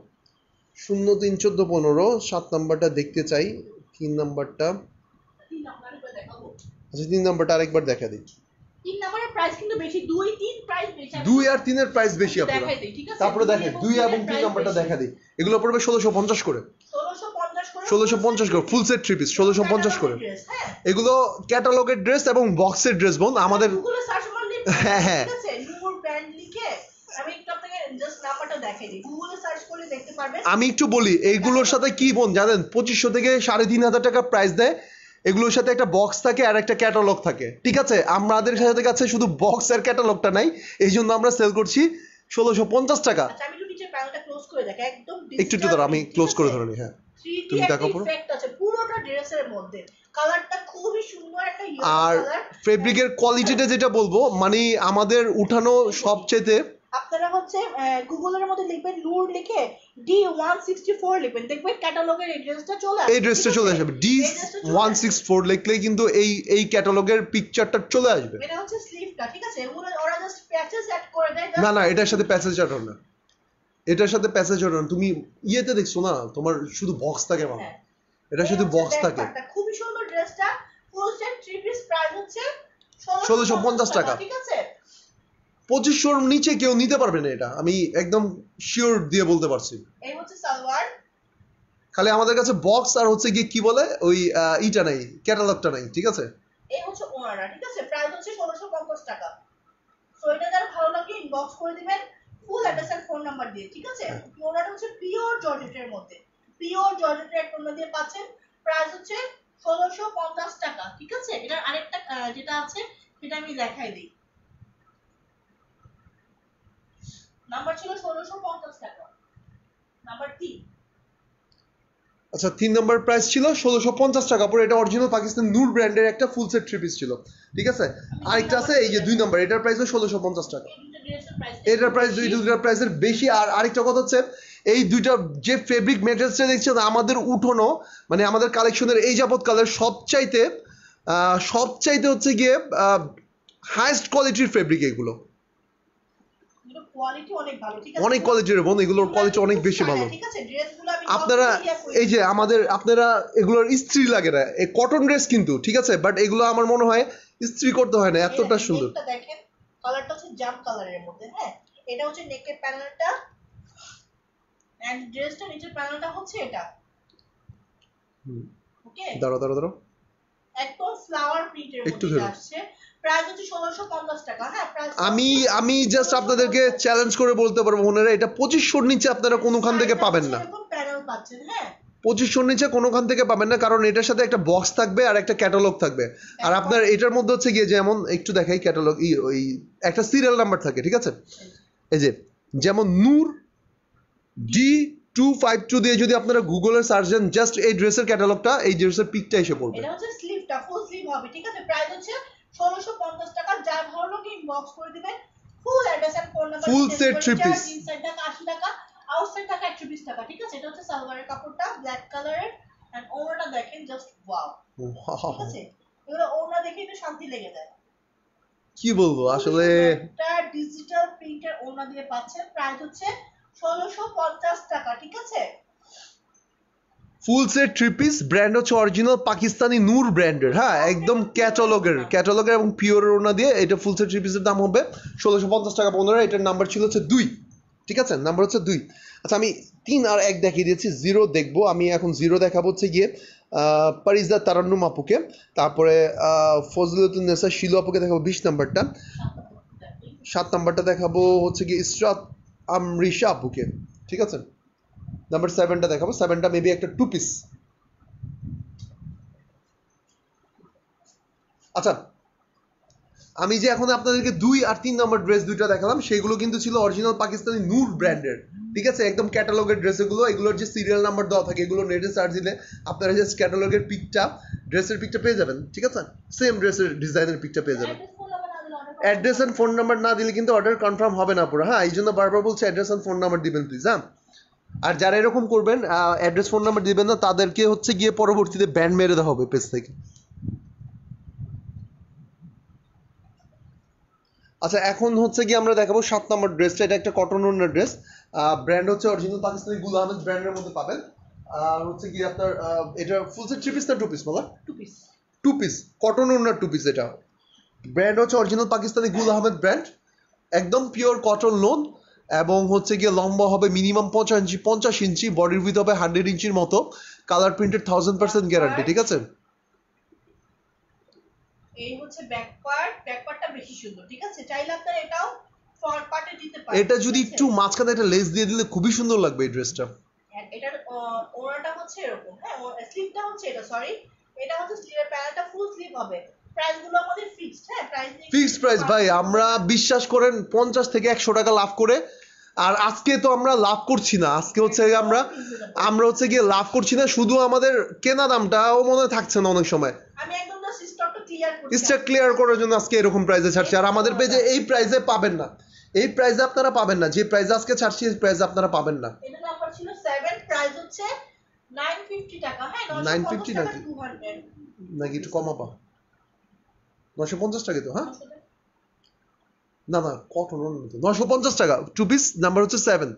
031415, 7 নাম্বারটা দেখতে চাই। 3 নাম্বারটা, আচ্ছা 3 নাম্বারটা আরেকবার দেখা দিই। 3 নাম্বারের প্রাইস কিন্তু বেশি, 2 3 প্রাইস বেশি, 2 আর 3 এর প্রাইস বেশি আপুরা, তারপরে দেখেন 2 এবং 3 নাম্বারটা দেখা দিই। এগুলো পড়বে 1650 করে, 1650 করে ফুল সেট 3 পিস, 1650 করে। এগুলো ক্যাটালগের ড্রেস এবং বক্সের ড্রেস বোন আমাদের। হ্যাঁ হ্যাঁ, ঠিক আছে, নূর ব্র্যান্ড লিখে আমি একটু আপনাকে জাস্ট নাম্বারটা দেখাই দিই, গুগলে সার্চ করলে দেখতে পারবেন। আমি একটু বলি এইগুলোর সাথে কি বোন জানেন, 2500 থেকে 3500 টাকা প্রাইস দেয়। এগুলোর সাথে একটা বক্স থাকে আর একটা ক্যাটালগ থাকে, ঠিক আছে? আমাদের সাথে কাছে শুধু বক্স আর ক্যাটালগটা নাই, এই জন্য আমরা সেল করছি 1650 টাকা। আচ্ছা আমি একটু নিচের প্যানেলটা ক্লোজ করে দেখাই, একদম একটু দাঁড়া, আমি ক্লোজ করে ধরে নিই। হ্যাঁ 3D তুমি একটা দেখো পুরো। ইফেক্ট আছে পুরোটা ড্রেসের মধ্যে, কালারটা খুবই সুন্দর একটা ইয়েলো আর কালার। ফেব্রিকের কোয়ালিটিটা যেটা বলবো, মানে আমাদের উঠানো সবচেয়ে, আপনারা হচ্ছে গুগলের মধ্যে লিখবেন নূর লিখে D164 লিখবেন, দেখবেন ক্যাটালগের এই ড্রেসটা চলে আসবে। এই ড্রেসটা চলে আসবে D164 লিখলেই কিন্তু এই ক্যাটালগের পিকচারটা চলে আসবে। এটা হচ্ছে স্লিভটা, ঠিক আছে? এগুলো ওরা জাস্ট প্যাচেস অ্যাড করে দেয়। না না, এটার সাথে প্যাসেজ আটন না, এটার সাথে প্যাসেজ আটন তুমি ইয়েতে দেখছো না, তোমার শুধু বক্স থাকে মামা, এটা শুধু বক্স থাকে। খুবই সুন্দর ড্রেসটা, ফুল সেট 3 পিস, প্রাইস হচ্ছে 1650 টাকা, ঠিক আছে? 2500 নিচে কেউ নিতে পারবে না, এটা আমি একদম শিওর দিয়ে বলতে পারছি। এই হচ্ছে সালোয়ার, খালি আমাদের কাছে বক্স আর হচ্ছে গিয়ে কি বলে ওই ইটা নাই, ক্যাটালগটা নাই, ঠিক আছে? এই হচ্ছে ওনারা, ঠিক আছে? প্রাইস হচ্ছে 1650 টাকা। সো এটা যারা ভালো লাগে ইনবক্স করে দিবেন ফুল অ্যাড্রেস আর ফোন নাম্বার দিয়ে, ঠিক আছে? ওনাটা হচ্ছে পিওর জর্জেটের মধ্যে, পিওর জর্জেটের একটা ওনা দিয়ে পাচ্ছেন, প্রাইস হচ্ছে 1650 টাকা, ঠিক আছে? এটার আরেকটা যেটা আছে সেটা আমি দেখাই দিই, নাম্বার ছিল 1650 টাকা, নাম্বার 3। আচ্ছা 3 নাম্বার প্রাইস ছিল 1650 টাকা পরে, এটা অরিজিনাল পাকিস্তান নূর ব্র্যান্ডের একটা ফুল সেট 3 পিস ছিল, ঠিক আছে? আরেকটা আছে এই যে 2 নাম্বার, এটার প্রাইস 1650 টাকা। এটার প্রাইস দুইটার প্রাইসের বেশি। আর আরেকটা কথা হচ্ছে এই দুইটা যে ফেব্রিক ম্যাটেরিয়ালসটা দেখছেন আমাদের উঠানো, মানে আমাদের কালেকশনের এই যাবত কালার সবচাইতে হচ্ছে গিয়ে হাইয়েস্ট কোয়ালিটির ফেব্রিক এগুলো, কোয়ালিটি অনেক ভালো, ঠিক আছে? অনেক কোয়ালিটির বোন, এগুলোর কোয়ালিটি অনেক বেশি ভালো। ঠিক আছে, ড্রেসগুলো আমি আপনারা এই যে আপনারা এগুলোর ইস্ত্রি লাগে না, এই কটন ড্রেস কিন্তু, ঠিক আছে? বাট এগুলো আমার মনে হয় ইস্ত্রি করতে হয় না, এতটা সুন্দর। এটা দেখেন কালারটা হচ্ছে জাম কালারের মধ্যে, হ্যাঁ? এটা হচ্ছে নেকের প্যানেলটা এন্ড ড্রেসটা নিচের প্যানেলটা হচ্ছে এটা। ওকে, দাঁড়াও একদম ফ্লাওয়ার প্রিন্টের মধ্যে আসছে, প্রাইস হচ্ছে 1650 টাকা। হ্যাঁ, প্রাইস আমি জাস্ট আপনাদেরকে চ্যালেঞ্জ করে বলতে পারবো ওনারা এটা 2500 নিচে আপনারা কোনোখান থেকে পাবেন না, এরকম প্যানেল পাচ্ছেন। হ্যাঁ, 2500 নিচে কোনোখান থেকে পাবেন না, কারণ এটার সাথে একটা বক্স থাকবে আর একটা ক্যাটালগ থাকবে। আর আপনার এটার মধ্যে হচ্ছে গিয়ে যেমন একটু দেখাই ক্যাটালগ, ওই একটা সিরিয়াল নাম্বার থাকে, ঠিক আছে? এই যে যেমন নূর D252 দিয়ে যদি আপনারা গুগলে সার্চ দেন, জাস্ট এই ড্রেসের ক্যাটালগটা, এই ড্রেসের পিকটা এসে পড়বে। এটা হচ্ছে স্লিভটা, ফুল স্লিভ হবে, ঠিক আছে? প্রাইস হচ্ছে 1650 টাকা। যার ভালো লাগে ইনবক্স করে দিবেন, full address and phone number, full set 3 piece, inside টাকা 80 টাকা, আউটসাইড টাকা 120 টাকা, ঠিক আছে? এটা হচ্ছে সালোয়ারের কাপড়টা ব্ল্যাক কালারের এন্ড ওনাটা দেখেন জাস্ট ওয়াও, ঠিক আছে? এগুলো ওনা দেখে একটু শান্তি লেগে যায়। কি বলবো আসলে, এটা ডিজিটাল প্রিন্টের ওনা দিয়ে পাচ্ছেন, প্রাইস হচ্ছে 1650 টাকা, ঠিক আছে? ফুল সেট 3 পিস, ব্র্যান্ড হচ্ছে অরিজিনাল পাকিস্তানি নূর ব্র্যান্ডের, হ্যাঁ একদম ক্যাটালগের এবং পিওরের ওনা দিয়ে এটা ফুল সেট 3 পিসের দাম হবে 1650 টাকা। বন্ধুরা এটার নাম্বার ছিল হচ্ছে 2, ঠিক আছে? নাম্বার হচ্ছে 2। আচ্ছা আমি 3 আর 1 দেখিয়ে দিয়েছি, 0 দেখবো। আমি এখন 0 দেখাবো হচ্ছে গিয়ে পারিজা তারান্নুম আপুকে, তারপরে ফজলুতুন্নেসা শিলু আপুকে দেখাবো 20 নাম্বারটা, 7 নাম্বারটা দেখাবো হচ্ছে গিয়ে ইসরাত আমরিশা আপুকে, ঠিক আছে? নাম্বার 7টা দেখাবো, 7টা মেবি একটা 2 পিস। আচ্ছা আমি যে এখন আপনাদেরকে 2 আর 3 নাম্বার ড্রেস দুইটা দেখালাম, সেগুলো কিন্তু ছিল অরিজিনাল পাকিস্তানি নূর ব্র্যান্ডের, ঠিক আছে? একদম ক্যাটালগের ড্রেস এগুলো, এগুলোর যে সিরিয়াল নাম্বার দেওয়া থাকে, এগুলো নেটে সার্চ দিলে আপনারা জাস্ট ক্যাটালগের পিকটা, ড্রেসের পিকটা পেয়ে যাবেন, ঠিক আছে? সেম ড্রেসের ডিজাইনের পিকটা পেয়ে যাবেন। অ্যাড্রেস এন্ড ফোন নাম্বার না দিলে কিন্তু অর্ডার কনফার্ম হবে না পুরো, হ্যাঁ? এই জন্য বারবার বলছি অ্যাড্রেস এন্ড ফোন নাম্বার দিবেন প্লিজ, হ্যাঁ? আর যারা এরকম করবেন অ্যাড্রেস ফোন নাম্বার দিবেন না, তাদেরকে হচ্ছে গিয়ে পরবর্তীতে ব্যান মেরে দেওয়া হবে পেজ থেকে। আচ্ছা এখন হচ্ছে গিয়ে আমরা দেখাবো 7 নম্বর ড্রেসটা, এটা একটা কটন ওড়নার ড্রেস, ব্র্যান্ড হচ্ছে অরিজিনাল পাকিস্তানি গুল আহমেদ ব্র্যান্ডের মধ্যে পাবেন। আর হচ্ছে গিয়ে আপনার এটা ফুল সেট 3 পিস না 2 পিস বলা? 2 পিস কটন ওড়নার 2 পিস। এটা ব্র্যান্ড হচ্ছে অরিজিনাল পাকিস্তানি গুল আহমেদ ব্র্যান্ড, একদম পিওর কটন লোন, এবং হচ্ছে গিয়ে লম্বা হবে মিনিমাম 50 ইঞ্চি, বডির উইথ হবে 100 ইঞ্চির মতো, কালার প্রিন্টেড 1000% গ্যারান্টি, ঠিক আছে? এই হচ্ছে ব্যাক পার্টটা বেশি সুন্দর, ঠিক আছে? চাইলে আপনারা এটাও ফ্রন্ট পার্টে দিতে পারেন। এটা যদি একটু মাঝখানে একটা লেস দিয়ে দিলে খুবই সুন্দর লাগবে এই ড্রেসটা। এটার ওড়নাটা হচ্ছে এরকম, হ্যাঁ স্লিভটা হচ্ছে এটা, সরি এটা হচ্ছে স্লিভের প্যানেলটা ফুল স্লিভ হবে। প্রাইসগুলো আমাদের ফিক্সড, হ্যাঁ ফিক্সড প্রাইস ভাই, আমরা বিশ্বাস করেন 50 থেকে 100 টাকা লাভ করে। আর আজকে তো আমরা লাভ করছি না, আজকে হচ্ছে আমরা হচ্ছে গিয়ে লাভ করছি না, শুধু আমাদের কেনা দামটাও মনে থাকছে না অনেক সময়। আমি একদম জাস্ট স্টকটা ক্লিয়ার করছি, স্টক ক্লিয়ার করার জন্য আজকে এরকম প্রাইসে ছাড়ছি। আর আমাদের পেজে এই প্রাইসে পাবেন না, এই প্রাইসে আপনারা পাবেন না, যে প্রাইসে আজকে ছাড়ছি এই প্রাইসে আপনারা পাবেন না। এটা নাম্বার ছিল 7, প্রাইস হচ্ছে 950 টাকা, হ্যাঁ 950 টাকা, নাকি 200 নাকি একটু কমাবা? 950 টাকা তো, হ্যাঁ না না কটন 950 টাকা, টু পিস নাম্বার হচ্ছে 7,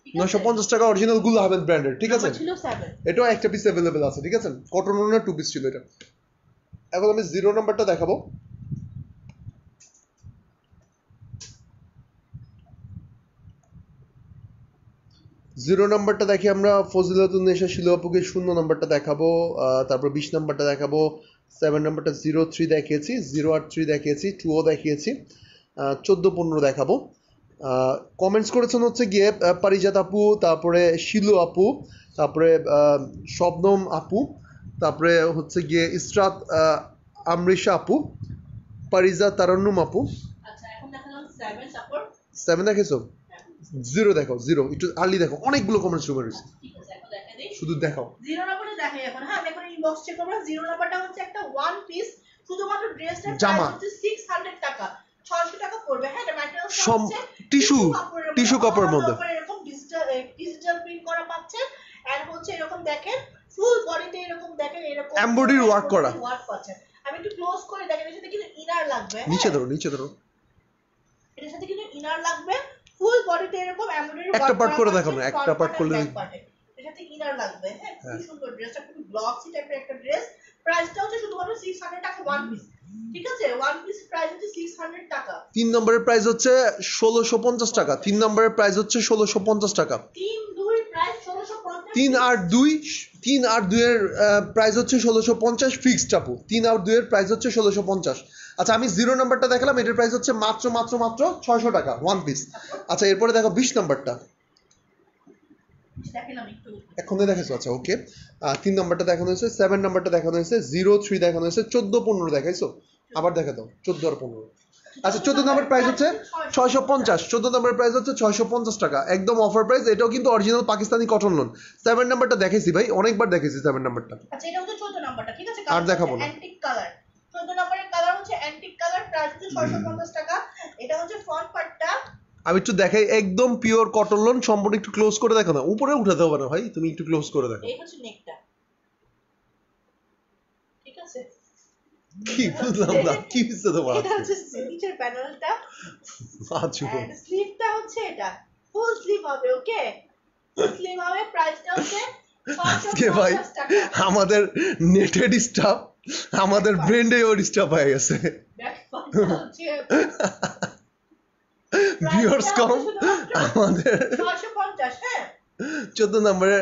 950 টাকা অরিজিনাল গুলো আহমেদ ব্র্যান্ডের, ঠিক আছে? ছিল 7, এটাও একটা পিস अवेलेबल আছে, ঠিক আছে? কটন ওনার টু পিস ছিল এটা। এখন আমি 0 নাম্বারটা দেখাবো। 0 নাম্বারটা দেখি আমরা ফজিলাতুন্নেসা শিলু আপুকে 0 নাম্বারটা দেখাবো, তারপর 20 নাম্বারটা দেখাবো, 7 নাম্বারটা 03 দেখিয়েছি, 083 দেখিয়েছি, 2 দেখিয়েছি, 14 15 দেখাবো। কমেন্টস করেছেন হচ্ছে গিয়ে পারিজাত আপু, তারপরে শিলু আপু, তারপরে শবনম আপু, তারপরে হচ্ছে গিয়ে ইসরাত আমরিশা আপু, পারিজাত তারান্নুম আপু। আচ্ছা এখন দেখালাম 7, তারপর 7 দেখেছো? 0 দেখো, 0 একটু আর্লি দেখো, অনেকগুলো কমেন্টস রুমে রয়েছে, ঠিক আছে এখন দেখা দেই। শুধু দেখাও 0 নাম্বারটা দেখাই এখন, হ্যাঁ আমি এখন ইনবক্স চেক করব। 0 নাম্বারটা হচ্ছে একটা ওয়ান পিস, শুধুমাত্র ড্রেসটার জামা। প্রাইস হচ্ছে 600 টাকা, 600 টাকা পড়বে, হ্যাঁ এটা ম্যাটেরিয়ালস সম হচ্ছে টিস্যু কাপড়ের মধ্যে এরকম ডিজিটাল প্রিন্ট করা পাচ্ছেন। এন্ড হচ্ছে এরকম দেখেন ফুল বডিতে এরকম দেখেন এরকম এমব্রয়ডারি ওয়ার্ক করা পাচ্ছেন। আমি একটু ক্লোজ করে দেখেন, এর সাথে কিন্তু ইনার লাগবে, নিচে ধরো, নিচে ধরো, এর সাথে কিন্তু ইনার লাগবে, ফুল বডিতে এরকম এমব্রয়ডারি ওয়ার্ক একটা করা পার্ট করে পাচ্ছেন, দেখো না, একটা পার্ট করলে এর সাথে ইনার লাগবে, হ্যাঁ খুব সুন্দর ড্রেসটা, খুব গ্লসি টাইপের একটা ড্রেস। প্রাইসটা হচ্ছে শুধুমাত্র 600 টাকা ওয়ান পিস, ঠিক আছে? ওয়ান পিস প্রাইস হচ্ছে 600 টাকা। 3 নম্বরের প্রাইস হচ্ছে 1650 টাকা, 3 নম্বরের প্রাইস হচ্ছে 1650 টাকা, 3 2 প্রাইস 1650, 3 আর 2 এর প্রাইস হচ্ছে 1650 ফিক্সড আপু, 3 আর 2 এর প্রাইস হচ্ছে 1650। আচ্ছা আমি 0 নাম্বারটা দেখালাম, এটার প্রাইস হচ্ছে মাত্র 600 টাকা ওয়ান পিস। আচ্ছা এরপরে দেখো 20 নাম্বারটা দেখালাম একটু এখনই দেখেছো, আচ্ছা ওকে। 3 নাম্বারটা দেখানো হয়েছে, 7 নাম্বারটা দেখানো হয়েছে, 03 দেখানো হয়েছে, 14 15 দেখাইছো, আবার দেখা দাও 14 আর 15। আচ্ছা 14 নাম্বার প্রাইস হচ্ছে 650, 14 নাম্বার প্রাইস হচ্ছে 650 টাকা, একদম অফার প্রাইস। এটাও কিন্তু অরিজিনাল পাকিস্তানি কটন লোন। 7 নাম্বারটা দেখাইছি ভাই, অনেকবার দেখাইছি 7 নাম্বারটা। আচ্ছা এটা হচ্ছে 14 নাম্বারটা, ঠিক আছে? আর দেখাবো না, অ্যান্টিক কালার, 14 নাম্বারের কালার হচ্ছে অ্যান্টিক কালার, প্রাইস হচ্ছে 650 টাকা। এটা হচ্ছে ফ্রন্ট পার্টটা, আমি একটু দেখাই, একদম পিওর কটন লোন, সম্পূর্ণ একটু ক্লোজ করে দেখো না, উপরে উঠাতে হবে না ভাই, তুমি একটু ক্লোজ করে দেখো। এই হচ্ছে নেকটা, ঠিক আছে? কি বুঝলাম না, কি হচ্ছে তোমার? এটা হচ্ছে নিচের প্যানেলটা, আচ্ছা এন্ড স্লিভটা হচ্ছে এটা ফুল স্লিভ হবে, ওকে? ফুল স্লিভ হবে, প্রাইসটা হচ্ছে আজকে ভাই 650 টাকা। আমাদের নেটেড স্টাফ আমাদের ব্র্যান্ডে ওর স্টাফ হয়ে গেছে, ভিউয়ার্স কম আমাদের। 650, হ্যাঁ 14 নম্বরের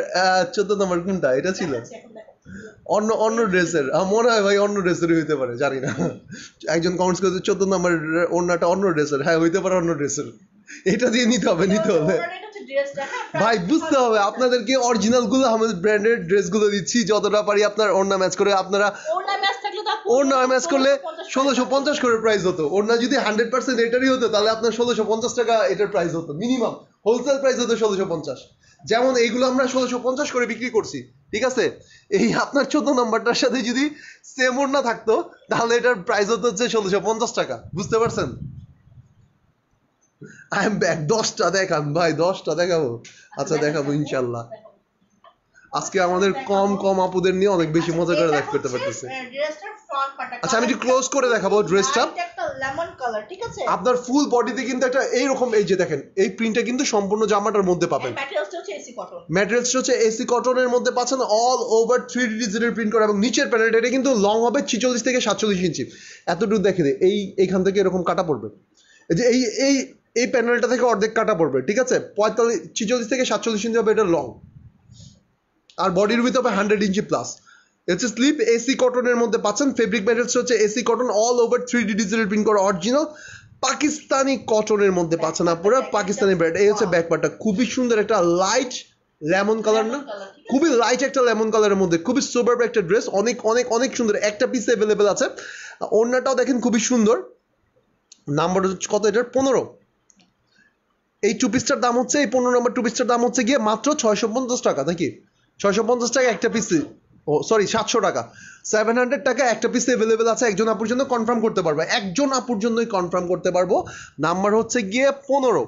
14 নম্বর কোনটা এটা ছিল? অন্য ড্রেসের মনে হয় ভাই, অন্য ড্রেসের হইতে পারে, জানি না। একজন কমেন্টস করেছে 14 নম্বরের ওন্নাটা অন্য ড্রেসের, হ্যাঁ হইতে পারে অন্য ড্রেসের, এটা দিয়ে নিতে হবে ভাই। বুঝতে হবে আপনাদেরকে, অরিজিনাল গুলো আমাদের ব্র্যান্ডেড ড্রেস গুলো দিচ্ছি, যতটা পারি আপনার ওন্না ম্যাচ করে, আপনারা ওন্না ম্যাচ করলে 1650 করে প্রাইস হতো। ওন্না যদি 100% এটারই হতো তাহলে আপনার 1650 টাকা এটার প্রাইস হতো, মিনিমাম হোলসেল প্রাইস হতো 1650। যেমন এইগুলো আমরা 1650 করে বিক্রি করছি, ঠিক আছে? এই আপনার 14 নম্বরটার সাথে যদি সেম ওড়না থাকতো তাহলে এটার প্রাইস হতো হচ্ছে 1650 টাকা, বুঝতে পারছেন? I am back. 10টা দেখান ভাই, 10টা দেখাবো। আচ্ছা দেখাবো ইনশাল্লাহ। আজকে আমাদের কম আপুদের নিয়ে অনেক বেশি মজা করে লাইভ করতে পারতেছে। আচ্ছা আমি একটু ক্লোজ করে দেখাবো ড্রেসটা। আপনার ফুল বডিতে কিন্তু একটা এইরকম, এই যে দেখেন এই প্রিন্টটা কিন্তু সম্পূর্ণ জামাটার মধ্যে পাবেন। ম্যাটেরিয়ালসটা হচ্ছে এসি কটনের মধ্যে পাচ্ছেন, all over 3D digital print করা, এবং নিচের প্যানেলটা এটা কিন্তু লং হবে 46 থেকে 47 ইঞ্চি। এতটুকু দেখে দিই, এইখান থেকে এরকম কাটা পড়বে, এই যে এই প্যানেলটা থেকে অর্ধেক কাটা পড়বে, ঠিক আছে? 46 থেকে 47 ইঞ্চি হবে এটা লং, আর বডির উইথ হবে 100 ইঞ্চি প্লাস। হচ্ছে স্লিপ এসি কটনের মধ্যে পাচ্ছেন, ফেব্রিক ম্যাটেরিয়ালস হচ্ছে AC cotton, all over 3D digital print করা অরিজিনাল, পাকিস্তানি কটনের মধ্যে পাচ্ছেন আপনারা, পাকিস্তানি ব্র্যান্ড। এই হচ্ছে ব্যাক পার্টটা, খুবই সুন্দর একটা লাইট লেমন কালার না, খুবই লাইট একটা লেমন কালারের মধ্যে, খুবই সুপার একটা ড্রেস, অনেক অনেক অনেক সুন্দর, একটা পিস অ্যাভেলেবেল আছে। ওড়নাটাও দেখেন খুবই সুন্দর। নাম্বার কত এটার? 15। এই টু পিসটার দাম হচ্ছে, এই 15 নম্বর টু পিসটার দাম হচ্ছে গিয়ে মাত্র 650 টাকা, নাকি 650 টাকা একটা পিস, ও সরি 700 টাকা, 700 টাকা একটা পিস অ্যাভেলেবেল আছে। একজন আপুর জন্য কনফার্ম করতে পারবো, একজন আপুর জন্যই কনফার্ম করতে পারবো। নাম্বার হচ্ছে গিয়ে 15।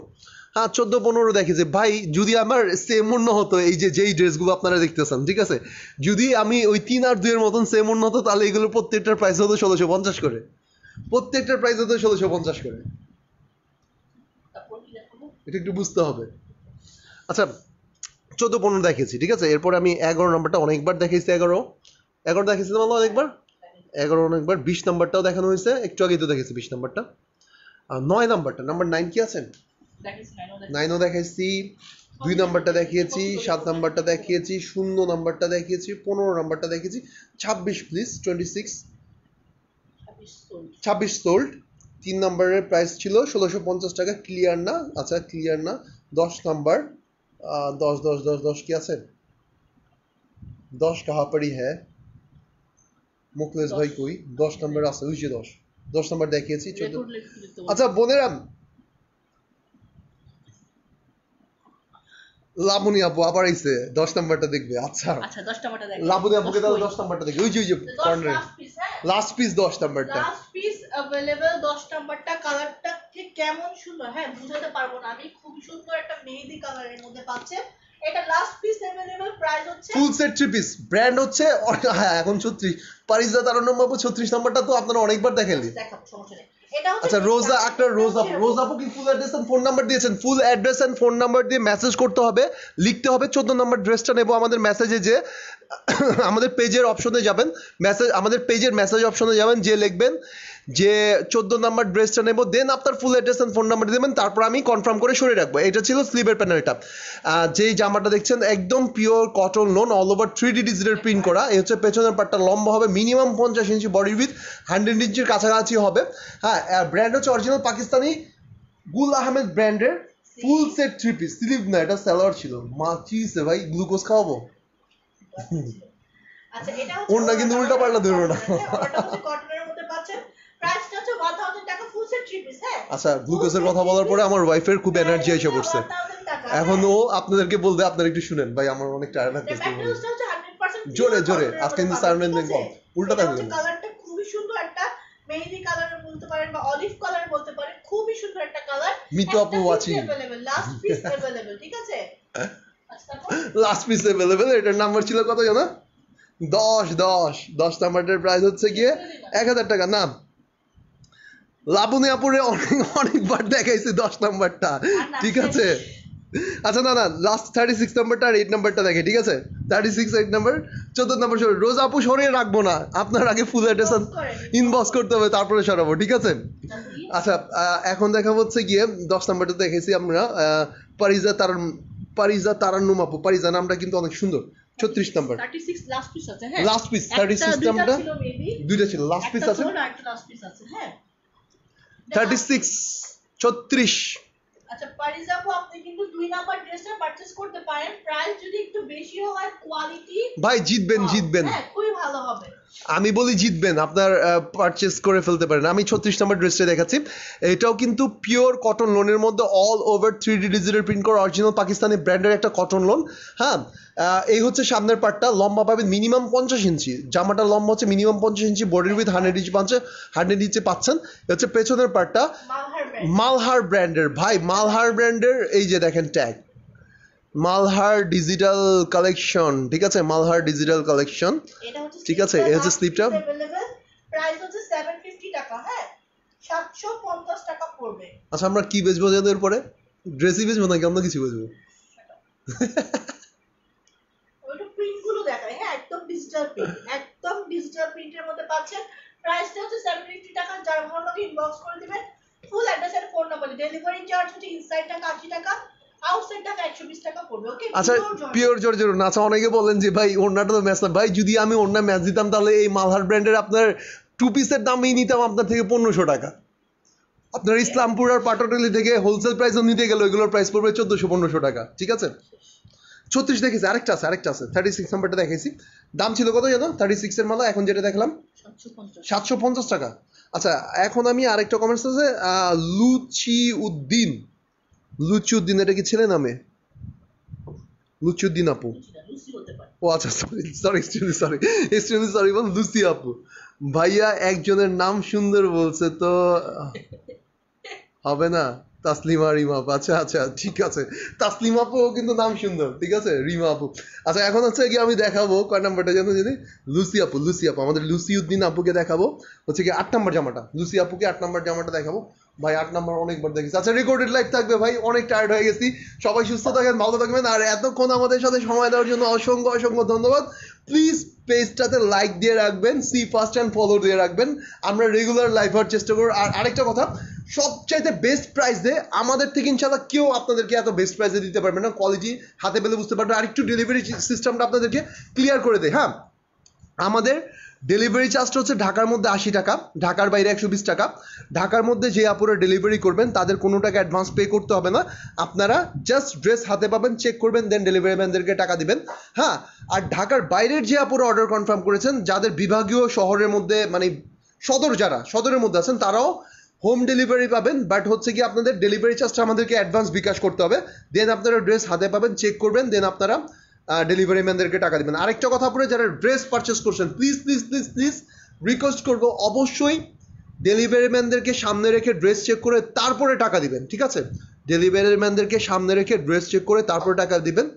হ্যাঁ 14-15 দেখেছি ভাই। যদি আমার সেম অন্য হতো, এই যে যেই ড্রেসগুলো আপনারা দেখতেছেন, ঠিক আছে, যদি আমি ওই 3 আর 2 এর মতন সেম অন্য হতো, তাহলে এগুলো প্রত্যেকটার প্রাইস হতো 1650 করে, প্রত্যেকটার প্রাইস হতো 1650 করে। এটা একটু বুঝতে হবে। আচ্ছা 14-15 দেখেছি, ঠিক আছে। এরপর আমি 11 নম্বরটা অনেকবার দেখেছি, 11 দেখেছি মানে অনেকবার, 11 অনেকবার। 20 নম্বরটাও দেখানো হয়েছে, একটু আগেই তো দেখেছি 20 নম্বরটা। আর 9 নম্বরটা, নাম্বার 9 কি আছেন? 9ও দেখাইছি, 2 নম্বরটা দেখিয়েছি, 7 নম্বরটা দেখিয়েছি, 0 নম্বরটা দেখিয়েছি, 15 নম্বরটা দেখিয়েছি, 26 প্লিজ, 26 সোল্ড। 3 নম্বরের প্রাইস ছিল 1650 টাকা, ক্লিয়ার না, আচ্ছা ক্লিয়ার না। 10 নাম্বার, 10 10 10 10 কি আছে? 10 कहाँ पड़ी है মুখলেস ভাই কই? 10 নাম্বার আছে, ওই যে 10 নাম্বার দেখিয়েছি। 14। আচ্ছা বোনেরা, লাবণী আপু আবার আইছে, 10 নাম্বারটা দেখবে। আচ্ছা 10 নাম্বারটা দেখো, লাবণী আপুকে তাহলে 10 নাম্বারটা দেখবে, ওই যে কর্নারে লাস্ট পিস 10 নাম্বারটা, লাস্ট পিস अवेलेबल 10 নাম্বারটা। কালারটা ঠিক কেমন সুন্দর, হ্যাঁ বুঝাতে পারবো না আমি, খুব সুন্দর একটা মেহেদি কালারের মধ্যে পাচ্ছেন। এটা লাস্ট পিস अवेलेबल, প্রাইস হচ্ছে ফুল সেট 3 পিস, ব্র্যান্ড হচ্ছে হ্যাঁ এখন 36 পারিজা তারান্নম বাবু। 36 নাম্বারটা তো আপনারা অনেকবার দেখাইলেন। দেখাবো, সমস্যা নেই। এটা হচ্ছে আচ্ছা রোজা আক্তার, রোজ আপু কি full address and phone number দিয়েছেন? Full address and phone number দিয়ে মেসেজ করতে হবে, লিখতে হবে। 14 নম্বর ড্রেসটা নেব আমাদের মেসেজে, যে আমাদের পেজের অপশনে যাবেন, মেসেজ আমাদের পেজের মেসেজ অপশনে যাবেন, যে লিখবেন যে 14 নম্বর ড্রেসটা নেব, দেন আপনার full address and phone number দেবেন, তারপর আমি কনফার্ম করে সরিয়ে রাখবো। এটা ছিল স্লিভের প্যানেলটা। যেই জামাটা দেখছেন একদম pure cotton loan, all over 3D digital print করা। এই হচ্ছে পেছনের পার্টটা লম্বা হবে মিনিমাম 50 ইঞ্চি, বডি উইথ 100 ইঞ্চির কাছাকাছি হবে। হ্যাঁ ব্র্যান্ড হচ্ছে অরিজিনাল পাকিস্তানি গুল আহমেদ ব্র্যান্ডের ফুল সেট 3 পিস। স্লিভ না, এটা সালোয়ার ছিল। মা চিছে ভাই, গ্লুকোজ খাওয়াবো? আচ্ছা এটা হচ্ছে ওর না কিন্তু উল্টা পাল্টা ধরো না। ওটা হচ্ছে কটনের মধ্যে পাচ্ছেন, প্রাইসটা হচ্ছে 1000 টাকা ফুল সেট 3 পিস। হ্যাঁ আচ্ছা গ্লুকোজের কথা বলার পরে আমার ওয়াইফের খুব এনার্জি এসে পড়ছে, এখন ও আপনাদেরকে বলবে, আপনারা একটু শুনেন ভাই, আমার অনেক টায়ার্ড লাগতেছে। জোরে জোরে আজকে কিন্তু সারমেন কম উল্টা থাকবে। কালারটা খুবই সুন্দর, একটা মেহেদি কালার বলতে পারেন বা অলিভ কালার বলতে পারেন, খুবই সুন্দর একটা কালার। মিতু আপু ওয়াচিং, লাস্ট পিস अवेलेबल, ঠিক আছে। Last piece available. এটার নাম্বার ছিল কত জানো? 10 নাম্বারের প্রাইস হচ্ছে গিয়ে 1000 টাকা। না লাবণী আপুরে অনেকবার দেখাইছি 10 নাম্বারটা, ঠিক আছে। আচ্ছা না লাস্ট 36 নাম্বারটা আর 8 নাম্বারটা দেখে, ঠিক আছে। 36 8 নাম্বার, 14 নাম্বার সরিয়ে, রোজ আপু সরিয়ে রাখবো না, আপনার আগে ফুল অ্যাড্রেস ইনবক্স করতে হবে, তারপরে সরাবো, ঠিক আছে। আচ্ছা এখন দেখা হচ্ছে গিয়ে 10 নাম্বারটা দেখেছি আমরা, পারিজা তারান্নুম আপু। পারিজা নামটা কিন্তু অনেক সুন্দর। 36 নাম্বার 36 লাস্ট পিস আছে। হ্যাঁ লাস্ট পিস 36 নাম্বারটা দুইটা ছিল, লাস্ট পিস আছে, লাস্ট পিস আছে। হ্যাঁ 36 36। আচ্ছা পারিজাপু, আপনি কিন্তু 2 নাম্বার ড্রেসটা পারচেজ করতে পারেন, প্রাইস যদি একটু বেশিও হয়, কোয়ালিটি ভাই জিতবেন, হ্যাঁ খুবই ভালো হবে। আমি বলি জিতবেন, আপনার পারচেজ করে ফেলতে পারেন। আমি 36 নম্বর ড্রেসটা দেখাচ্ছি, এটাও কিন্তু পিওর কটন লোনের মধ্যে all over 3D digital print করা অরিজিনাল পাকিস্তানি ব্র্যান্ডের একটা কটন লোন। হ্যাঁ এই হচ্ছে সামনের পার্টটা, লম্বা পাবেন মিনিমাম 50 ইঞ্চি, জামাটার লম্বা হচ্ছে মিনিমাম 50 ইঞ্চি, বডির উইথ 100 ইঞ্চি পাচ্ছেন, 100 ইঞ্চি পাচ্ছেন। হচ্ছে পেছনের পার্টটা মালহার ব্র্যান্ডের, ভাই মালহার ব্র্যান্ডের, এই যে দেখেন ট্যাগ মালহার ডিজিটাল কালেকশন, ঠিক আছে, মালহার ডিজিটাল কালেকশন, ঠিক আছে। এই হচ্ছে স্লিপটা, প্রাইস হচ্ছে 750 টাকা। হ্যাঁ 750 টাকা পড়বে। আচ্ছা আমরা কি বেচবো এর পরে? ড্রেসই বেচবো নাকি অন্য কিছু বেচবো? ওইটা প্রিন্ট গুলো দেখাই। হ্যাঁ একদম ডিজিটাল প্রিন্ট, একদম ডিজিটাল প্রিন্টের মধ্যে পাচ্ছেন। প্রাইসটা হচ্ছে 750 টাকা। যার ভালো লাগে ইনবক্স করে দিবেন, ফুল অ্যাড্রেস আর ফোন নাম্বার। ডেলিভারি চার্জ হচ্ছে ইনসাইড টাকা 80 টাকা, আউটসাইড টাকা 120 টাকা পড়বে। ওকে আচ্ছা পিওর জর্জের না। আচ্ছা অনেকে বলেন যে ভাই ওড়নাটা তো ম্যাচ না, ভাই যদি আমি ওড়না ম্যাচ দিতাম তাহলে এই মালহার ব্র্যান্ডের আপনার টু পিসের দামই নিতাম আপনার থেকে 1500 টাকা। আপনার ইসলামপুর আর পাটুলি থেকে হোলসেল প্রাইসও নিতে গেলে ওইগুলোর প্রাইস পড়বে 1400-1500 টাকা, ঠিক আছে? 36 দেখেছি, আরেকটা আছে 36 নাম্বারটা দেখাইছি, দাম ছিল কত জানো 36 এর মালা, এখন যেটা দেখলাম 750 টাকা। আচ্ছা এখন আমি আরেকটা কমেন্টস আছে, লুচি উদ্দিন, এটা কি ছেলে নামে? লুচি উদ্দিন আপু, ও আচ্ছা সরি বল, লুসি আপু। ভাইয়া একজনের নাম সুন্দর বলছে তো হবে না, তাসলিমা রিমা আপু, আচ্ছা ঠিক আছে, তাসলিমা আপু কিন্তু নাম সুন্দর, ঠিক আছে, রিমা আপু। আচ্ছা এখন হচ্ছে কি আমি দেখাবো কয় নাম্বারটা জানো যদি, লুসি আপু আমাদের লুসি উদ্দিন আপুকে দেখাবো হচ্ছে কি 8 নাম্বার জামাটা, লুসি আপুকে 8 নাম্বার জামাটা দেখাবো। ভাই 8 নাম্বার অনেকবার দেখেছি। আচ্ছা রেকর্ডেড লাইভ থাকবে ভাই, অনেক টায়ার্ড হয়ে গেছি, সবাই সুস্থ থাকেন, ভালো থাকবেন, আর এতক্ষণ আমাদের সাথে সময় দেওয়ার জন্য অসংখ্য ধন্যবাদ। প্লিজ পেজটাতে লাইক দিয়ে রাখবেন, সি ফার্স্ট অ্যান্ড ফলো দিয়ে রাখবেন, আমরা রেগুলার লাইভ হওয়ার চেষ্টা করব। আর আরেকটা কথা, সবচাইতে বেস্ট প্রাইস দে আমাদের থেকে ইনশাআল্লাহ কেউ আপনাদেরকে এত বেস্ট প্রাইসে দিতে পারবে না, কোয়ালিটি হাতে পেলে বুঝতে পারবেন। আরেকটু ডেলিভারি সিস্টেমটা আপনাদেরকে ক্লিয়ার করে দেয়। হ্যাঁ, আমাদের ডেলিভারি চার্জটা হচ্ছে ঢাকার মধ্যে 80 টাকা, ঢাকার বাইরে 120 টাকা। ঢাকার মধ্যে যে আপুরা ডেলিভারি করবেন তাদের কোনো টাকা অ্যাডভান্স পে করতে হবে না, আপনারা জাস্ট ড্রেস হাতে পাবেন, চেক করবেন, দেন ডেলিভারি ম্যানদেরকে টাকা দিবেন। হ্যাঁ, আর ঢাকার বাইরের যে আপুরা অর্ডার কনফার্ম করেছেন, যাদের বিভাগীয় শহরের মধ্যে মানে সদরের মধ্যে আছেন, তারাও হোম ডেলিভারি পাবেন, বাট হচ্ছে কি আপনাদের ডেলিভারি চার্জটা আমাদেরকে অ্যাডভান্স বিকাশ করতে হবে, দেন আপনারা ড্রেস হাতে পাবেন, চেক করবেন, দেন আপনারা ডেলিভারি ম্যানদেরকে টাকা দিবেন। আরেকটা কথা, আপনারা যারা ড্রেস পারচেস করছেন প্লিজ রিকোয়েস্ট করবো, অবশ্যই ডেলিভারি ম্যানদেরকে সামনে রেখে ড্রেস চেক করে তারপরে টাকা দিবেন, ঠিক আছে? ডেলিভারি ম্যানদেরকে সামনে রেখে ড্রেস চেক করে তারপরে টাকা দিবেন।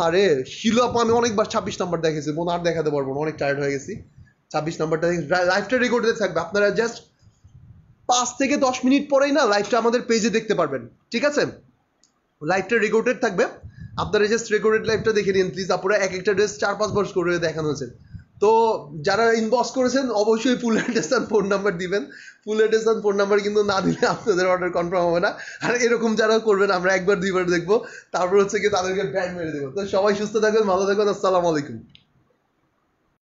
আরে শিলু আপু, আমি অনেকবার 26 নাম্বার দেখেছি বোন, আর দেখাতে পারবো না, অনেক টায়ার্ড হয়ে গেছি। 26 নাম্বারটা লাইভটা রেকর্ডে থাকবে, আপনারা জাস্ট 5 থেকে 10 মিনিট পরেই না লাইভটা আমাদের পেজে দেখতে পারবেন, ঠিক আছে? লাইভটা রেকর্ডেড থাকবে, আপনারা জাস্ট রেকর্ডেড লাইভটা দেখে নিন প্লিজ। আপনারা এক একটা ড্রেস 4-5 বার করে দেখানো হয়েছে। তো যারা ইনবক্স করেছেন অবশ্যই ফুল অ্যাড্রেস আর ফোন নাম্বার দিবেন, ফুল অ্যাড্রেস আর ফোন নাম্বার কিন্তু না দিলে আপনাদের অর্ডার কনফার্ম হবে না। আর এরকম যারা করবেন আমরা 1-2 বার দেখবো, তারপর হচ্ছে কি তাদেরকে ব্যান্ড মেরে দেবো। তো সবাই সুস্থ থাকবেন, ভালো থাকবেন, আসসালামু আলাইকুম।